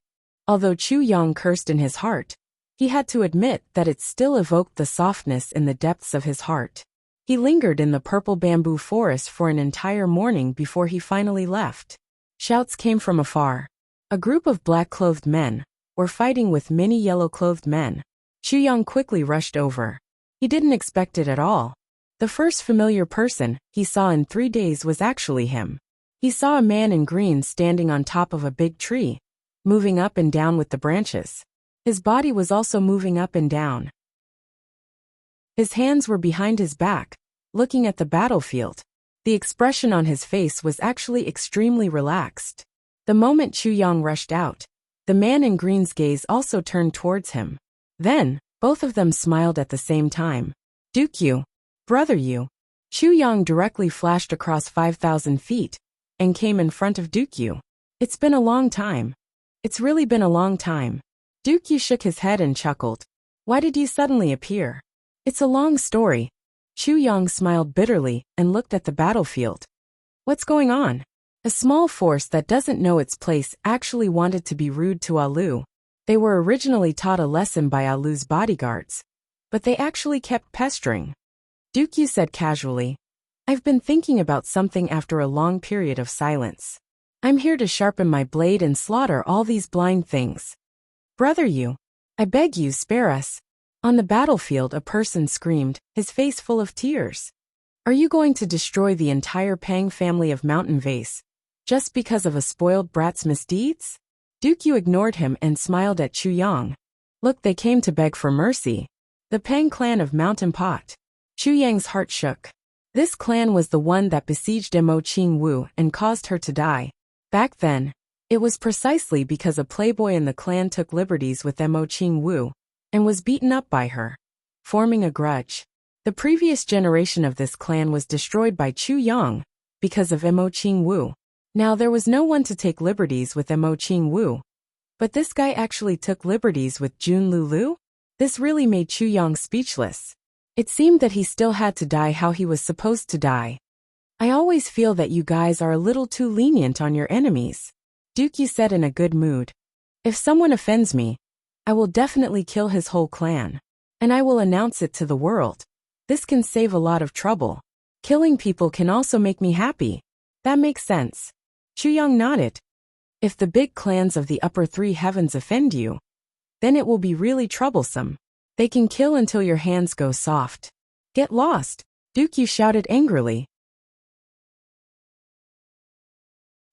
Although Chu Yang cursed in his heart, he had to admit that it still evoked the softness in the depths of his heart. He lingered in the purple bamboo forest for an entire morning before he finally left. Shouts came from afar. A group of black-clothed men were fighting with many yellow-clothed men. Chu Yang quickly rushed over. He didn't expect it at all. The first familiar person he saw in 3 days was actually him. He saw a man in green standing on top of a big tree, moving up and down with the branches. His body was also moving up and down. His hands were behind his back, looking at the battlefield. The expression on his face was actually extremely relaxed. The moment Chu Yang rushed out, the man in green's gaze also turned towards him. Then, both of them smiled at the same time. "Duke Yu, brother Yu." Chu Yang directly flashed across 5,000 feet and came in front of Duke Yu. "It's been a long time. It's really been a long time." Duke Yu shook his head and chuckled. "Why did you suddenly appear?" "It's a long story." Chu Yang smiled bitterly and looked at the battlefield. "What's going on?" A small force that doesn't know its place actually wanted to be rude to Alu. They were originally taught a lesson by Alu's bodyguards, but they actually kept pestering. Dukyu said casually, I've been thinking about something after a long period of silence. I'm here to sharpen my blade and slaughter all these blind things. Brother Yu, I beg you spare us. On the battlefield a person screamed, his face full of tears. Are you going to destroy the entire Pang family of Mountain Vase, just because of a spoiled brat's misdeeds? Dukyu ignored him and smiled at Chu Yang. Look, they came to beg for mercy. The Pang clan of Mountain Pot. Chu Yang's heart shook. This clan was the one that besieged Mo Qing Wu and caused her to die. Back then, it was precisely because a playboy in the clan took liberties with Mo Qing Wu and was beaten up by her, forming a grudge. The previous generation of this clan was destroyed by Chu Yang because of Mo Qing Wu. Now there was no one to take liberties with Mo Qing Wu. But this guy actually took liberties with Jun Lulu? This really made Chu Yang speechless. It seemed that he still had to die how he was supposed to die. I always feel that you guys are a little too lenient on your enemies, Dukyu said in a good mood. If someone offends me, I will definitely kill his whole clan. And I will announce it to the world. This can save a lot of trouble. Killing people can also make me happy. That makes sense. Chu Yang nodded. If the big clans of the upper three heavens offend you, then it will be really troublesome. They can kill until your hands go soft. Get lost, Dukyu shouted angrily.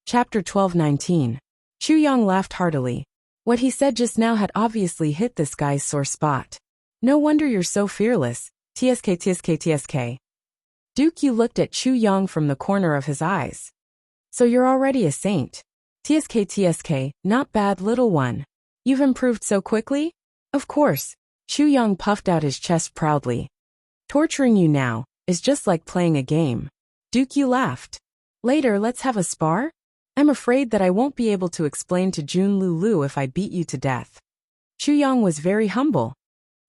Chapter 12:19. Chu Yang laughed heartily. What he said just now had obviously hit this guy's sore spot. No wonder you're so fearless, TSK. Dukyu looked at Chu Yang from the corner of his eyes. So you're already a saint. TSK, not bad little one. You've improved so quickly? Of course. Chu Yang puffed out his chest proudly. Torturing you now is just like playing a game. Dukyu laughed. Later let's have a spar? I'm afraid that I won't be able to explain to Jun Lulu if I beat you to death. Chu Yang was very humble.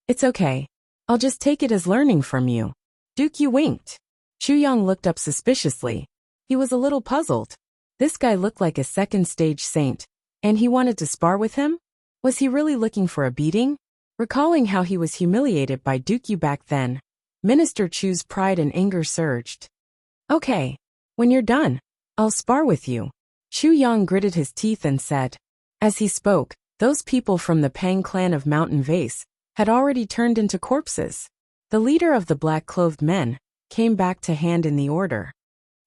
It's okay. I'll just take it as learning from you. Dukyu winked. Chu Yang looked up suspiciously. He was a little puzzled. This guy looked like a second-stage saint, and he wanted to spar with him? Was he really looking for a beating? Recalling how he was humiliated by Dukyu back then, Minister Chu's pride and anger surged. Okay. When you're done, I'll spar with you. Chu Yang gritted his teeth and said. As he spoke, those people from the Pang clan of Mountain Vase had already turned into corpses. The leader of the black-clothed men came back to hand in the order.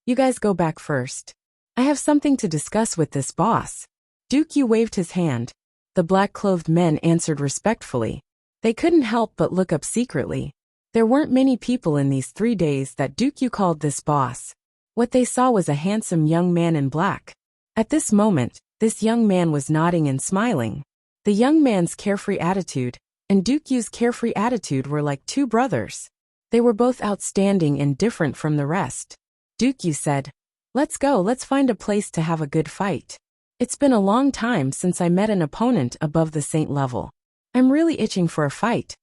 You guys go back first. I have something to discuss with this boss. Dukyu waved his hand. The black-clothed men answered respectfully. They couldn't help but look up secretly. There weren't many people in these 3 days that Dukyu called this boss. What they saw was a handsome young man in black. At this moment, this young man was nodding and smiling. The young man's carefree attitude and Dukyu's carefree attitude were like two brothers. They were both outstanding and different from the rest. Dukyu said, let's go, let's find a place to have a good fight. It's been a long time since I met an opponent above the saint level. I'm really itching for a fight.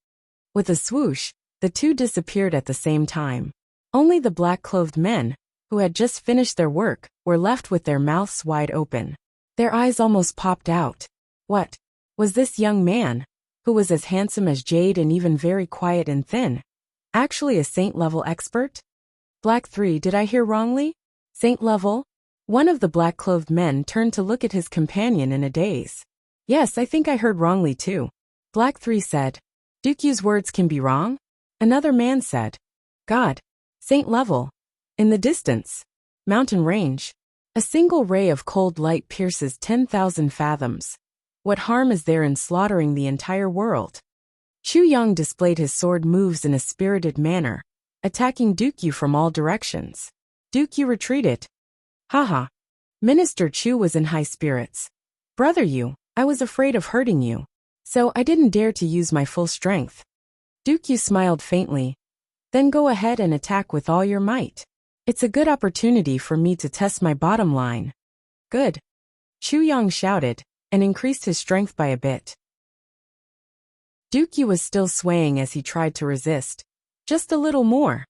With a swoosh, the two disappeared at the same time. Only the black-clothed men, who had just finished their work, were left with their mouths wide open. Their eyes almost popped out. What? Was this young man, who was as handsome as jade and even very quiet and thin, actually a saint-level expert? Black 3, did I hear wrongly? Saint level? One of the black-clothed men turned to look at his companion in a daze. Yes, I think I heard wrongly too. Black 3 said. Dukyu's words can be wrong? Another man said. God. Saint level. In the distance. Mountain range. A single ray of cold light pierces 10,000 fathoms. What harm is there in slaughtering the entire world? Chu Yang displayed his sword moves in a spirited manner, attacking Dukyu from all directions. Dukyu retreated. Haha. Minister Chu was in high spirits. Brother Yu, I was afraid of hurting you, so I didn't dare to use my full strength. Dukyu smiled faintly. Then go ahead and attack with all your might. It's a good opportunity for me to test my bottom line. Good. Chu Yang shouted, and increased his strength by a bit. Dukyu was still swaying as he tried to resist. Just a little more.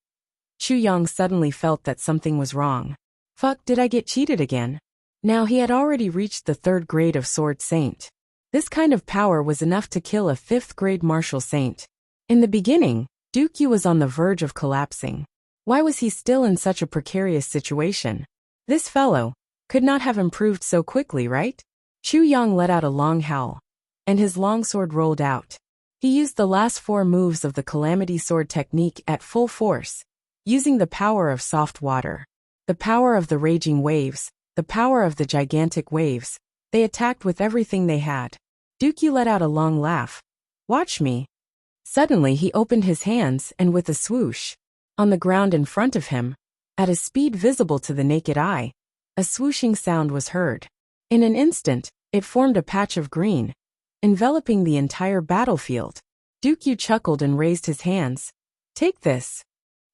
Chu Yang suddenly felt that something was wrong. Fuck, did I get cheated again? Now he had already reached the 3rd grade of Sword Saint. This kind of power was enough to kill a 5th grade martial saint. In the beginning, Wuxia was on the verge of collapsing. Why was he still in such a precarious situation? This fellow could not have improved so quickly, right? Chu Yang let out a long howl, and his longsword rolled out. He used the last 4 moves of the Calamity Sword technique at full force, using the power of soft water, the power of the raging waves, the power of the gigantic waves. They attacked with everything they had. Wuxia let out a long laugh. Watch me. Suddenly he opened his hands and with a swoosh, on the ground in front of him, at a speed visible to the naked eye, a swooshing sound was heard. In an instant, it formed a patch of green, enveloping the entire battlefield. Wuxia chuckled and raised his hands. Take this.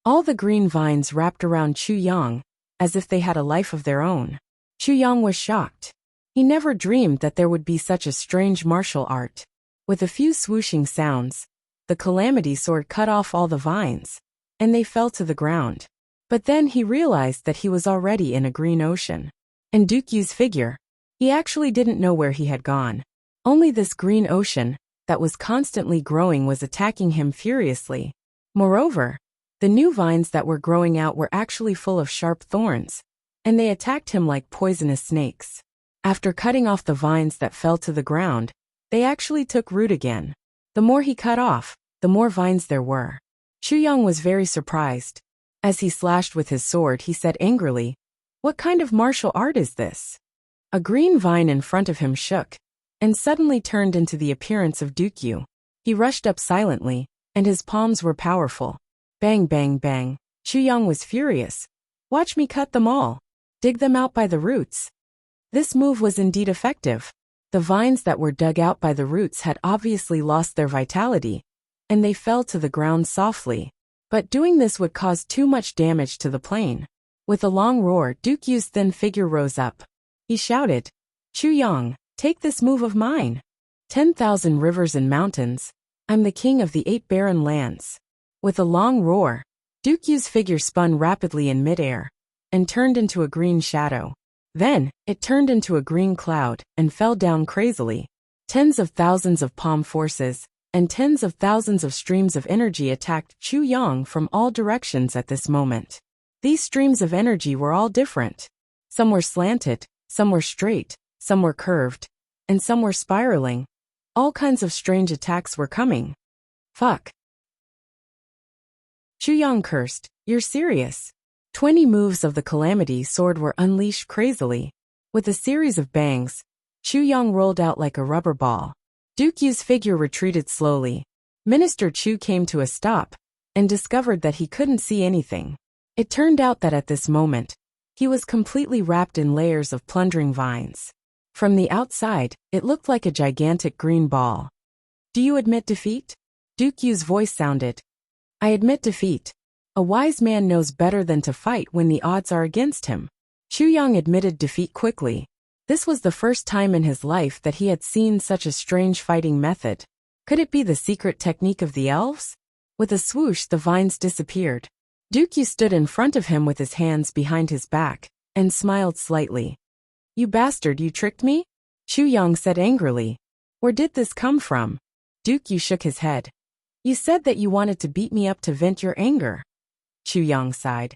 All the green vines wrapped around Chu Yang, as if they had a life of their own. Chu Yang was shocked. He never dreamed that there would be such a strange martial art. With a few swooshing sounds, the Calamity Sword cut off all the vines, and they fell to the ground. But then he realized that he was already in a green ocean. And Wuxia's figure, he actually didn't know where he had gone. Only this green ocean, that was constantly growing, was attacking him furiously. Moreover, the new vines that were growing out were actually full of sharp thorns, and they attacked him like poisonous snakes. After cutting off the vines that fell to the ground, they actually took root again. The more he cut off, the more vines there were. Chu Yang was very surprised. As he slashed with his sword, he said angrily, "What kind of martial art is this?" A green vine in front of him shook, and suddenly turned into the appearance of Wuxia. He rushed up silently, and his palms were powerful. Bang, bang, bang. Chu Yang was furious. Watch me cut them all. Dig them out by the roots. This move was indeed effective. The vines that were dug out by the roots had obviously lost their vitality, and they fell to the ground softly. But doing this would cause too much damage to the plane. With a long roar, Wuxia's thin figure rose up. He shouted, "Chu Yang, take this move of mine. 10,000 rivers and mountains. I'm the king of the 8 barren lands." With a long roar, Wuxia's figure spun rapidly in midair and turned into a green shadow. Then, it turned into a green cloud and fell down crazily. Tens of thousands of palm forces and tens of thousands of streams of energy attacked Chu Yang from all directions at this moment. These streams of energy were all different. Some were slanted, some were straight, some were curved, and some were spiraling. All kinds of strange attacks were coming. Fuck. Chu Yang cursed, "You're serious?" 20 moves of the Calamity Sword were unleashed crazily. With a series of bangs, Chu Yang rolled out like a rubber ball. Wuxia's figure retreated slowly. Minister Chu came to a stop and discovered that he couldn't see anything. It turned out that at this moment, he was completely wrapped in layers of plundering vines. From the outside, it looked like a gigantic green ball. "Do you admit defeat?" Wuxia's voice sounded. "I admit defeat. A wise man knows better than to fight when the odds are against him." Chu Yang admitted defeat quickly. This was the first time in his life that he had seen such a strange fighting method. Could it be the secret technique of the elves? With a swoosh, the vines disappeared. Wuxia stood in front of him with his hands behind his back and smiled slightly. "You bastard, you tricked me?" Chu Yang said angrily. "Where did this come from?" Wuxia shook his head. "You said that you wanted to beat me up to vent your anger." Chu Yang sighed.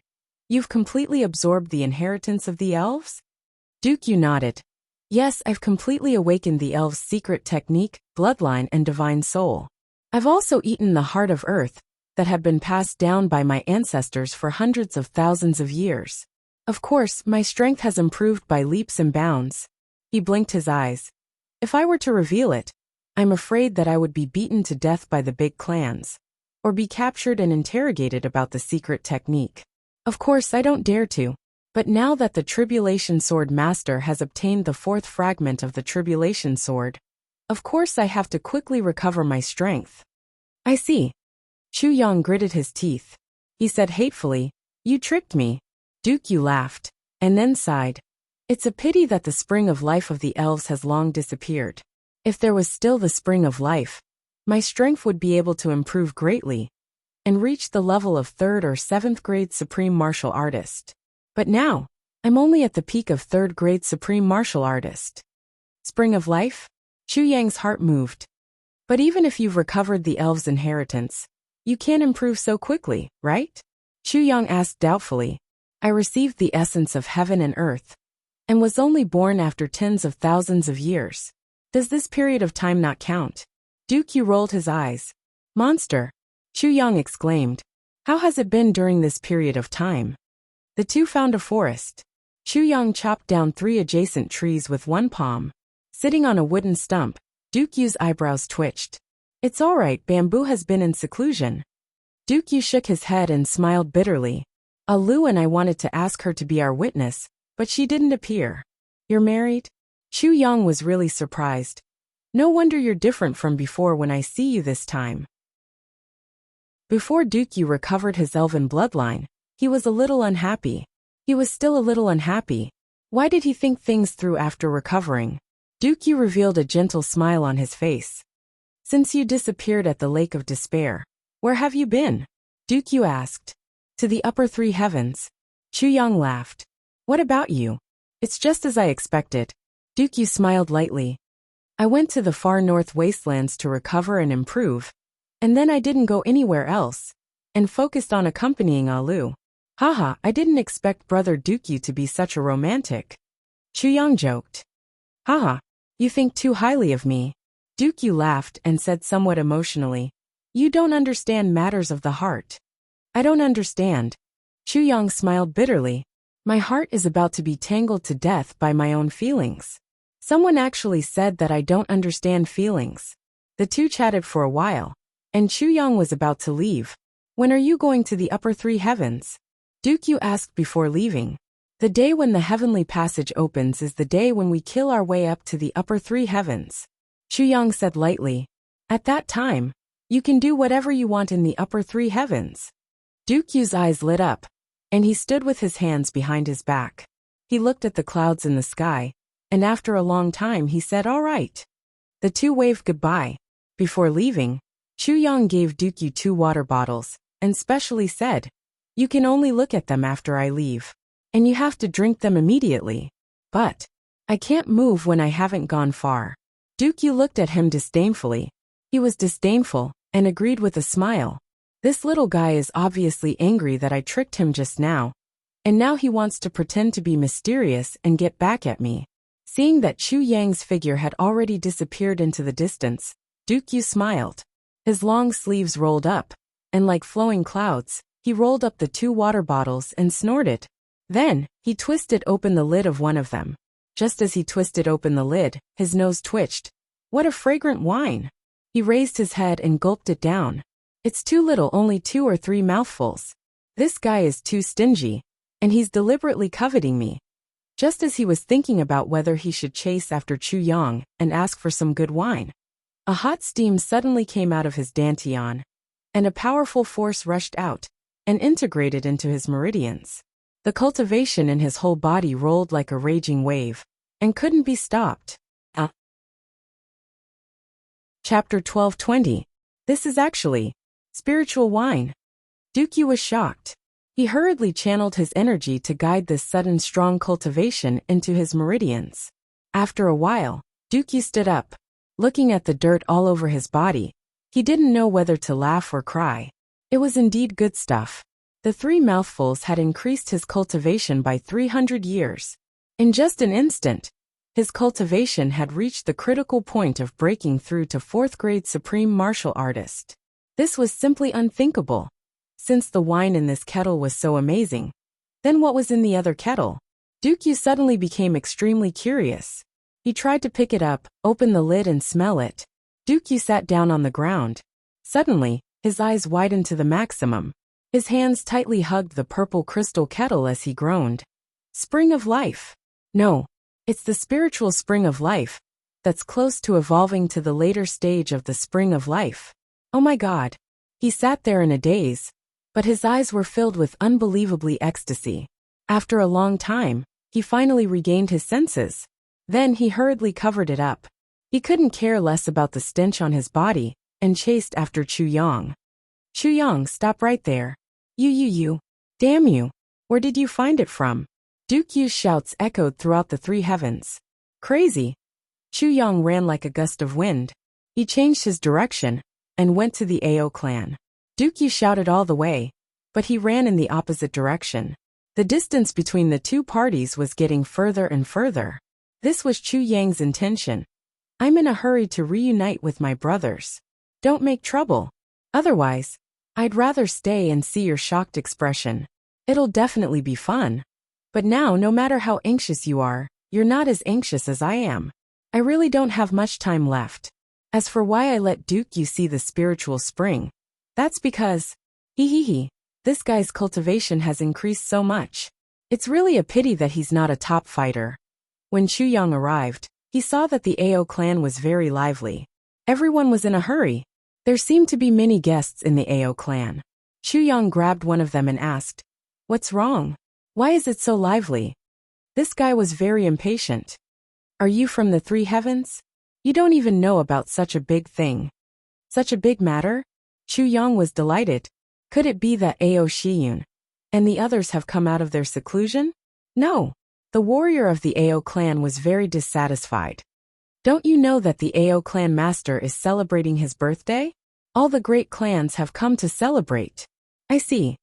"You've completely absorbed the inheritance of the elves?" Wuxia nodded. "Yes, I've completely awakened the elves' secret technique, bloodline, and divine soul. I've also eaten the heart of earth that had been passed down by my ancestors for hundreds of thousands of years. Of course, my strength has improved by leaps and bounds." He blinked his eyes. "If I were to reveal it, I'm afraid that I would be beaten to death by the big clans, or be captured and interrogated about the secret technique. Of course, I don't dare to. But now that the Tribulation Sword Master has obtained the 4th fragment of the Tribulation Sword, of course I have to quickly recover my strength." "I see." Chu Yang gritted his teeth. He said hatefully, "You tricked me." Wuxia laughed, and then sighed. "It's a pity that the spring of life of the elves has long disappeared. If there was still the spring of life, my strength would be able to improve greatly and reach the level of 3rd or 7th grade supreme martial artist. But now, I'm only at the peak of third-grade supreme martial artist. Spring of life? Chu Yang's heart moved. But even if you've recovered the elves' inheritance, you can't improve so quickly, right? Chu Yang asked doubtfully. I received the essence of heaven and earth, and was only born after tens of thousands of years. Does this period of time not count? Duke Yu rolled his eyes. Monster! Chu Yang exclaimed. How has it been during this period of time? The two found a forest. Chu Yang chopped down 3 adjacent trees with one palm. Sitting on a wooden stump, Duke Yu's eyebrows twitched. It's all right, bamboo has been in seclusion. Duke Yu shook his head and smiled bitterly. Lu and I wanted to ask her to be our witness, but she didn't appear. You're married? Chu Yang was really surprised. No wonder you're different from before when I see you this time. Before Duke Yu recovered his elven bloodline, he was a little unhappy. He was still a little unhappy. Why did he think things through after recovering? Duke Yu revealed a gentle smile on his face. Since you disappeared at the Lake of Despair, where have you been? Duke Yu asked. To the upper 3 heavens. Chu Yang laughed. What about you? It's just as I expected. Duke Yu smiled lightly. I went to the far north wastelands to recover and improve, and then I didn't go anywhere else, and focused on accompanying Lu. Haha, I didn't expect brother Duke Yu to be such a romantic. Chu Yang joked. Haha, you think too highly of me. Duke Yu laughed and said somewhat emotionally. You don't understand matters of the heart. I don't understand. Chu Yang smiled bitterly. My heart is about to be tangled to death by my own feelings. Someone actually said that I don't understand feelings. The two chatted for a while, and Chu Yang was about to leave. When are you going to the upper 3 heavens? Duke Yu asked before leaving. The day when the heavenly passage opens is the day when we kill our way up to the upper 3 heavens. Chu Yang said lightly. At that time, you can do whatever you want in the upper 3 heavens. Duke Yu's eyes lit up, and he stood with his hands behind his back. He looked at the clouds in the sky, and after a long time he said all right. The two waved goodbye. Before leaving, Chu Yang gave Duke Yu 2 water bottles, and specially said, you can only look at them after I leave. And you have to drink them immediately. But I can't move when I haven't gone far. Duke Yu looked at him disdainfully. He was disdainful, and agreed with a smile. This little guy is obviously angry that I tricked him just now, and now he wants to pretend to be mysterious and get back at me. Seeing that Chu Yang's figure had already disappeared into the distance, Duke Yu smiled. His long sleeves rolled up, and like flowing clouds, he rolled up the 2 water bottles and snorted. Then, he twisted open the lid of one of them. Just as he twisted open the lid, his nose twitched. What a fragrant wine! He raised his head and gulped it down. It's too little, only 2 or 3 mouthfuls. This guy is too stingy, and he's deliberately coveting me. Just as he was thinking about whether he should chase after Chu Yang and ask for some good wine, a hot steam suddenly came out of his dantian, and a powerful force rushed out and integrated into his meridians. The cultivation in his whole body rolled like a raging wave, and couldn't be stopped. Chapter 12:20. This is actually spiritual wine. Duke Yu was shocked. He hurriedly channeled his energy to guide this sudden strong cultivation into his meridians. After a while, Duke Yu stood up. Looking at the dirt all over his body, he didn't know whether to laugh or cry. It was indeed good stuff. The 3 mouthfuls had increased his cultivation by 300 years. In just an instant, his cultivation had reached the critical point of breaking through to 4th grade supreme martial artist. This was simply unthinkable. Since the wine in this kettle was so amazing, then what was in the other kettle? Duke Yu suddenly became extremely curious. He tried to pick it up, open the lid and smell it. Duke Yu sat down on the ground. Suddenly, his eyes widened to the maximum. His hands tightly hugged the purple crystal kettle as he groaned. Spring of life. No, it's the spiritual spring of life that's close to evolving to the later stage of the spring of life. Oh my God. He sat there in a daze, but his eyes were filled with unbelievably ecstasy. After a long time, he finally regained his senses. Then he hurriedly covered it up. He couldn't care less about the stench on his body, and chased after Chu Yang. Chu Yang, stop right there. You. Damn you. Where did you find it from? Duke Yu's shouts echoed throughout the three heavens. Crazy! Chu Yang ran like a gust of wind. He changed his direction and went to the Ao clan. Duke Yu shouted all the way, but he ran in the opposite direction. The distance between the two parties was getting further and further. This was Chu Yang's intention. I'm in a hurry to reunite with my brothers. Don't make trouble. Otherwise, I'd rather stay and see your shocked expression. It'll definitely be fun. But now, no matter how anxious you are, you're not as anxious as I am. I really don't have much time left. As for why I let Duke Yu see the spiritual spring, that's because, this guy's cultivation has increased so much. It's really a pity that he's not a top fighter. When Chu Yang arrived, he saw that the Ao clan was very lively. Everyone was in a hurry. There seemed to be many guests in the Ao clan. Chu Yang grabbed one of them and asked, "What's wrong? Why is it so lively?" This guy was very impatient. "Are you from the three heavens? You don't even know about such a big thing. Such a big matter?" Chu Yang was delighted. Could it be that Ao Shiyun and the others have come out of their seclusion? No. The warrior of the Ao clan was very dissatisfied. "Don't you know that the Ao clan master is celebrating his birthday? All the great clans have come to celebrate." "I see."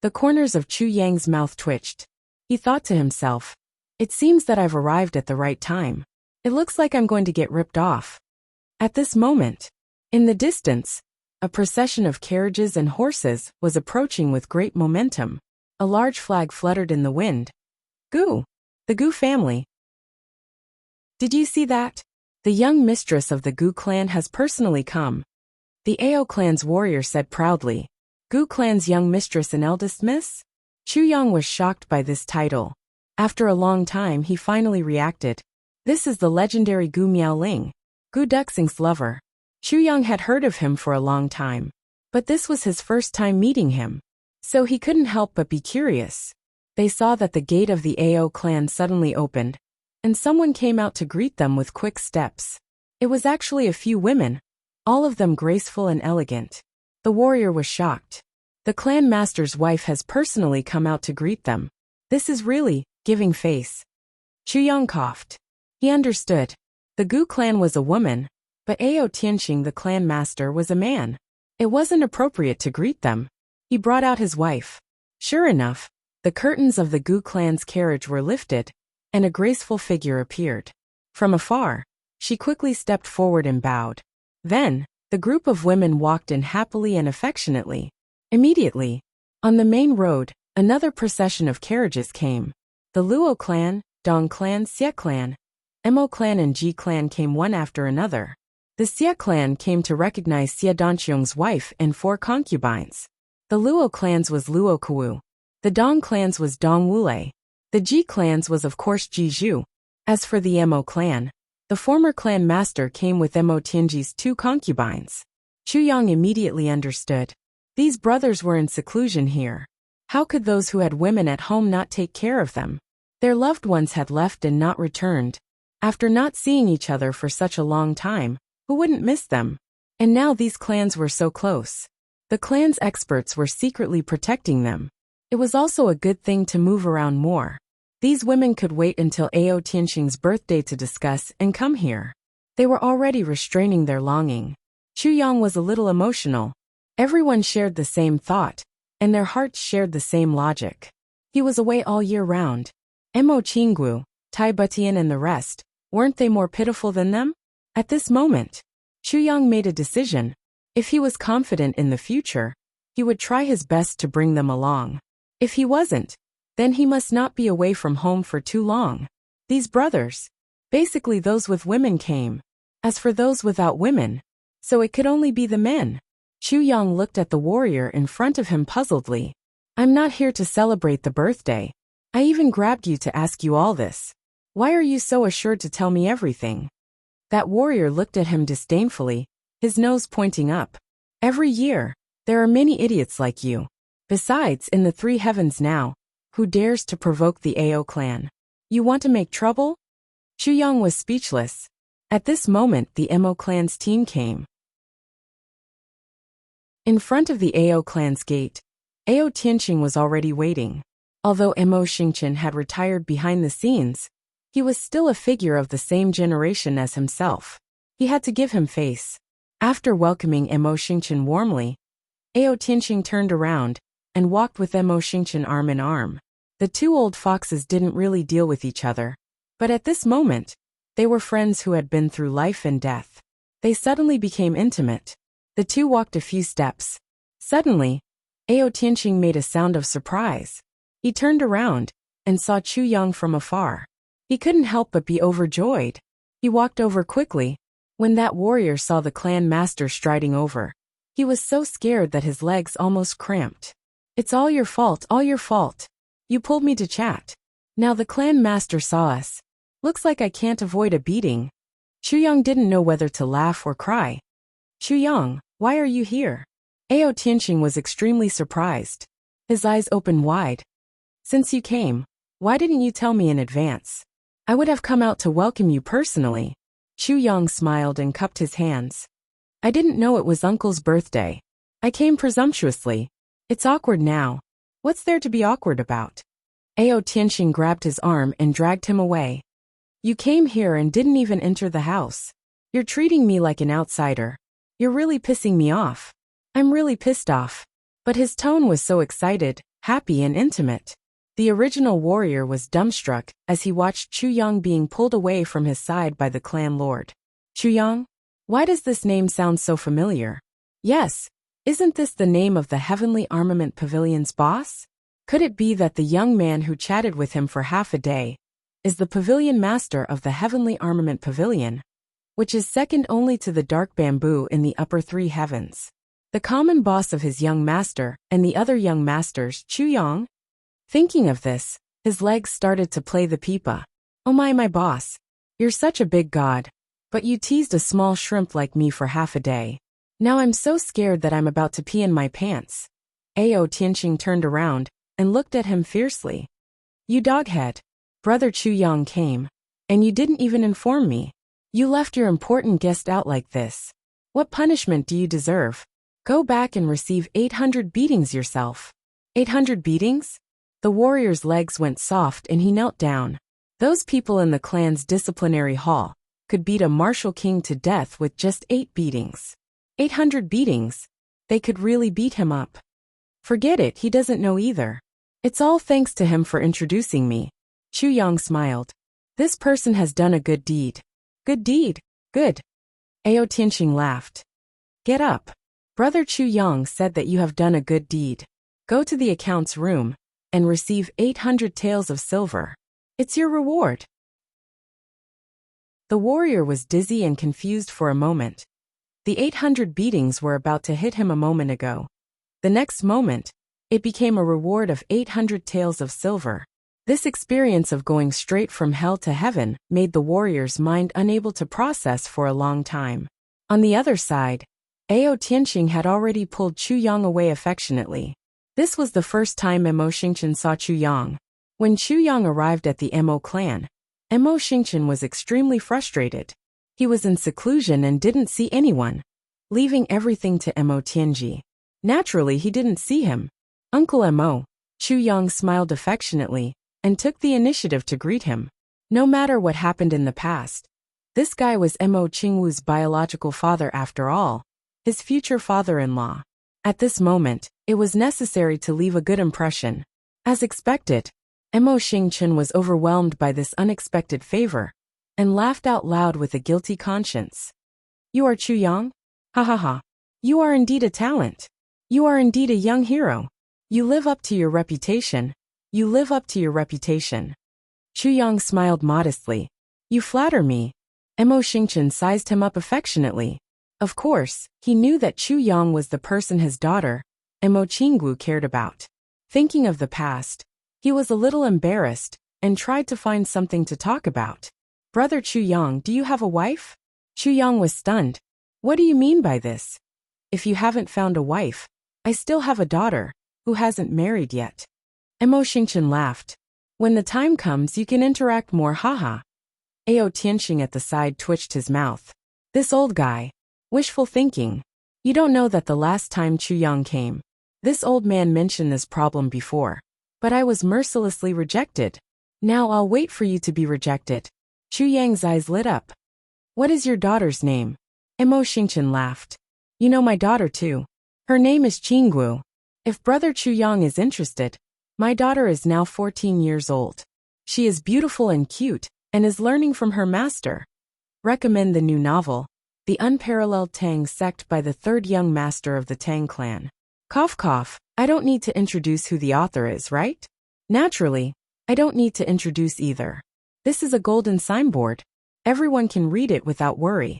The corners of Chu Yang's mouth twitched. He thought to himself, "It seems that I've arrived at the right time. It looks like I'm going to get ripped off." At this moment, in the distance, a procession of carriages and horses was approaching with great momentum. A large flag fluttered in the wind. Gu! The Gu family. Did you see that? The young mistress of the Gu clan has personally come. The Ao clan's warrior said proudly. Gu clan's young mistress and eldest miss? Chu Yang was shocked by this title. After a long time he finally reacted. This is the legendary Gu Miaoling, Gu Duxing's lover. Chu Yang had heard of him for a long time, but this was his first time meeting him. So he couldn't help but be curious. They saw that the gate of the Ao clan suddenly opened, and someone came out to greet them with quick steps. It was actually a few women, all of them graceful and elegant. The warrior was shocked. The clan master's wife has personally come out to greet them. This is really giving face. Chu Yang coughed. He understood. The Gu clan was a woman, but Ao Tianxing the clan master was a man. It wasn't appropriate to greet them. He brought out his wife. Sure enough, the curtains of the Gu clan's carriage were lifted, and a graceful figure appeared. From afar, she quickly stepped forward and bowed. Then, the group of women walked in happily and affectionately. Immediately, on the main road, another procession of carriages came. The Luo clan, Dong clan, Xie clan, Mo clan and Ji clan came one after another. The Xie clan came to recognize Xie Danqiong's wife and 4 concubines. The Luo clans was Luo Kuwu. The Dong clans was Dong Wulei. The Ji clans was of course Ji Zhu. As for the Mo clan, the former clan master came with Mo Tianji's 2 concubines. Chu Yang immediately understood. These brothers were in seclusion here. How could those who had women at home not take care of them? Their loved ones had left and not returned. After not seeing each other for such a long time, who wouldn't miss them? And now these clans were so close. The clan's experts were secretly protecting them. It was also a good thing to move around more. These women could wait until Ao Tianxing's birthday to discuss and come here. They were already restraining their longing. Chu Yang was a little emotional. Everyone shared the same thought, and their hearts shared the same logic. He was away all year round. Mo Qinggu, Tai Butian and the rest, weren't they more pitiful than them? At this moment, Chu Yang made a decision. If he was confident in the future, he would try his best to bring them along. If he wasn't, then he must not be away from home for too long. These brothers, basically those with women came. As for those without women, so it could only be the men. Chu Yang looked at the warrior in front of him puzzledly. I'm not here to celebrate the birthday. I even grabbed you to ask you all this. Why are you so assured to tell me everything? That warrior looked at him disdainfully, his nose pointing up. Every year, there are many idiots like you. Besides, in the 3 heavens now, who dares to provoke the Ao clan? You want to make trouble? Chu Yang was speechless. At this moment the Mo clan's team came. In front of the Ao clan's gate, Ao Tianxing was already waiting. Although Mo Xingqian had retired behind the scenes, he was still a figure of the same generation as himself. He had to give him face. After welcoming Mo Xingqian warmly, Ao Tianqing turned around and walked with Mo Xingqian arm in arm. The two old foxes didn't really deal with each other, but at this moment, they were friends who had been through life and death. They suddenly became intimate. The two walked a few steps. Suddenly, Ao Tianqing made a sound of surprise. He turned around and saw Chu Yang from afar. He couldn't help but be overjoyed. He walked over quickly. When that warrior saw the clan master striding over, he was so scared that his legs almost cramped. "It's all your fault, all your fault. You pulled me to chat. Now the clan master saw us. Looks like I can't avoid a beating." Chu Yang didn't know whether to laugh or cry. "Chu Yang, why are you here?" Ao Tianqing was extremely surprised. His eyes opened wide. "Since you came, why didn't you tell me in advance? I would have come out to welcome you personally." Chu Yang smiled and cupped his hands. "I didn't know it was Uncle's birthday. I came presumptuously. It's awkward now. What's there to be awkward about?" Ao Tianqing grabbed his arm and dragged him away. "You came here and didn't even enter the house. You're treating me like an outsider. You're really pissing me off." "I'm really pissed off." But his tone was so excited, happy and intimate. The original warrior was dumbstruck as he watched Chu Yang being pulled away from his side by the clan lord. "Chu Yang? Why does this name sound so familiar?" "Yes, isn't this the name of the Heavenly Armament Pavilion's boss? Could it be that the young man who chatted with him for half a day is the pavilion master of the Heavenly Armament Pavilion, which is second only to the dark bamboo in the upper three heavens? The common boss of his young master and the other young masters, Chu Yang?" Thinking of this, his legs started to play the pipa. "Oh my boss, you're such a big god, but you teased a small shrimp like me for half a day. Now I'm so scared that I'm about to pee in my pants." Ao Tianqing turned around and looked at him fiercely. "You doghead. Brother Chu Yang came, and you didn't even inform me. You left your important guest out like this. What punishment do you deserve? Go back and receive 800 beatings yourself." 800 beatings? The warrior's legs went soft and he knelt down. Those people in the clan's disciplinary hall could beat a martial king to death with just 8 beatings. 800 beatings? They could really beat him up. "Forget it, he doesn't know either. It's all thanks to him for introducing me." Chu Yang smiled. "This person has done a good deed." "Good deed? Good." Ao Tianqing laughed. "Get up. Brother Chu Yang said that you have done a good deed. Go to the accounts room and receive 800 taels of silver. It's your reward." The warrior was dizzy and confused for a moment. The 800 beatings were about to hit him a moment ago. The next moment, it became a reward of 800 taels of silver. This experience of going straight from hell to heaven made the warrior's mind unable to process for a long time. On the other side, Ao Tianqing had already pulled Chu Yang away affectionately. This was the first time Mo Xingqian saw Chu Yang. When Chu Yang arrived at the Mo clan, Mo Xingqian was extremely frustrated. He was in seclusion and didn't see anyone, leaving everything to Mo Tianji. Naturally, he didn't see him. "Uncle Mo." Chu Yang smiled affectionately and took the initiative to greet him. No matter what happened in the past, this guy was Mo Qingwu's biological father after all, his future father-in-law. At this moment, it was necessary to leave a good impression. As expected, Mo Xingqian was overwhelmed by this unexpected favor and laughed out loud with a guilty conscience. "You are Chu Yang? Ha ha ha. You are indeed a talent. You are indeed a young hero. You live up to your reputation. You live up to your reputation." Chu Yang smiled modestly. "You flatter me." Mo Xingqian sized him up affectionately. Of course, he knew that Chu Yang was the person his daughter, Mo Qingwu, cared about. Thinking of the past, he was a little embarrassed and tried to find something to talk about. "Brother Chu Yang, do you have a wife?" Chu Yang was stunned. "What do you mean by this? If you haven't found a wife, I still have a daughter, who hasn't married yet." Mo Xingqian laughed. "When the time comes, you can interact more, haha." Ao Tianqing at the side twitched his mouth. This old guy. Wishful thinking. You don't know that the last time Chu Yang came, this old man mentioned this problem before. But I was mercilessly rejected. Now I'll wait for you to be rejected. Chu Yang's eyes lit up. What is your daughter's name? Mo Xingchen laughed. You know my daughter too. Her name is Qinggu. If Brother Chu Yang is interested, my daughter is now 14 years old. She is beautiful and cute, and is learning from her master. Recommend the new novel, The Unparalleled Tang Sect by the third young master of the Tang clan. Cough cough, I don't need to introduce who the author is, right? Naturally, I don't need to introduce either. This is a golden signboard. Everyone can read it without worry.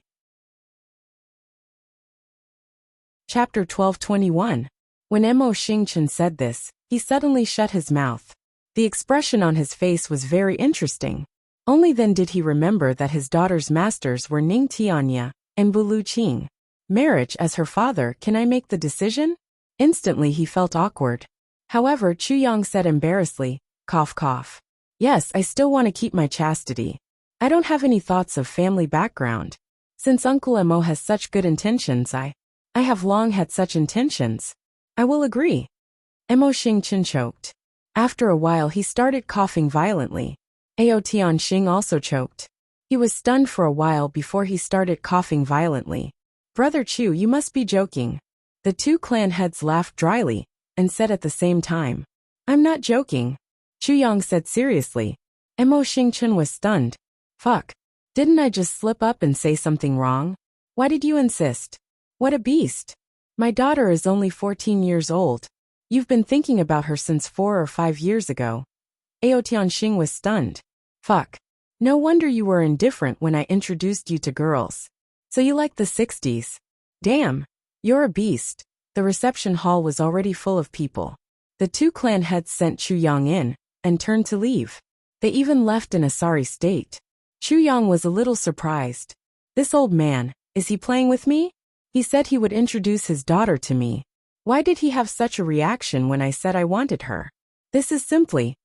Chapter 12:21. When Mo Xingchen said this, he suddenly shut his mouth. The expression on his face was very interesting. Only then did he remember that his daughter's masters were Ning Tianya and Bulu Qing. Marriage as her father, can I make the decision? Instantly he felt awkward. However, Chu Yang said embarrassedly, cough cough. Yes, I still want to keep my chastity. I don't have any thoughts of family background. Since Uncle Mo has such good intentions, I have long had such intentions. I will agree. Mo Xingchen choked. After a while he started coughing violently. Ao Tianxing also choked. He was stunned for a while before he started coughing violently. Brother Chu, you must be joking. The two clan heads laughed dryly, and said at the same time, I'm not joking. Chu Yang said seriously. Mo Xingchen was stunned. Fuck. Didn't I just slip up and say something wrong? Why did you insist? What a beast. My daughter is only 14 years old. You've been thinking about her since 4 or 5 years ago. Ao Tianxing was stunned. Fuck. No wonder you were indifferent when I introduced you to girls. So you like the 60s. Damn. You're a beast. The reception hall was already full of people. The two clan heads sent Chu Yang in, and turned to leave. They even left in a sorry state. Chu Yang was a little surprised. This old man, is he playing with me? He said he would introduce his daughter to me. Why did he have such a reaction when I said I wanted her? This is simply,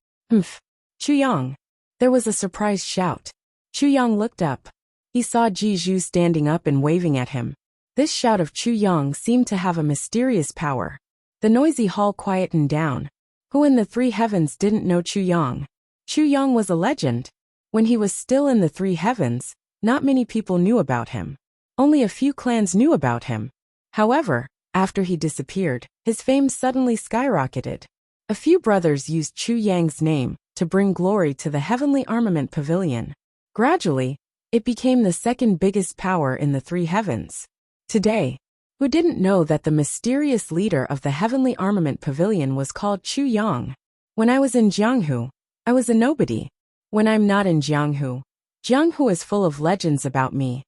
Chu Yang. There was a surprised shout. Chu Yang looked up. He saw Ji Zhu standing up and waving at him. This shout of Chu Yang seemed to have a mysterious power. The noisy hall quietened down. Who in the three heavens didn't know Chu Yang? Chu Yang was a legend. When he was still in the three heavens, not many people knew about him. Only a few clans knew about him. However, after he disappeared, his fame suddenly skyrocketed. A few brothers used Chu Yang's name to bring glory to the Heavenly Armament Pavilion. Gradually, it became the second biggest power in the three heavens. Today, who didn't know that the mysterious leader of the Heavenly Armament Pavilion was called Chu Yang? When I was in Jianghu, I was a nobody. When I'm not in Jianghu, Jianghu is full of legends about me.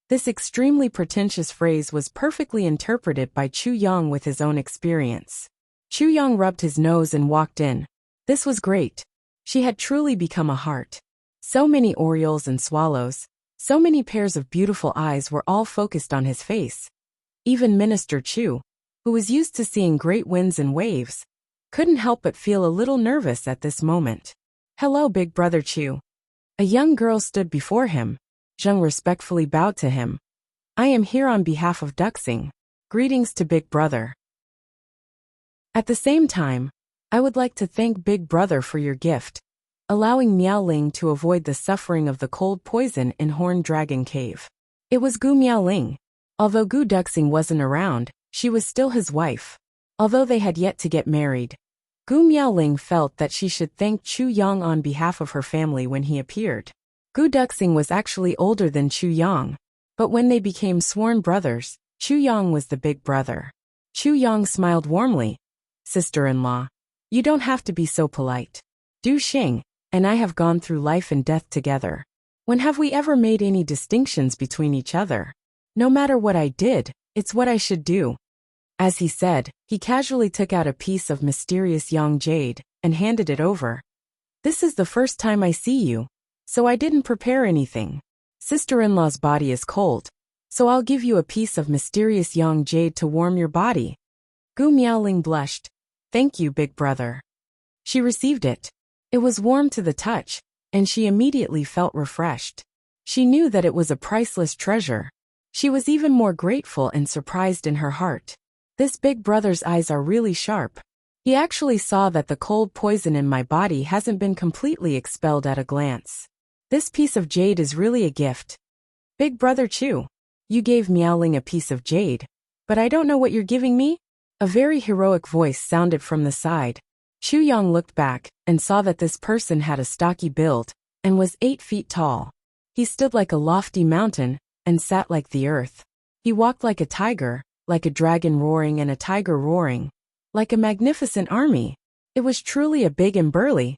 This extremely pretentious phrase was perfectly interpreted by Chu Yang with his own experience. Chu Yang rubbed his nose and walked in. This was great. She had truly become a heart. So many orioles and swallows, so many pairs of beautiful eyes were all focused on his face. Even Minister Chu, who was used to seeing great winds and waves, couldn't help but feel a little nervous at this moment. Hello, Big Brother Chu. A young girl stood before him. Zheng respectfully bowed to him. I am here on behalf of Duxing. Greetings to Big Brother. At the same time, I would like to thank Big Brother for your gift, allowing Miaoling to avoid the suffering of the cold poison in Horned Dragon Cave. It was Gu Miaoling. Although Gu Duxing wasn't around, she was still his wife. Although they had yet to get married, Gu Miaoling felt that she should thank Chu Yang on behalf of her family when he appeared. Gu Duxing was actually older than Chu Yang, but when they became sworn brothers, Chu Yang was the big brother. Chu Yang smiled warmly. Sister-in-law, you don't have to be so polite. Du Xing and I have gone through life and death together. When have we ever made any distinctions between each other? No matter what I did, it's what I should do. As he said, he casually took out a piece of mysterious yang jade and handed it over. This is the first time I see you, so I didn't prepare anything. Sister-in-law's body is cold, so I'll give you a piece of mysterious yang jade to warm your body. Gu Miaoling blushed. Thank you, big brother. She received it. It was warm to the touch, and she immediately felt refreshed. She knew that it was a priceless treasure. She was even more grateful and surprised in her heart. This big brother's eyes are really sharp. He actually saw that the cold poison in my body hasn't been completely expelled at a glance. This piece of jade is really a gift. Big brother Chu, you gave Miaoling a piece of jade, but I don't know what you're giving me? A very heroic voice sounded from the side. Chu Yang looked back and saw that this person had a stocky build and was 8 feet tall. He stood like a lofty mountain and sat like the earth. He walked like a tiger, like a dragon roaring and a tiger roaring, like a magnificent army. It was truly a big and burly,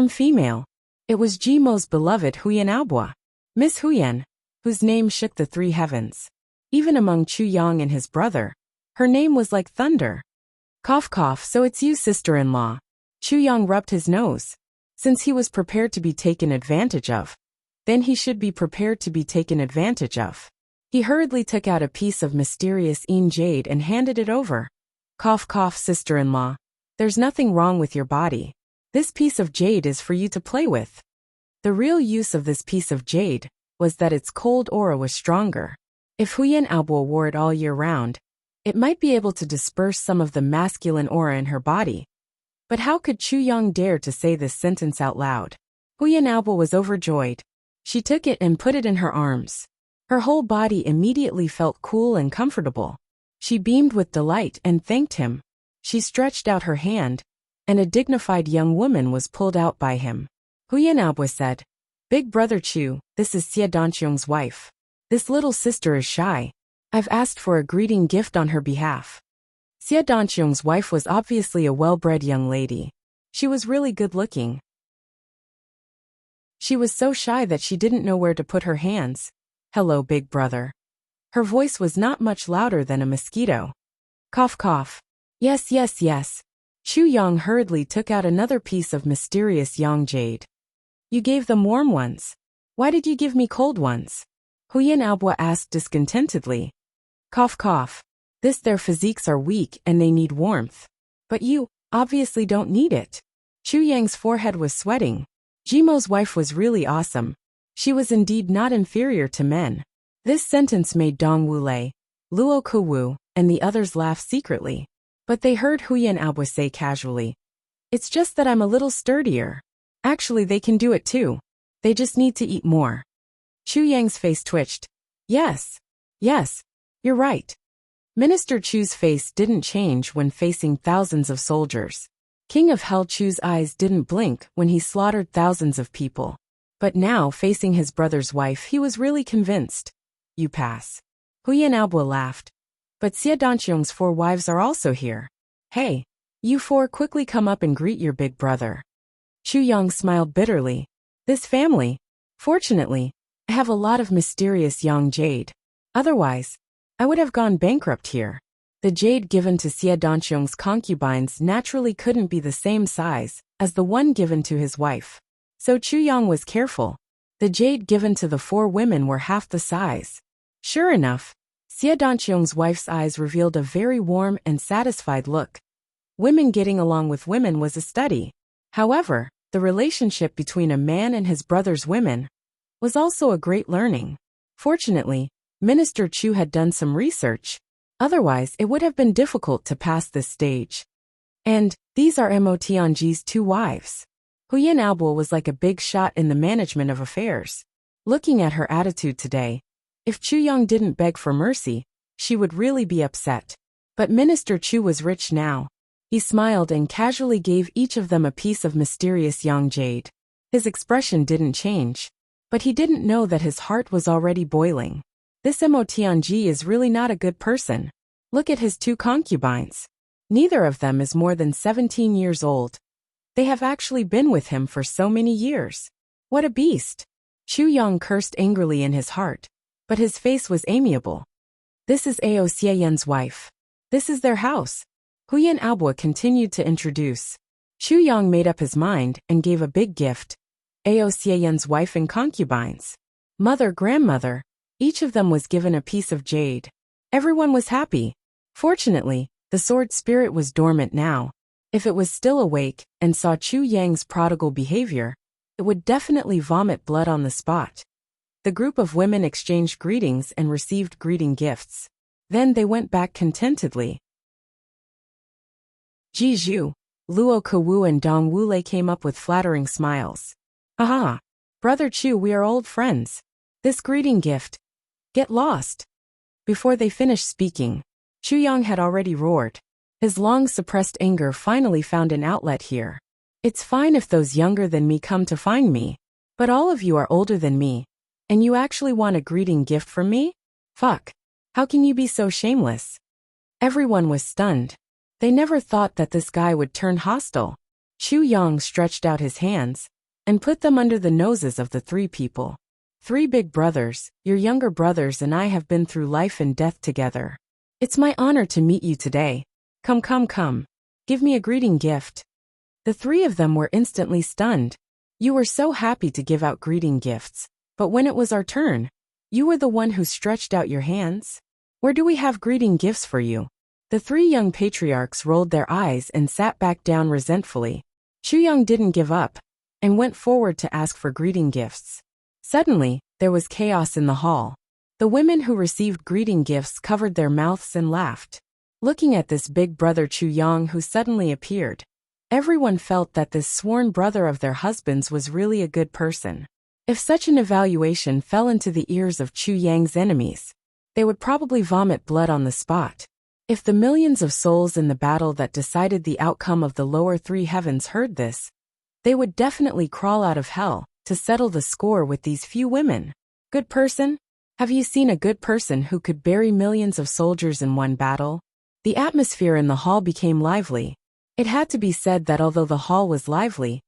female. It was Jimo's beloved Huyan Aobua, Miss Huyan, whose name shook the 3 heavens. Even among Chu Yang and his brother, her name was like thunder. Cough cough, so it's you, sister-in-law. Chu Yang rubbed his nose. Since he was prepared to be taken advantage of, then he should be prepared to be taken advantage of. He hurriedly took out a piece of mysterious jade and handed it over. Cough cough, sister-in-law. There's nothing wrong with your body. This piece of jade is for you to play with. The real use of this piece of jade was that its cold aura was stronger. If Huyan Aobua wore it all year round, it might be able to disperse some of the masculine aura in her body. But how could Chu Yang dare to say this sentence out loud? Huyan Aobua was overjoyed. She took it and put it in her arms. Her whole body immediately felt cool and comfortable. She beamed with delight and thanked him. She stretched out her hand, and a dignified young woman was pulled out by him. Huyan Aobua said, Big brother Chu, this is Xie Danqiong's wife. This little sister is shy. I've asked for a greeting gift on her behalf. Xie Danqiong's wife was obviously a well-bred young lady. She was really good-looking. She was so shy that she didn't know where to put her hands. Hello, big brother. Her voice was not much louder than a mosquito. Cough cough. Yes, yes, yes. Chu Yang hurriedly took out another piece of mysterious yang jade. You gave them warm ones. Why did you give me cold ones? Huyan Aobua asked discontentedly. Cough cough. Their physiques are weak and they need warmth. But you, obviously don't need it. Chu Yang's forehead was sweating. Jimo's wife was really awesome. She was indeed not inferior to men. This sentence made Dong Wulei, Luo Kuwu, and the others laugh secretly. But they heard Huyan Aobua say casually, It's just that I'm a little sturdier. Actually, they can do it too. They just need to eat more. Chu Yang's face twitched. Yes. Yes. You're right. Minister Chu's face didn't change when facing thousands of soldiers. King of Hell Chu's eyes didn't blink when he slaughtered thousands of people. But now, facing his brother's wife, he was really convinced. You pass. Huyan Aobua laughed. But Xie Danqiong's 4 wives are also here. Hey, you 4 quickly come up and greet your big brother. Chu Yang smiled bitterly. This family. Fortunately, I have a lot of mysterious yang jade. Otherwise, I would have gone bankrupt here. The jade given to Xie Danqiong's concubines naturally couldn't be the same size as the one given to his wife. So Chu Yang was careful. The jade given to the 4 women were half the size. Sure enough, Xie Danqiong's wife's eyes revealed a very warm and satisfied look. Women getting along with women was a study. However, the relationship between a man and his brother's women was also a great learning. Fortunately, Minister Chu had done some research. Otherwise, it would have been difficult to pass this stage. And these are Mo Tianji's 2 wives. Huyan Aobua was like a big shot in the management of affairs. Looking at her attitude today, if Chu Yang didn't beg for mercy, she would really be upset. But Minister Chu was rich now. He smiled and casually gave each of them a piece of mysterious yang jade. His expression didn't change. But he didn't know that his heart was already boiling. This Mo Tianji is really not a good person. Look at his 2 concubines. Neither of them is more than 17 years old. They have actually been with him for so many years. What a beast! Chu Yang cursed angrily in his heart, but his face was amiable. This is Ao Xieyan's wife. This is their house. Huyan Aobua continued to introduce. Chu Yang made up his mind and gave a big gift. Ao Xieyan's wife and concubines. Mother, grandmother, each of them was given a piece of jade. Everyone was happy. Fortunately, the sword spirit was dormant now. If it was still awake and saw Chu Yang's prodigal behavior, it would definitely vomit blood on the spot. The group of women exchanged greetings and received greeting gifts. Then they went back contentedly. Jiju, Luo Kewu and Dong Wulei came up with flattering smiles. Haha. Brother Chu, we are old friends. This greeting gift. Get lost. Before they finished speaking, Chu Yang had already roared. His long-suppressed anger finally found an outlet here. It's fine if those younger than me come to find me, but all of you are older than me, and you actually want a greeting gift from me? Fuck. How can you be so shameless? Everyone was stunned. They never thought that this guy would turn hostile. Chu Yang stretched out his hands and put them under the noses of the three people. Three big brothers, your younger brothers and I have been through life and death together. It's my honor to meet you today. Come, come, come. Give me a greeting gift. The three of them were instantly stunned. You were so happy to give out greeting gifts, but when it was our turn, you were the one who stretched out your hands. Where do we have greeting gifts for you? The three young patriarchs rolled their eyes and sat back down resentfully. Chu Yang didn't give up and went forward to ask for greeting gifts. Suddenly, there was chaos in the hall. The women who received greeting gifts covered their mouths and laughed. Looking at this big brother Chu Yang who suddenly appeared, everyone felt that this sworn brother of their husbands was really a good person. If such an evaluation fell into the ears of Chu Yang's enemies, they would probably vomit blood on the spot. If the millions of souls in the battle that decided the outcome of the lower three heavens heard this, they would definitely crawl out of hell to settle the score with these few women. Good person? Have you seen a good person who could bury millions of soldiers in one battle? The atmosphere in the hall became lively. It had to be said that although the hall was lively,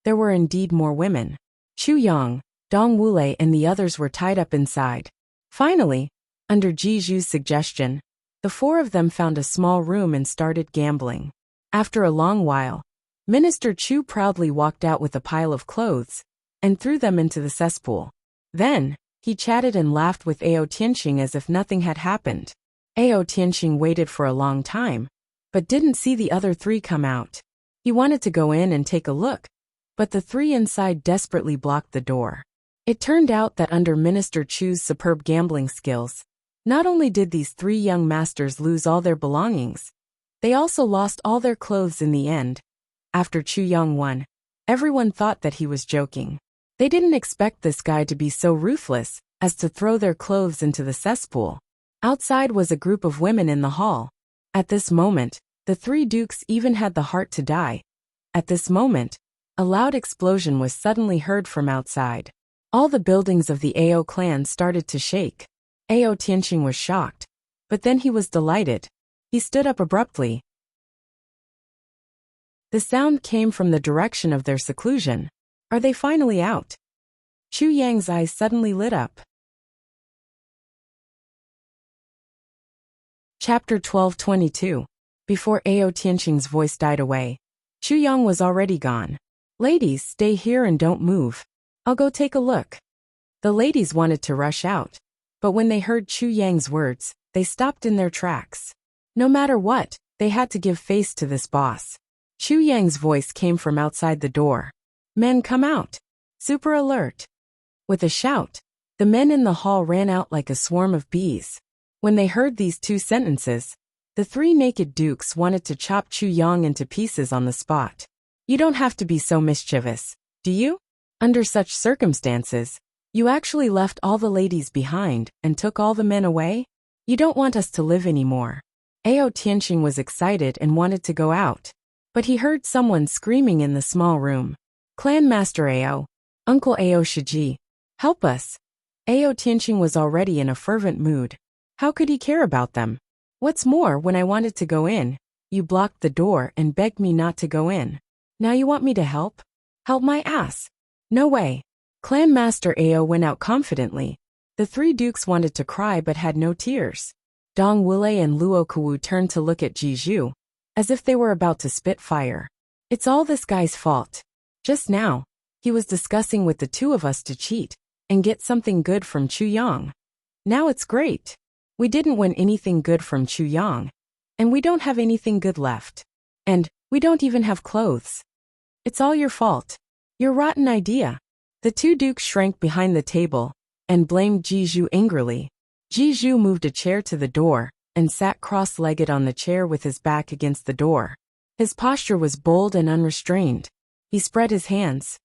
there were indeed more women. Chu Yang, Dong Wulei and the others were tied up inside. Finally, under Jizhu's suggestion, the four of them found a small room and started gambling. After a long while, Minister Chu proudly walked out with a pile of clothes and threw them into the cesspool. Then, he chatted and laughed with Ao Tianqing as if nothing had happened. Ao Tianqing waited for a long time, but didn't see the other three come out. He wanted to go in and take a look, but the three inside desperately blocked the door. It turned out that under Minister Chu's superb gambling skills, not only did these three young masters lose all their belongings, they also lost all their clothes in the end. After Chu Yang won, everyone thought that he was joking. They didn't expect this guy to be so ruthless as to throw their clothes into the cesspool. Outside was a group of women in the hall. At this moment, the three dukes even had the heart to die. At this moment, a loud explosion was suddenly heard from outside. All the buildings of the Ao clan started to shake. Ao Tianqing was shocked, but then he was delighted. He stood up abruptly. The sound came from the direction of their seclusion. Are they finally out? Chu Yang's eyes suddenly lit up. Chapter 12:22. Before Ao Tianqing's voice died away, Chu Yang was already gone. Ladies, stay here and don't move. I'll go take a look. The ladies wanted to rush out, but when they heard Chu Yang's words, they stopped in their tracks. No matter what, they had to give face to this boss. Chu Yang's voice came from outside the door. Men, come out. Super alert. With a shout, the men in the hall ran out like a swarm of bees. When they heard these two sentences, the three naked dukes wanted to chop Chu Yang into pieces on the spot. You don't have to be so mischievous, do you? Under such circumstances, you actually left all the ladies behind and took all the men away? You don't want us to live anymore. Ao Tianqing was excited and wanted to go out, but he heard someone screaming in the small room. Clan Master Ao, Uncle Ao Shiji, help us. Ao Tianqing was already in a fervent mood. How could he care about them? What's more, when I wanted to go in, you blocked the door and begged me not to go in. Now you want me to help? Help my ass. No way. Clan Master Ao went out confidently. The three dukes wanted to cry but had no tears. Dong Wulei and Luo Kewu turned to look at Jizhu, as if they were about to spit fire. It's all this guy's fault. Just now, he was discussing with the two of us to cheat and get something good from Chu Yang. Now it's great. We didn't win anything good from Chu Yang, and we don't have anything good left. And we don't even have clothes. It's all your fault. Your rotten idea. The two dukes shrank behind the table and blamed Jizhu angrily. Jizhu moved a chair to the door and sat cross-legged on the chair with his back against the door. His posture was bold and unrestrained. He spread his hands.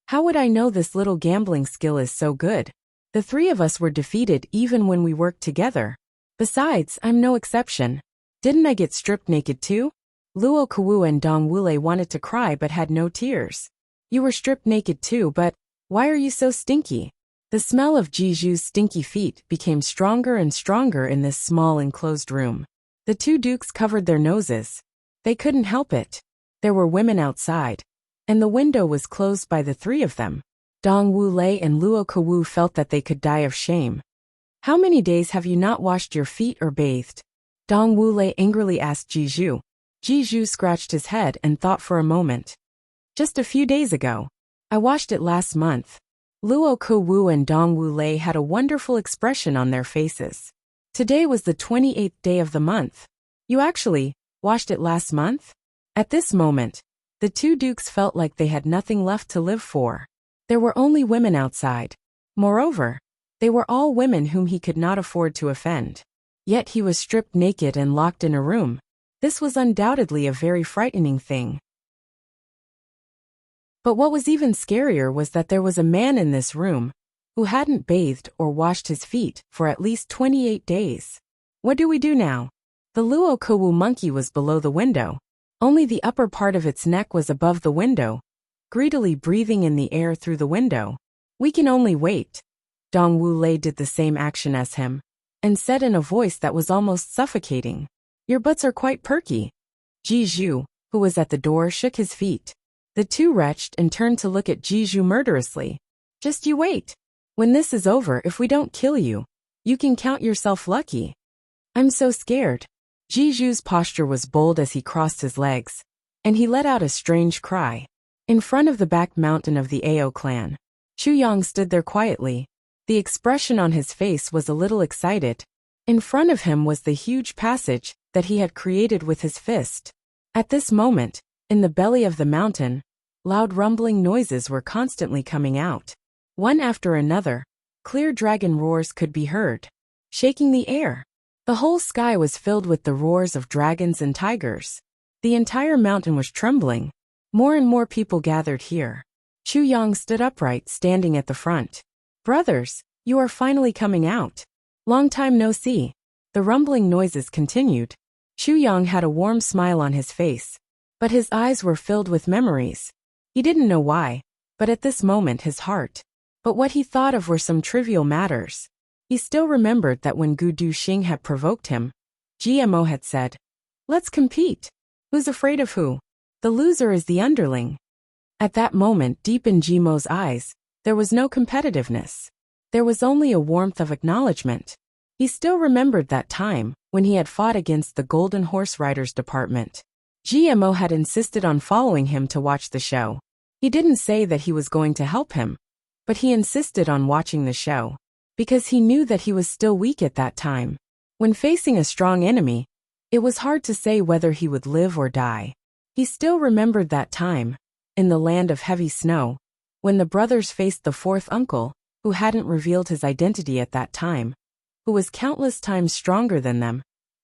How would I know this little gambling skill is so good? The three of us were defeated even when we worked together. Besides, I'm no exception. Didn't I get stripped naked too? Luo Kuwu and Dong Wulei wanted to cry but had no tears. You were stripped naked too, but why are you so stinky? The smell of Jiju's stinky feet became stronger and stronger in this small enclosed room. The two dukes covered their noses. They couldn't help it. There were women outside, and the window was closed by the three of them. Dong Wulei and Luo Kuwu felt that they could die of shame. How many days have you not washed your feet or bathed? Dong Wulei angrily asked Jiju. Jiju scratched his head and thought for a moment. Just a few days ago. I washed it last month. Luo Kuwu and Dong Wulei had a wonderful expression on their faces. Today was the 28th day of the month. You actually washed it last month? At this moment, the two dukes felt like they had nothing left to live for. There were only women outside. Moreover, they were all women whom he could not afford to offend. Yet he was stripped naked and locked in a room. This was undoubtedly a very frightening thing. But what was even scarier was that there was a man in this room who hadn't bathed or washed his feet for at least 28 days. What do we do now? The Luo Kuwu monkey was below the window. Only the upper part of its neck was above the window, greedily breathing in the air through the window. We can only wait. Dong Wulei did the same action as him, and said in a voice that was almost suffocating. Your butts are quite perky. Jiju, who was at the door, shook his feet. The two retched and turned to look at Jiju murderously. Just you wait. When this is over, if we don't kill you, you can count yourself lucky. I'm so scared. Jiju's posture was bold as he crossed his legs, and he let out a strange cry. In front of the back mountain of the Ao clan, Chu Yang stood there quietly. The expression on his face was a little excited. In front of him was the huge passage that he had created with his fist. At this moment, in the belly of the mountain, loud rumbling noises were constantly coming out. One after another, clear dragon roars could be heard, shaking the air. The whole sky was filled with the roars of dragons and tigers. The entire mountain was trembling. More and more people gathered here. Chu Yang stood upright, standing at the front. Brothers, you are finally coming out. Long time no see. The rumbling noises continued. Chu Yang had a warm smile on his face, but his eyes were filled with memories. He didn't know why, but at this moment his heart. But what he thought of were some trivial matters. He still remembered that when Gu Duxing had provoked him, GMO had said, "Let's compete. Who's afraid of who? The loser is the underling." At that moment, deep in Jimo's eyes, there was no competitiveness. There was only a warmth of acknowledgement. He still remembered that time when he had fought against the Golden Horse Riders department. GMO had insisted on following him to watch the show. He didn't say that he was going to help him, but he insisted on watching the show, because he knew that he was still weak at that time. When facing a strong enemy, it was hard to say whether he would live or die. He still remembered that time, in the land of heavy snow, when the brothers faced the fourth uncle, who hadn't revealed his identity at that time, who was countless times stronger than them.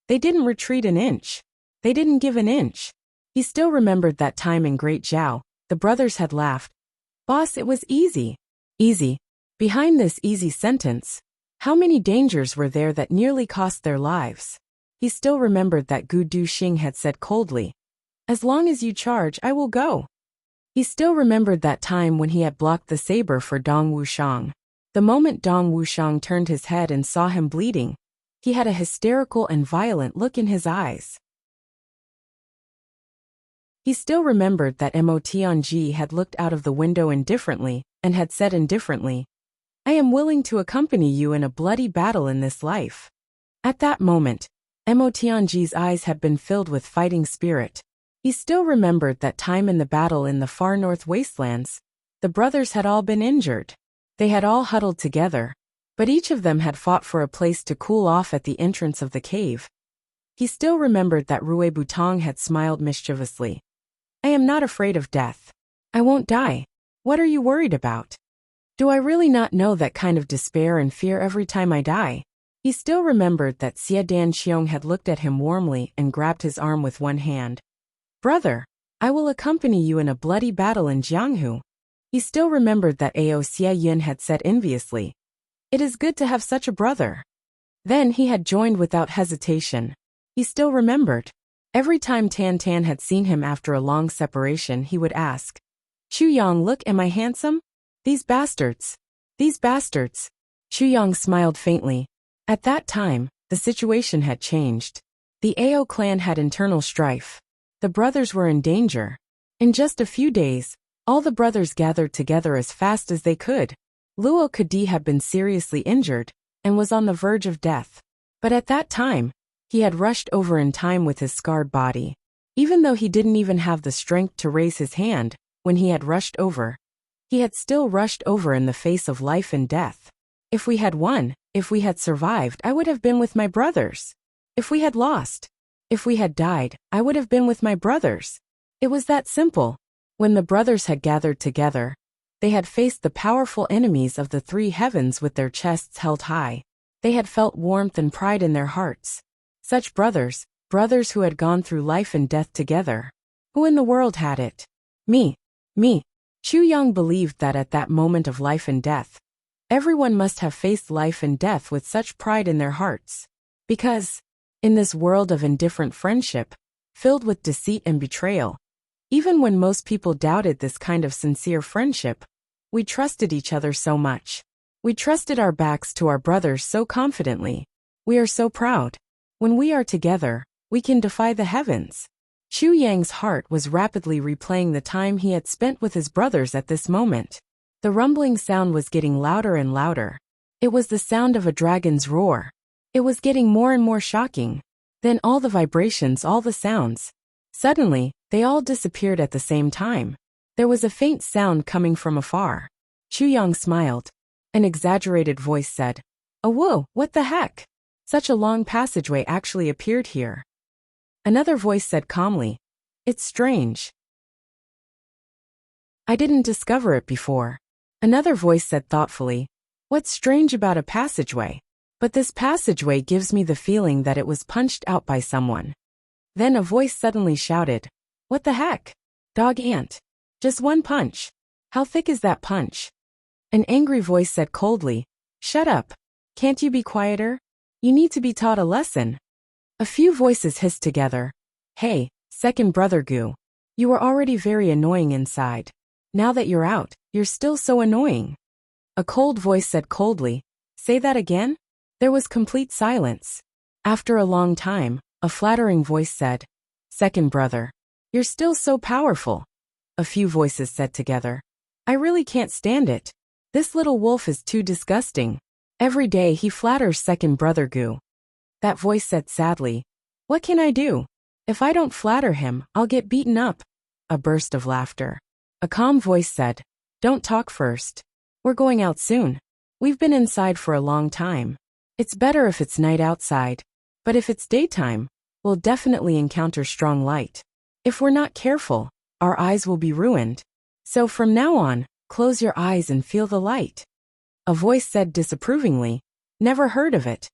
They didn't retreat an inch. They didn't give an inch. He still remembered that time in Great Zhao. The brothers had laughed. "Boss, it was easy." Easy. Behind this easy sentence, how many dangers were there that nearly cost their lives? He still remembered that Gu Duxing had said coldly, "As long as you charge, I will go." He still remembered that time when he had blocked the saber for Dong Wushang. The moment Dong Wushang turned his head and saw him bleeding, he had a hysterical and violent look in his eyes. He still remembered that Mo Tianji had looked out of the window indifferently and had said indifferently, "I am willing to accompany you in a bloody battle in this life." At that moment, Mo Tianji's eyes had been filled with fighting spirit. He still remembered that time in the battle in the far north wastelands. The brothers had all been injured. They had all huddled together, but each of them had fought for a place to cool off at the entrance of the cave. He still remembered that Rui Butong had smiled mischievously. "I am not afraid of death. I won't die. What are you worried about? Do I really not know that kind of despair and fear every time I die?" He still remembered that Xie Dan Xiong had looked at him warmly and grabbed his arm with one hand. Brother, I will accompany you in a bloody battle in Jianghu. He still remembered that Ao Xie Yun had said enviously. It is good to have such a brother. Then he had joined without hesitation. He still remembered. Every time Tan Tan had seen him after a long separation, he would ask, Chu Yang, look, am I handsome? These bastards. These bastards. Chu Yang smiled faintly. At that time, the situation had changed. The Ao clan had internal strife. The brothers were in danger. In just a few days, all the brothers gathered together as fast as they could. Luo Kadi had been seriously injured and was on the verge of death. But at that time, he had rushed over in time with his scarred body. Even though he didn't even have the strength to raise his hand when he had rushed over, he had still rushed over in the face of life and death. If we had won, if we had survived, I would have been with my brothers. If we had lost, if we had died, I would have been with my brothers. It was that simple. When the brothers had gathered together, they had faced the powerful enemies of the three heavens with their chests held high. They had felt warmth and pride in their hearts. Such brothers, brothers who had gone through life and death together. Who in the world had it? Me. Chu Yang believed that at that moment of life and death, everyone must have faced life and death with such pride in their hearts. Because, in this world of indifferent friendship, filled with deceit and betrayal, even when most people doubted this kind of sincere friendship, we trusted each other so much. We trusted our backs to our brothers so confidently. We are so proud. When we are together, we can defy the heavens. Chu Yang's heart was rapidly replaying the time he had spent with his brothers at this moment. The rumbling sound was getting louder and louder. It was the sound of a dragon's roar. It was getting more and more shocking. Then all the vibrations, all the sounds. Suddenly, they all disappeared at the same time. There was a faint sound coming from afar. Chu Yang smiled. An exaggerated voice said, "Oh whoa, what the heck? Such a long passageway actually appeared here." Another voice said calmly, "It's strange. I didn't discover it before." Another voice said thoughtfully, "What's strange about a passageway? But this passageway gives me the feeling that it was punched out by someone." Then a voice suddenly shouted, "What the heck? Dog ant. Just one punch. How thick is that punch?" An angry voice said coldly, "Shut up. Can't you be quieter? You need to be taught a lesson." A few voices hissed together, "Hey, second brother Gu. You were already very annoying inside. Now that you're out, you're still so annoying." A cold voice said coldly, "Say that again?" There was complete silence. After a long time, a flattering voice said, "Second brother. You're still so powerful." A few voices said together, "I really can't stand it. This little wolf is too disgusting. Every day he flatters second brother Gu." That voice said sadly, "What can I do? If I don't flatter him, I'll get beaten up." A burst of laughter. A calm voice said, "Don't talk first. We're going out soon. We've been inside for a long time. It's better if it's night outside. But if it's daytime, we'll definitely encounter strong light. If we're not careful, our eyes will be ruined. So from now on, close your eyes and feel the light." A voice said disapprovingly, "Never heard of it."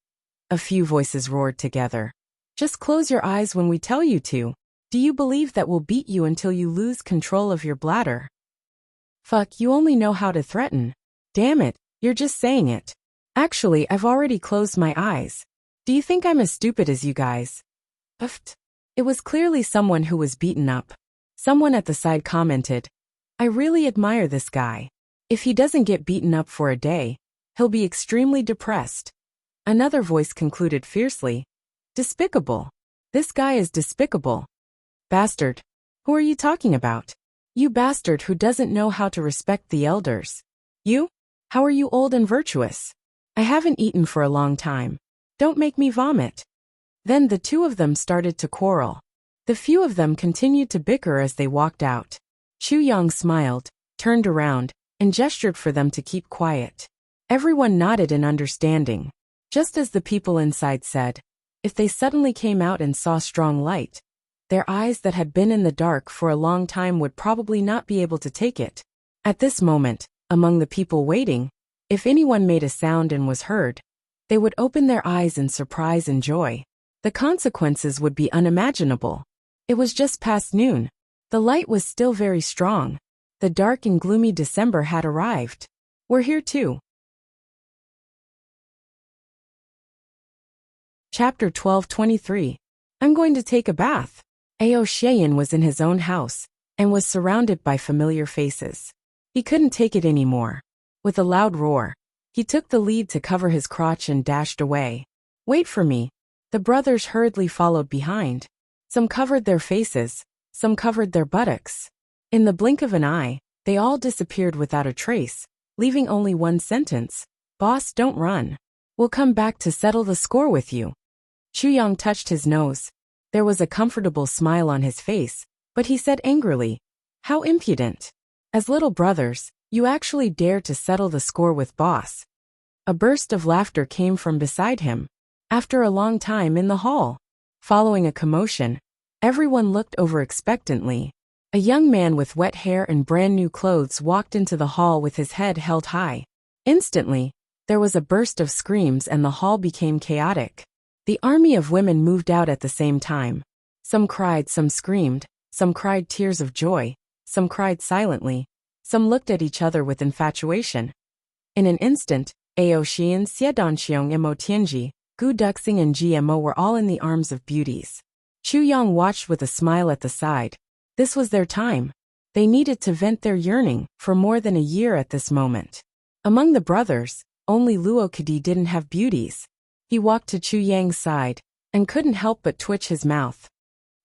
A few voices roared together, "Just close your eyes when we tell you to. Do you believe that we'll beat you until you lose control of your bladder? Fuck, you only know how to threaten. Damn it, you're just saying it. Actually, I've already closed my eyes. Do you think I'm as stupid as you guys?" Uft. It was clearly someone who was beaten up. Someone at the side commented, "I really admire this guy. If he doesn't get beaten up for a day, he'll be extremely depressed." Another voice concluded fiercely, "Despicable. This guy is despicable." "Bastard. Who are you talking about? You bastard who doesn't know how to respect the elders. You? How are you old and virtuous? I haven't eaten for a long time. Don't make me vomit." Then the two of them started to quarrel. The few of them continued to bicker as they walked out. Chu Yang smiled, turned around, and gestured for them to keep quiet. Everyone nodded in understanding. Just as the people inside said, if they suddenly came out and saw strong light, their eyes that had been in the dark for a long time would probably not be able to take it. At this moment, among the people waiting, if anyone made a sound and was heard, they would open their eyes in surprise and joy. The consequences would be unimaginable. It was just past noon. The light was still very strong. The dark and gloomy December had arrived. We're here too. Chapter 12:23. I'm going to take a bath. Ao Xian was in his own house and was surrounded by familiar faces. He couldn't take it anymore. With a loud roar, he took the lead to cover his crotch and dashed away. Wait for me. The brothers hurriedly followed behind. Some covered their faces, some covered their buttocks. In the blink of an eye, they all disappeared without a trace, leaving only one sentence. Boss, don't run. We'll come back to settle the score with you. Chuyang touched his nose. There was a comfortable smile on his face, but he said angrily, how impudent. As little brothers, you actually dare to settle the score with boss. A burst of laughter came from beside him. After a long time in the hall, following a commotion, everyone looked over expectantly. A young man with wet hair and brand new clothes walked into the hall with his head held high. Instantly, there was a burst of screams and the hall became chaotic. The army of women moved out at the same time. Some cried, some screamed, some cried tears of joy, some cried silently, some looked at each other with infatuation. In an instant, Ao Xian, Xiedanxiong and Mo Tianji, Gu Duxing and GMO were all in the arms of beauties. Chuyang watched with a smile at the side. This was their time. They needed to vent their yearning for more than a year at this moment. Among the brothers, only Luo Kadi didn't have beauties. He walked to Chu Yang's side and couldn't help but twitch his mouth.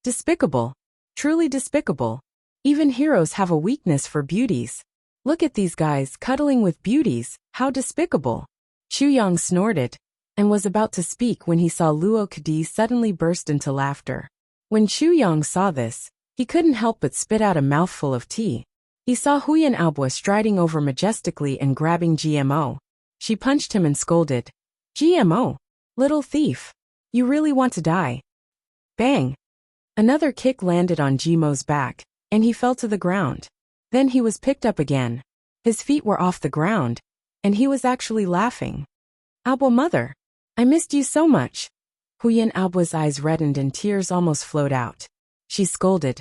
Despicable. Truly despicable. Even heroes have a weakness for beauties. Look at these guys cuddling with beauties, how despicable. Chu Yang snorted and was about to speak when he saw Luo Kadi suddenly burst into laughter. When Chu Yang saw this, he couldn't help but spit out a mouthful of tea. He saw Huyan Aobua striding over majestically and grabbing GMO. She punched him and scolded. GMO, little thief. You really want to die. Bang. Another kick landed on GMO's back, and he fell to the ground. Then he was picked up again. His feet were off the ground, and he was actually laughing. Aobua mother, I missed you so much. Huyan Aobua's eyes reddened and tears almost flowed out. She scolded.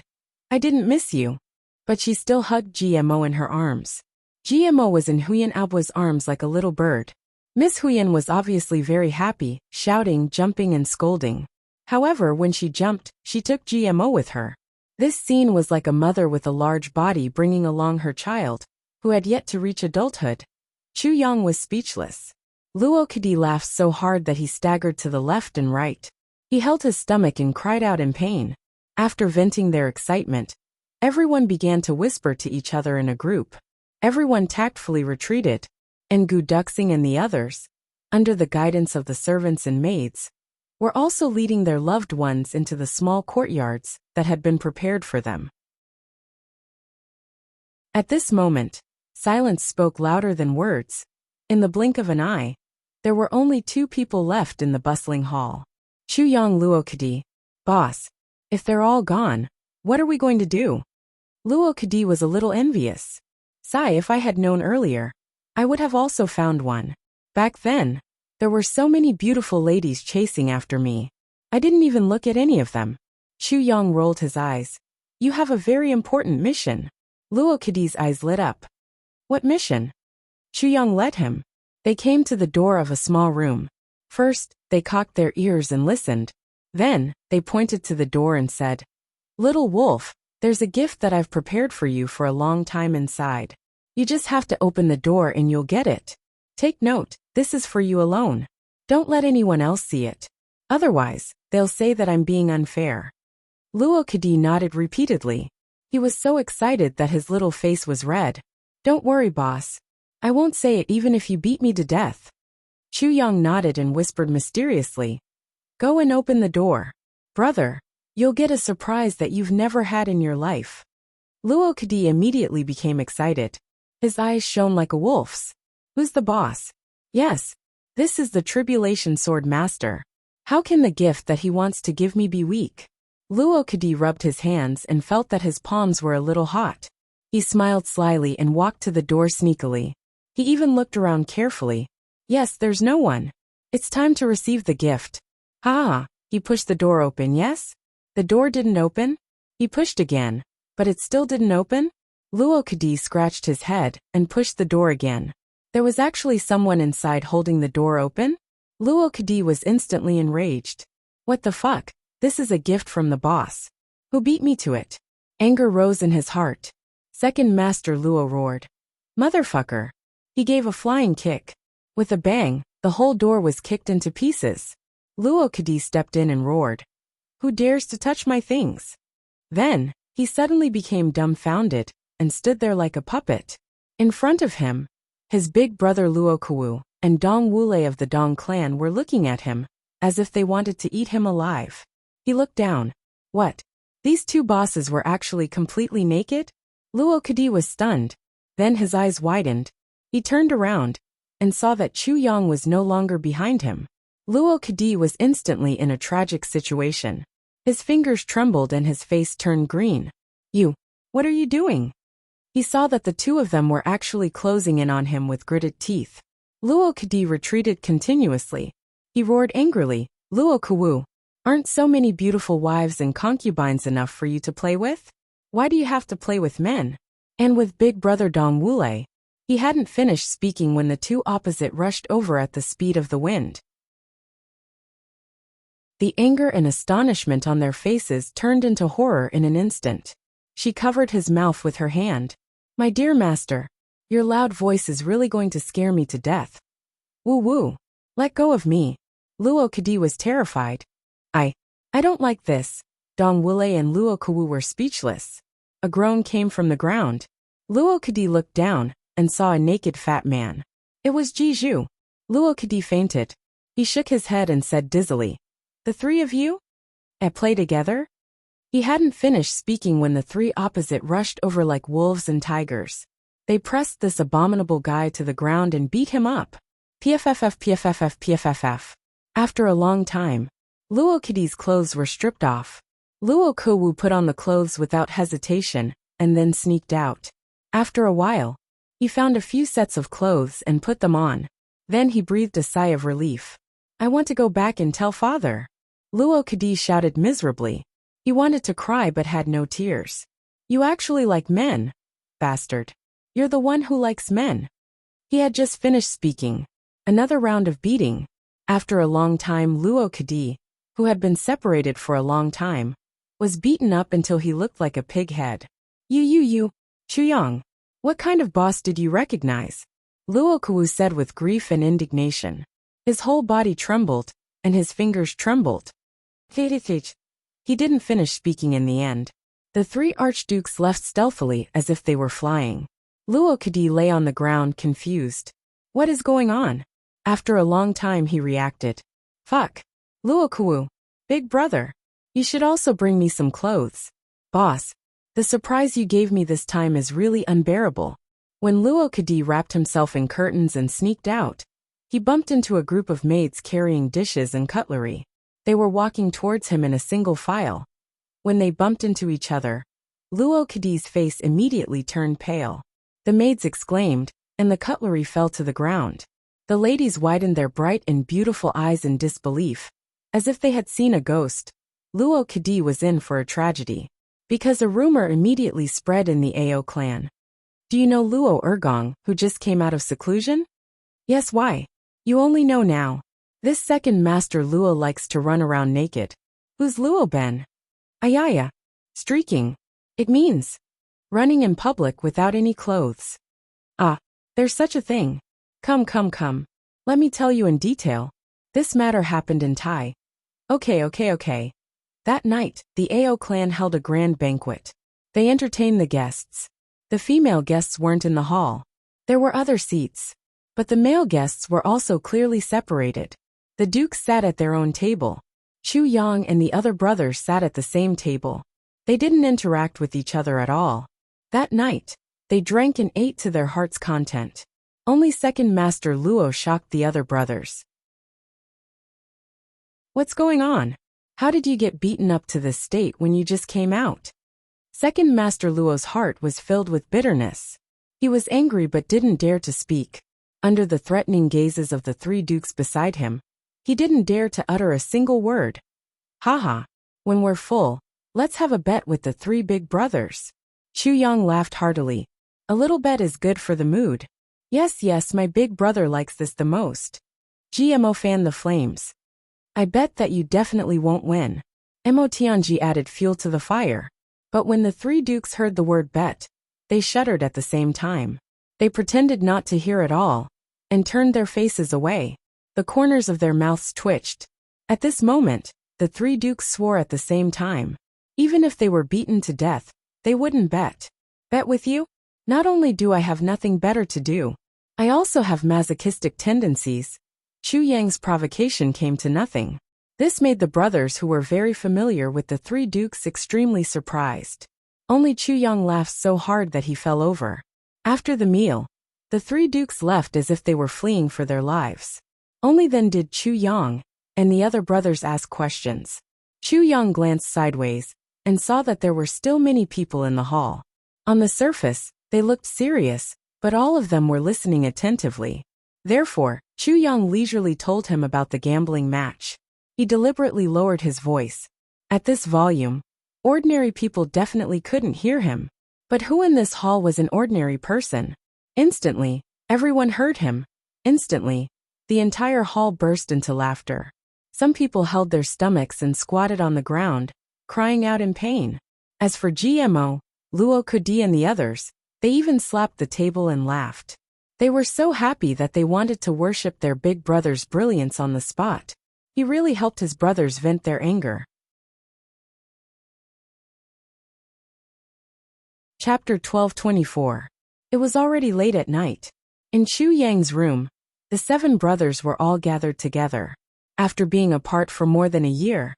I didn't miss you. But she still hugged GMO in her arms. GMO was in Huyan Aobua's arms like a little bird. Miss Huyan was obviously very happy, shouting, jumping and scolding. However, when she jumped, she took GMO with her. This scene was like a mother with a large body bringing along her child, who had yet to reach adulthood. Chu Yang was speechless. Luo Kadi laughed so hard that he staggered to the left and right. He held his stomach and cried out in pain. After venting their excitement, everyone began to whisper to each other in a group. Everyone tactfully retreated, and Gu Duxing and the others, under the guidance of the servants and maids, were also leading their loved ones into the small courtyards that had been prepared for them. At this moment, silence spoke louder than words. In the blink of an eye, there were only 2 people left in the bustling hall. Chu Yang, Luo Kadi. Boss, if they're all gone, what are we going to do? Luo Kadi was a little envious. Sigh, if I had known earlier, I would have also found one. Back then, there were so many beautiful ladies chasing after me. I didn't even look at any of them. Chu Yang rolled his eyes. You have a very important mission. Luo Kadi's eyes lit up. What mission? Chu Yang led him. They came to the door of a small room. First, they cocked their ears and listened. Then, they pointed to the door and said, Little wolf, there's a gift that I've prepared for you for a long time inside. You just have to open the door and you'll get it. Take note, this is for you alone. Don't let anyone else see it. Otherwise, they'll say that I'm being unfair. Luo Kadi nodded repeatedly. He was so excited that his little face was red. Don't worry, boss. I won't say it even if you beat me to death. Chu Yang nodded and whispered mysteriously. Go and open the door. Brother, you'll get a surprise that you've never had in your life. Luo Kadi immediately became excited. His eyes shone like a wolf's. Who's the boss? Yes, this is the Tribulation Sword Master. How can the gift that he wants to give me be weak? Luo Kadi rubbed his hands and felt that his palms were a little hot. He smiled slyly and walked to the door sneakily. He even looked around carefully. Yes, there's no one. It's time to receive the gift. Ha! He pushed the door open, yes? The door didn't open, He pushed again, but it still didn't open. Luo Kadi scratched his head and pushed the door again. There was actually someone inside holding the door open. Luo Kadi was instantly enraged. What the fuck? This is a gift from the boss. Who beat me to it? Anger rose in his heart. Second Master Luo roared. Motherfucker. He gave a flying kick. With a bang, the whole door was kicked into pieces. Luo Kadi stepped in and roared. Who dares to touch my things? Then, he suddenly became dumbfounded and stood there like a puppet. In front of him, his big brother Luo Kuwu and Dong Wulei of the Dong clan were looking at him, as if they wanted to eat him alive. He looked down. What? These two bosses were actually completely naked? Luo Kadi was stunned. Then his eyes widened. He turned around and saw that Chu Yang was no longer behind him. Luo Kadi was instantly in a tragic situation. His fingers trembled and his face turned green. What are you doing? He saw that the two of them were actually closing in on him with gritted teeth. Luo Kadi retreated continuously. He roared angrily, Luo Kuwu, aren't so many beautiful wives and concubines enough for you to play with? Why do you have to play with men? And with big brother Dong Wulei. He hadn't finished speaking when the two opposite rushed over at the speed of the wind. The anger and astonishment on their faces turned into horror in an instant. She covered his mouth with her hand. My dear master, your loud voice is really going to scare me to death. Woo, let go of me. Luo Kadi was terrified. I don't like this. Dong Wulei and Luo Kuwu were speechless. A groan came from the ground. Luo Kadi looked down and saw a naked fat man. It was Jiju. Luo Kadi fainted. He shook his head and said dizzily, The three of you? At play together? He hadn't finished speaking when the three opposite rushed over like wolves and tigers. They pressed this abominable guy to the ground and beat him up. PFFF. After a long time, Luo Kadi's clothes were stripped off. Luo Kuwu put on the clothes without hesitation and then sneaked out. After a while, he found a few sets of clothes and put them on. Then he breathed a sigh of relief. I want to go back and tell father. Luo Kadi shouted miserably. He wanted to cry but had no tears. You actually like men, bastard. You're the one who likes men. He had just finished speaking. Another round of beating. After a long time, Luo Kadi, who had been separated for a long time, was beaten up until he looked like a pig head. You, Chuyang. What kind of boss did you recognize? Luo Kuwu said with grief and indignation. His whole body trembled, and his fingers trembled. He didn't finish speaking in the end. The three archdukes left stealthily as if they were flying. Luo Kadi lay on the ground confused. What is going on? After a long time he reacted. Fuck. Luo Kuwu. Big brother. You should also bring me some clothes. Boss. The surprise you gave me this time is really unbearable. When Luo Kadi wrapped himself in curtains and sneaked out, he bumped into a group of maids carrying dishes and cutlery. They were walking towards him in a single file. When they bumped into each other, Luo Kadi's face immediately turned pale. The maids exclaimed, and the cutlery fell to the ground. The ladies widened their bright and beautiful eyes in disbelief, as if they had seen a ghost. Luo Kadi was in for a tragedy, because a rumor immediately spread in the Ao clan. Do you know Luo Ergong, who just came out of seclusion? Yes, why? You only know now. This second master Luo likes to run around naked. Who's Luo Ben? Ayaya. Streaking. It means running in public without any clothes. Ah, there's such a thing. Come. Let me tell you in detail. This matter happened in Thai. Okay. That night, the Ao clan held a grand banquet. They entertained the guests. The female guests weren't in the hall. There were other seats. But the male guests were also clearly separated. The dukes sat at their own table. Chu Yang and the other brothers sat at the same table. They didn't interact with each other at all. That night, they drank and ate to their heart's content. Only second master Luo shocked the other brothers. What's going on? How did you get beaten up to this state when you just came out? Second master Luo's heart was filled with bitterness. He was angry but didn't dare to speak. Under the threatening gazes of the three dukes beside him, he didn't dare to utter a single word. Haha. When we're full, Let's have a bet with the three big brothers. Chu Yang laughed heartily. A little bet is good for the mood. Yes, yes, my big brother likes this the most. GMO fanned the flames. I bet that you definitely won't win. Mo Tianji added fuel to the fire. But when the three dukes heard the word bet, they shuddered at the same time. They pretended not to hear at all, and turned their faces away. The corners of their mouths twitched. At this moment, the three dukes swore at the same time. Even if they were beaten to death, they wouldn't bet. Bet with you? Not only do I have nothing better to do, I also have masochistic tendencies. Chu Yang's provocation came to nothing. This made the brothers who were very familiar with the three dukes extremely surprised. Only Chu Yang laughed so hard that he fell over. After the meal, the three dukes left as if they were fleeing for their lives. Only then did Chu Yang and the other brothers ask questions. Chu Yang glanced sideways and saw that there were still many people in the hall. On the surface, they looked serious, but all of them were listening attentively. Therefore, Chu Yang leisurely told him about the gambling match. He deliberately lowered his voice. At this volume, ordinary people definitely couldn't hear him. But who in this hall was an ordinary person? Instantly, everyone heard him. Instantly, the entire hall burst into laughter. Some people held their stomachs and squatted on the ground, crying out in pain. As for GMO, Luo Kudi and the others, they even slapped the table and laughed. They were so happy that they wanted to worship their big brother's brilliance on the spot. He really helped his brothers vent their anger. Chapter 1224. It was already late at night. In Chu Yang's room, the 7 brothers were all gathered together. After being apart for more than a year,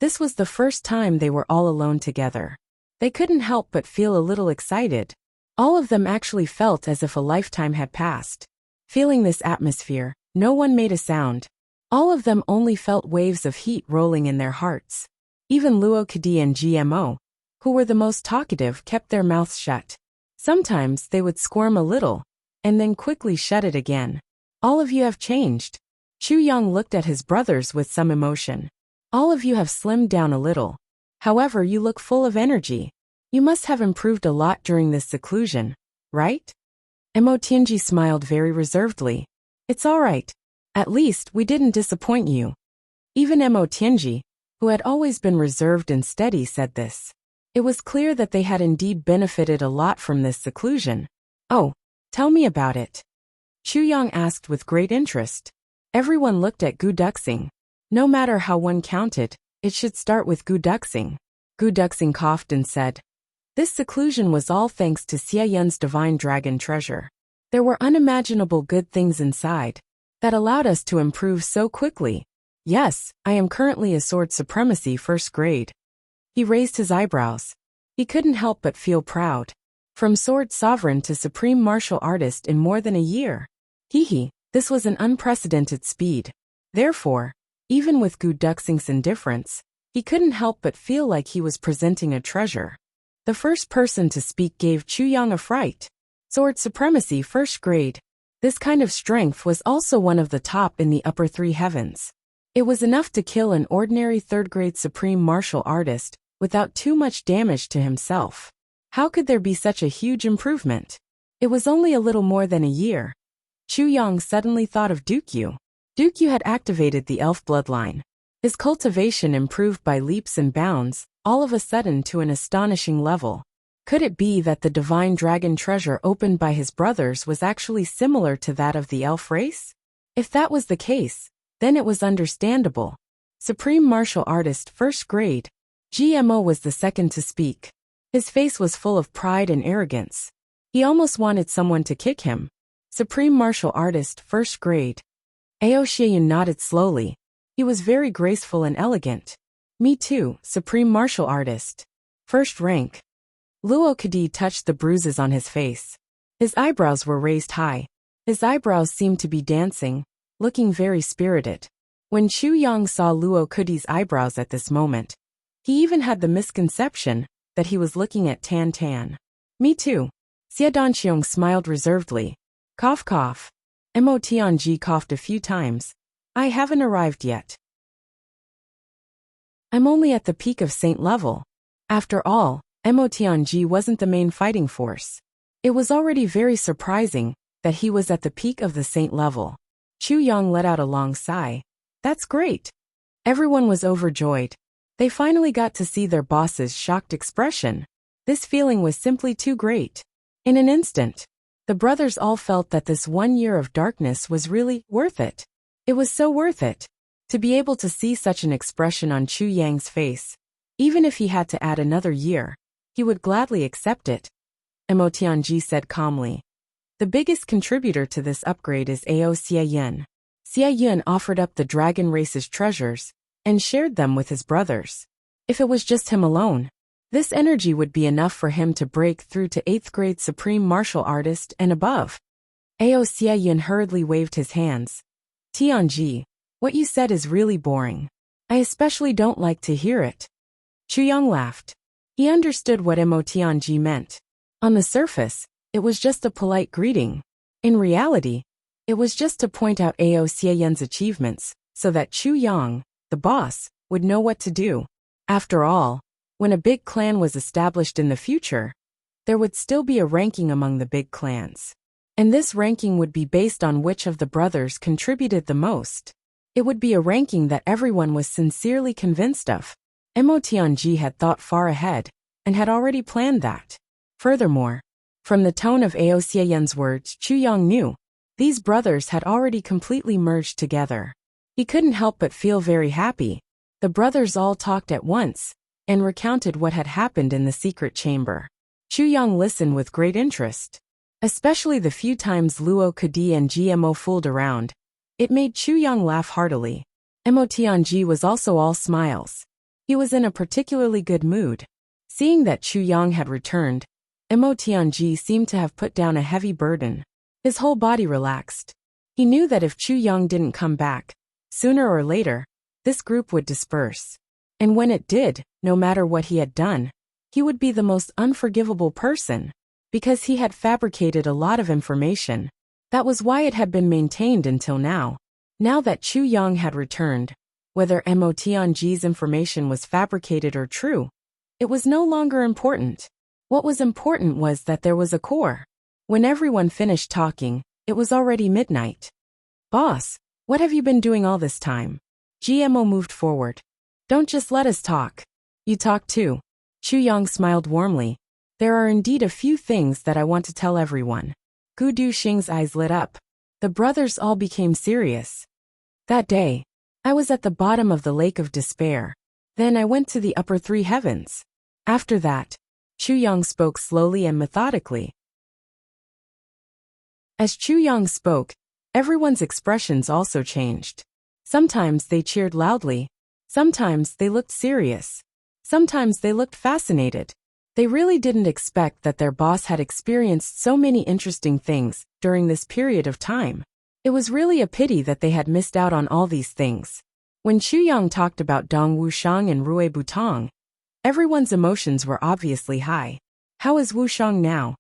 this was the first time they were all alone together. They couldn't help but feel a little excited. All of them actually felt as if a lifetime had passed. Feeling this atmosphere, no one made a sound. All of them only felt waves of heat rolling in their hearts. Even Luo Kadi and GMO, who were the most talkative, kept their mouths shut. Sometimes they would squirm a little, and then quickly shut it again. All of you have changed. Chu Yang looked at his brothers with some emotion. All of you have slimmed down a little. However, you look full of energy. You must have improved a lot during this seclusion, right? Mo Tianji smiled very reservedly. It's all right. At least, we didn't disappoint you. Even Mo Tianji, who had always been reserved and steady, said this. It was clear that they had indeed benefited a lot from this seclusion. Oh, tell me about it. Chu Yang asked with great interest. Everyone looked at Gu Duxing. No matter how one counted, it should start with Gu Duxing. Gu Duxing coughed and said, this seclusion was all thanks to Xie Yun's divine dragon treasure. There were unimaginable good things inside that allowed us to improve so quickly. Yes, I am currently a sword supremacy first grade. He raised his eyebrows. He couldn't help but feel proud. From sword sovereign to supreme martial artist in more than a year. This was an unprecedented speed. Therefore, even with Gu Duxing's indifference, he couldn't help but feel like he was presenting a treasure. The first person to speak gave Chu Yang a fright. Sword supremacy first grade. This kind of strength was also one of the top in the upper 3 heavens. It was enough to kill an ordinary 3rd grade supreme martial artist without too much damage to himself. How could there be such a huge improvement? It was only a little more than a year. Chu Yang suddenly thought of Dukyu. Dukyu had activated the elf bloodline. His cultivation improved by leaps and bounds, all of a sudden to an astonishing level. Could it be that the divine dragon treasure opened by his brothers was actually similar to that of the elf race? If that was the case, then it was understandable. Supreme martial artist first grade. GMO was the second to speak. His face was full of pride and arrogance. He almost wanted someone to kick him. Supreme martial artist first grade. Aoshiayun nodded slowly. He was very graceful and elegant. Me too, supreme martial artist. First rank. Luo Kadi touched the bruises on his face. His eyebrows were raised high. His eyebrows seemed to be dancing, looking very spirited. When Chu Yang saw Luo Kadi's eyebrows at this moment, he even had the misconception that he was looking at Tan Tan. Me too. Xie Danqiong smiled reservedly. Cough cough. Mo Tianji coughed a few times. I haven't arrived yet. I'm only at the peak of saint level. After all, Mo Tianji wasn't the main fighting force. It was already very surprising that he was at the peak of the saint level. Chu Yang let out a long sigh. That's great. Everyone was overjoyed. They finally got to see their boss's shocked expression. This feeling was simply too great. In an instant, the brothers all felt that this 1 year of darkness was really worth it. It was so worth it. To be able to see such an expression on Chu Yang's face, even if he had to add another year, he would gladly accept it. Mo Tianji said calmly. The biggest contributor to this upgrade is Ao Xie Yin. Xie Yin offered up the dragon race's treasures and shared them with his brothers. If it was just him alone, this energy would be enough for him to break through to 8th grade supreme martial artist and above. Ao Xie Yin hurriedly waved his hands. Tianji, what you said is really boring. I especially don't like to hear it. Chu Yang laughed. He understood what Mo Tianji meant. On the surface, it was just a polite greeting. In reality, it was just to point out Ao Xie Yin's achievements, so that Chu Yang, the boss, would know what to do. After all, when a big clan was established in the future, there would still be a ranking among the big clans. And this ranking would be based on which of the brothers contributed the most. It would be a ranking that everyone was sincerely convinced of. Mo Tianji had thought far ahead, and had already planned that. Furthermore, from the tone of Ao Xie Yin's words, Chu Yang knew these brothers had already completely merged together. He couldn't help but feel very happy. The brothers all talked at once, and recounted what had happened in the secret chamber. Chu Yang listened with great interest. Especially the few times Luo Kadi and GMO fooled around. It made Chu Yang laugh heartily. Mo Tianji was also all smiles. He was in a particularly good mood. Seeing that Chu Yang had returned, Mo Tianji seemed to have put down a heavy burden. His whole body relaxed. He knew that if Chu Yang didn't come back, sooner or later, this group would disperse. And when it did, no matter what he had done, he would be the most unforgivable person, because he had fabricated a lot of information. That was why it had been maintained until now. Now that Chu Yang had returned, whether Mo Tianji's information was fabricated or true, it was no longer important. What was important was that there was a core. When everyone finished talking, it was already midnight. Boss, what have you been doing all this time? GMO moved forward. Don't just let us talk. You talk too. Chu Yang smiled warmly. There are indeed a few things that I want to tell everyone. Gu Duxing's eyes lit up. The brothers all became serious. That day, I was at the bottom of the lake of despair. Then I went to the upper 3 heavens. After that, Chu Yang spoke slowly and methodically. As Chu Yang spoke, everyone's expressions also changed. Sometimes they cheered loudly. Sometimes they looked serious. Sometimes they looked fascinated. They really didn't expect that their boss had experienced so many interesting things during this period of time. It was really a pity that they had missed out on all these things. When Chu Yang talked about Dong Wushang and Rui Butong, everyone's emotions were obviously high. How is Wushang now?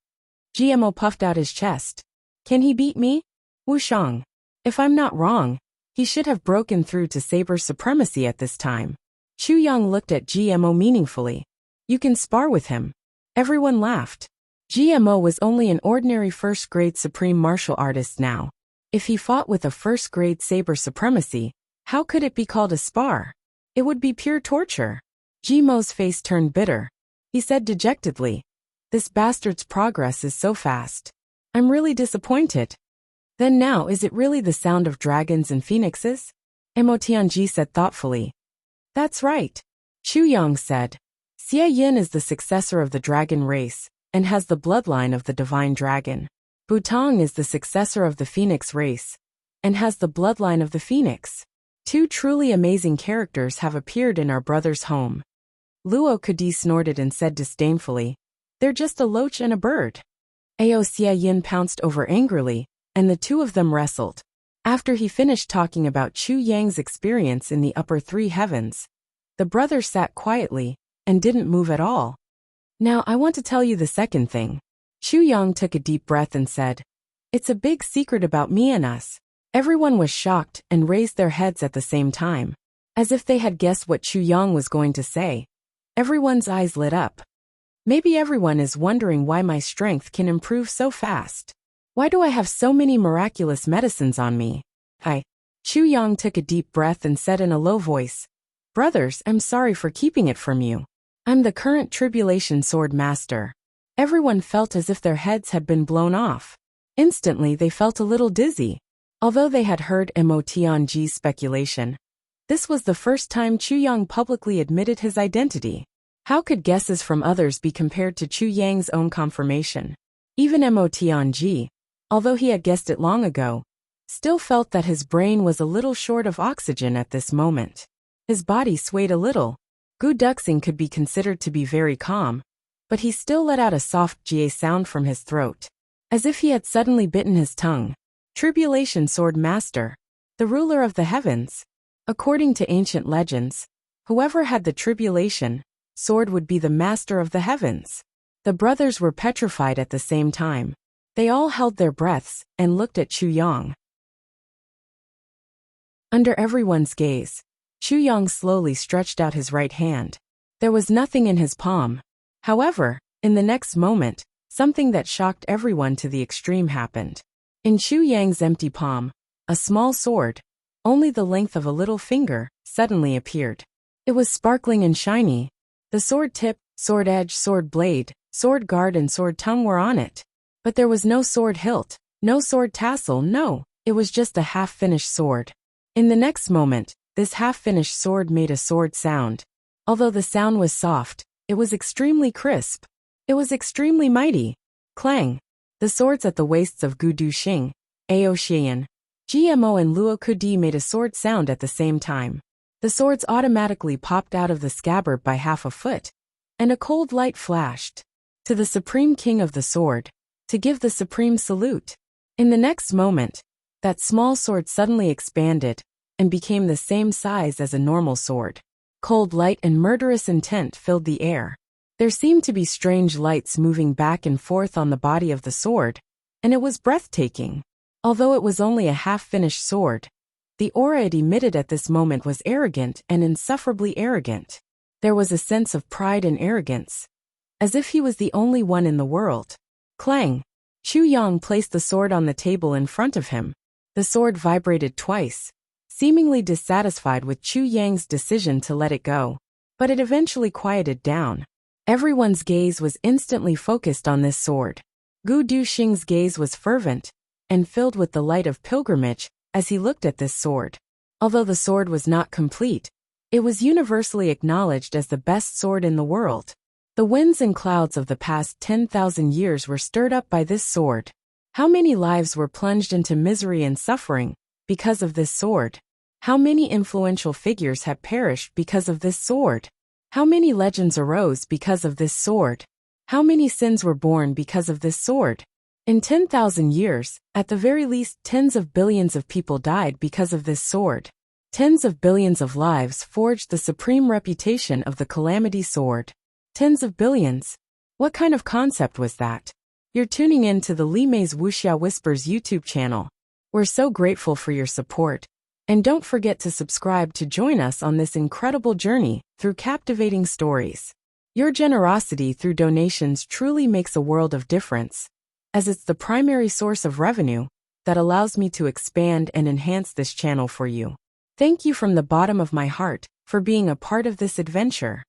GMO puffed out his chest. Can he beat me? Wushang. If I'm not wrong, he should have broken through to saber supremacy at this time. Chu Yang looked at GMO meaningfully. You can spar with him. Everyone laughed. GMO was only an ordinary first-grade supreme martial artist now. If he fought with a first-grade saber supremacy, how could it be called a spar? It would be pure torture. GMO's face turned bitter. He said dejectedly, "This bastard's progress is so fast. I'm really disappointed." Then now is it really the sound of dragons and phoenixes? Mo Tianji said thoughtfully. That's right. Chu Yang said. Xie Yin is the successor of the dragon race, and has the bloodline of the divine dragon. Butong is the successor of the phoenix race, and has the bloodline of the phoenix. 2 truly amazing characters have appeared in our brother's home. Luo Kadi snorted and said disdainfully, "They're just a loach and a bird." Ao Xie Yin pounced over angrily, and the 2 of them wrestled. After he finished talking about Chu Yang's experience in the upper 3 heavens, the brothers sat quietly and didn't move at all. Now I want to tell you the second thing. Chu Yang took a deep breath and said, "It's a big secret about me and us." Everyone was shocked and raised their heads at the same time, as if they had guessed what Chu Yang was going to say. Everyone's eyes lit up. Maybe everyone is wondering why my strength can improve so fast. Why do I have so many miraculous medicines on me? Chu Yang took a deep breath and said in a low voice, "Brothers, I'm sorry for keeping it from you. I'm the current tribulation sword master." Everyone felt as if their heads had been blown off. Instantly they felt a little dizzy. Although they had heard Mo Tianji's speculation, this was the first time Chu Yang publicly admitted his identity. How could guesses from others be compared to Chu Yang's own confirmation? Even Mo Tianji, although he had guessed it long ago, still felt that his brain was a little short of oxygen at this moment. His body swayed a little. Gu Duxing could be considered to be very calm, but he still let out a soft "ga" sound from his throat, as if he had suddenly bitten his tongue. Tribulation Sword Master, the ruler of the heavens. According to ancient legends, whoever had the tribulation sword would be the master of the heavens. The brothers were petrified at the same time. They all held their breaths and looked at Chu Yang. Under everyone's gaze, Chu Yang slowly stretched out his right hand. There was nothing in his palm. However, in the next moment, something that shocked everyone to the extreme happened. In Chu Yang's empty palm, a small sword, only the length of a little finger, suddenly appeared. It was sparkling and shiny. The sword tip, sword edge, sword blade, sword guard and sword tongue were on it. But there was no sword hilt, no sword tassel, no, it was just a half-finished sword. In the next moment, this half-finished sword made a sword sound. Although the sound was soft, it was extremely crisp. It was extremely mighty. Clang! The swords at the waists of Gu Duxing, Ao Xian, GMO and Luo Kudi made a sword sound at the same time. The swords automatically popped out of the scabbard by half a foot, and a cold light flashed. To the Supreme King of the Sword, to give the supreme salute. In the next moment, that small sword suddenly expanded and became the same size as a normal sword. Cold light and murderous intent filled the air. There seemed to be strange lights moving back and forth on the body of the sword, and it was breathtaking. Although it was only a half-finished sword, the aura it emitted at this moment was arrogant and insufferably arrogant. There was a sense of pride and arrogance, as if he was the only one in the world. Clang! Chu Yang placed the sword on the table in front of him. The sword vibrated twice, seemingly dissatisfied with Chu Yang's decision to let it go. But it eventually quieted down. Everyone's gaze was instantly focused on this sword. Gu Duxing's gaze was fervent and filled with the light of pilgrimage as he looked at this sword. Although the sword was not complete, it was universally acknowledged as the best sword in the world. The winds and clouds of the past 10,000 years were stirred up by this sword. How many lives were plunged into misery and suffering because of this sword? How many influential figures had perished because of this sword? How many legends arose because of this sword? How many sins were born because of this sword? In 10,000 years, at the very least, tens of billions of people died because of this sword. Tens of billions of lives forged the supreme reputation of the Calamity Sword. Tens of billions? What kind of concept was that? You're tuning in to the Li Mei's Wuxia Whispers YouTube channel. We're so grateful for your support. And don't forget to subscribe to join us on this incredible journey through captivating stories. Your generosity through donations truly makes a world of difference, as it's the primary source of revenue that allows me to expand and enhance this channel for you. Thank you from the bottom of my heart for being a part of this adventure.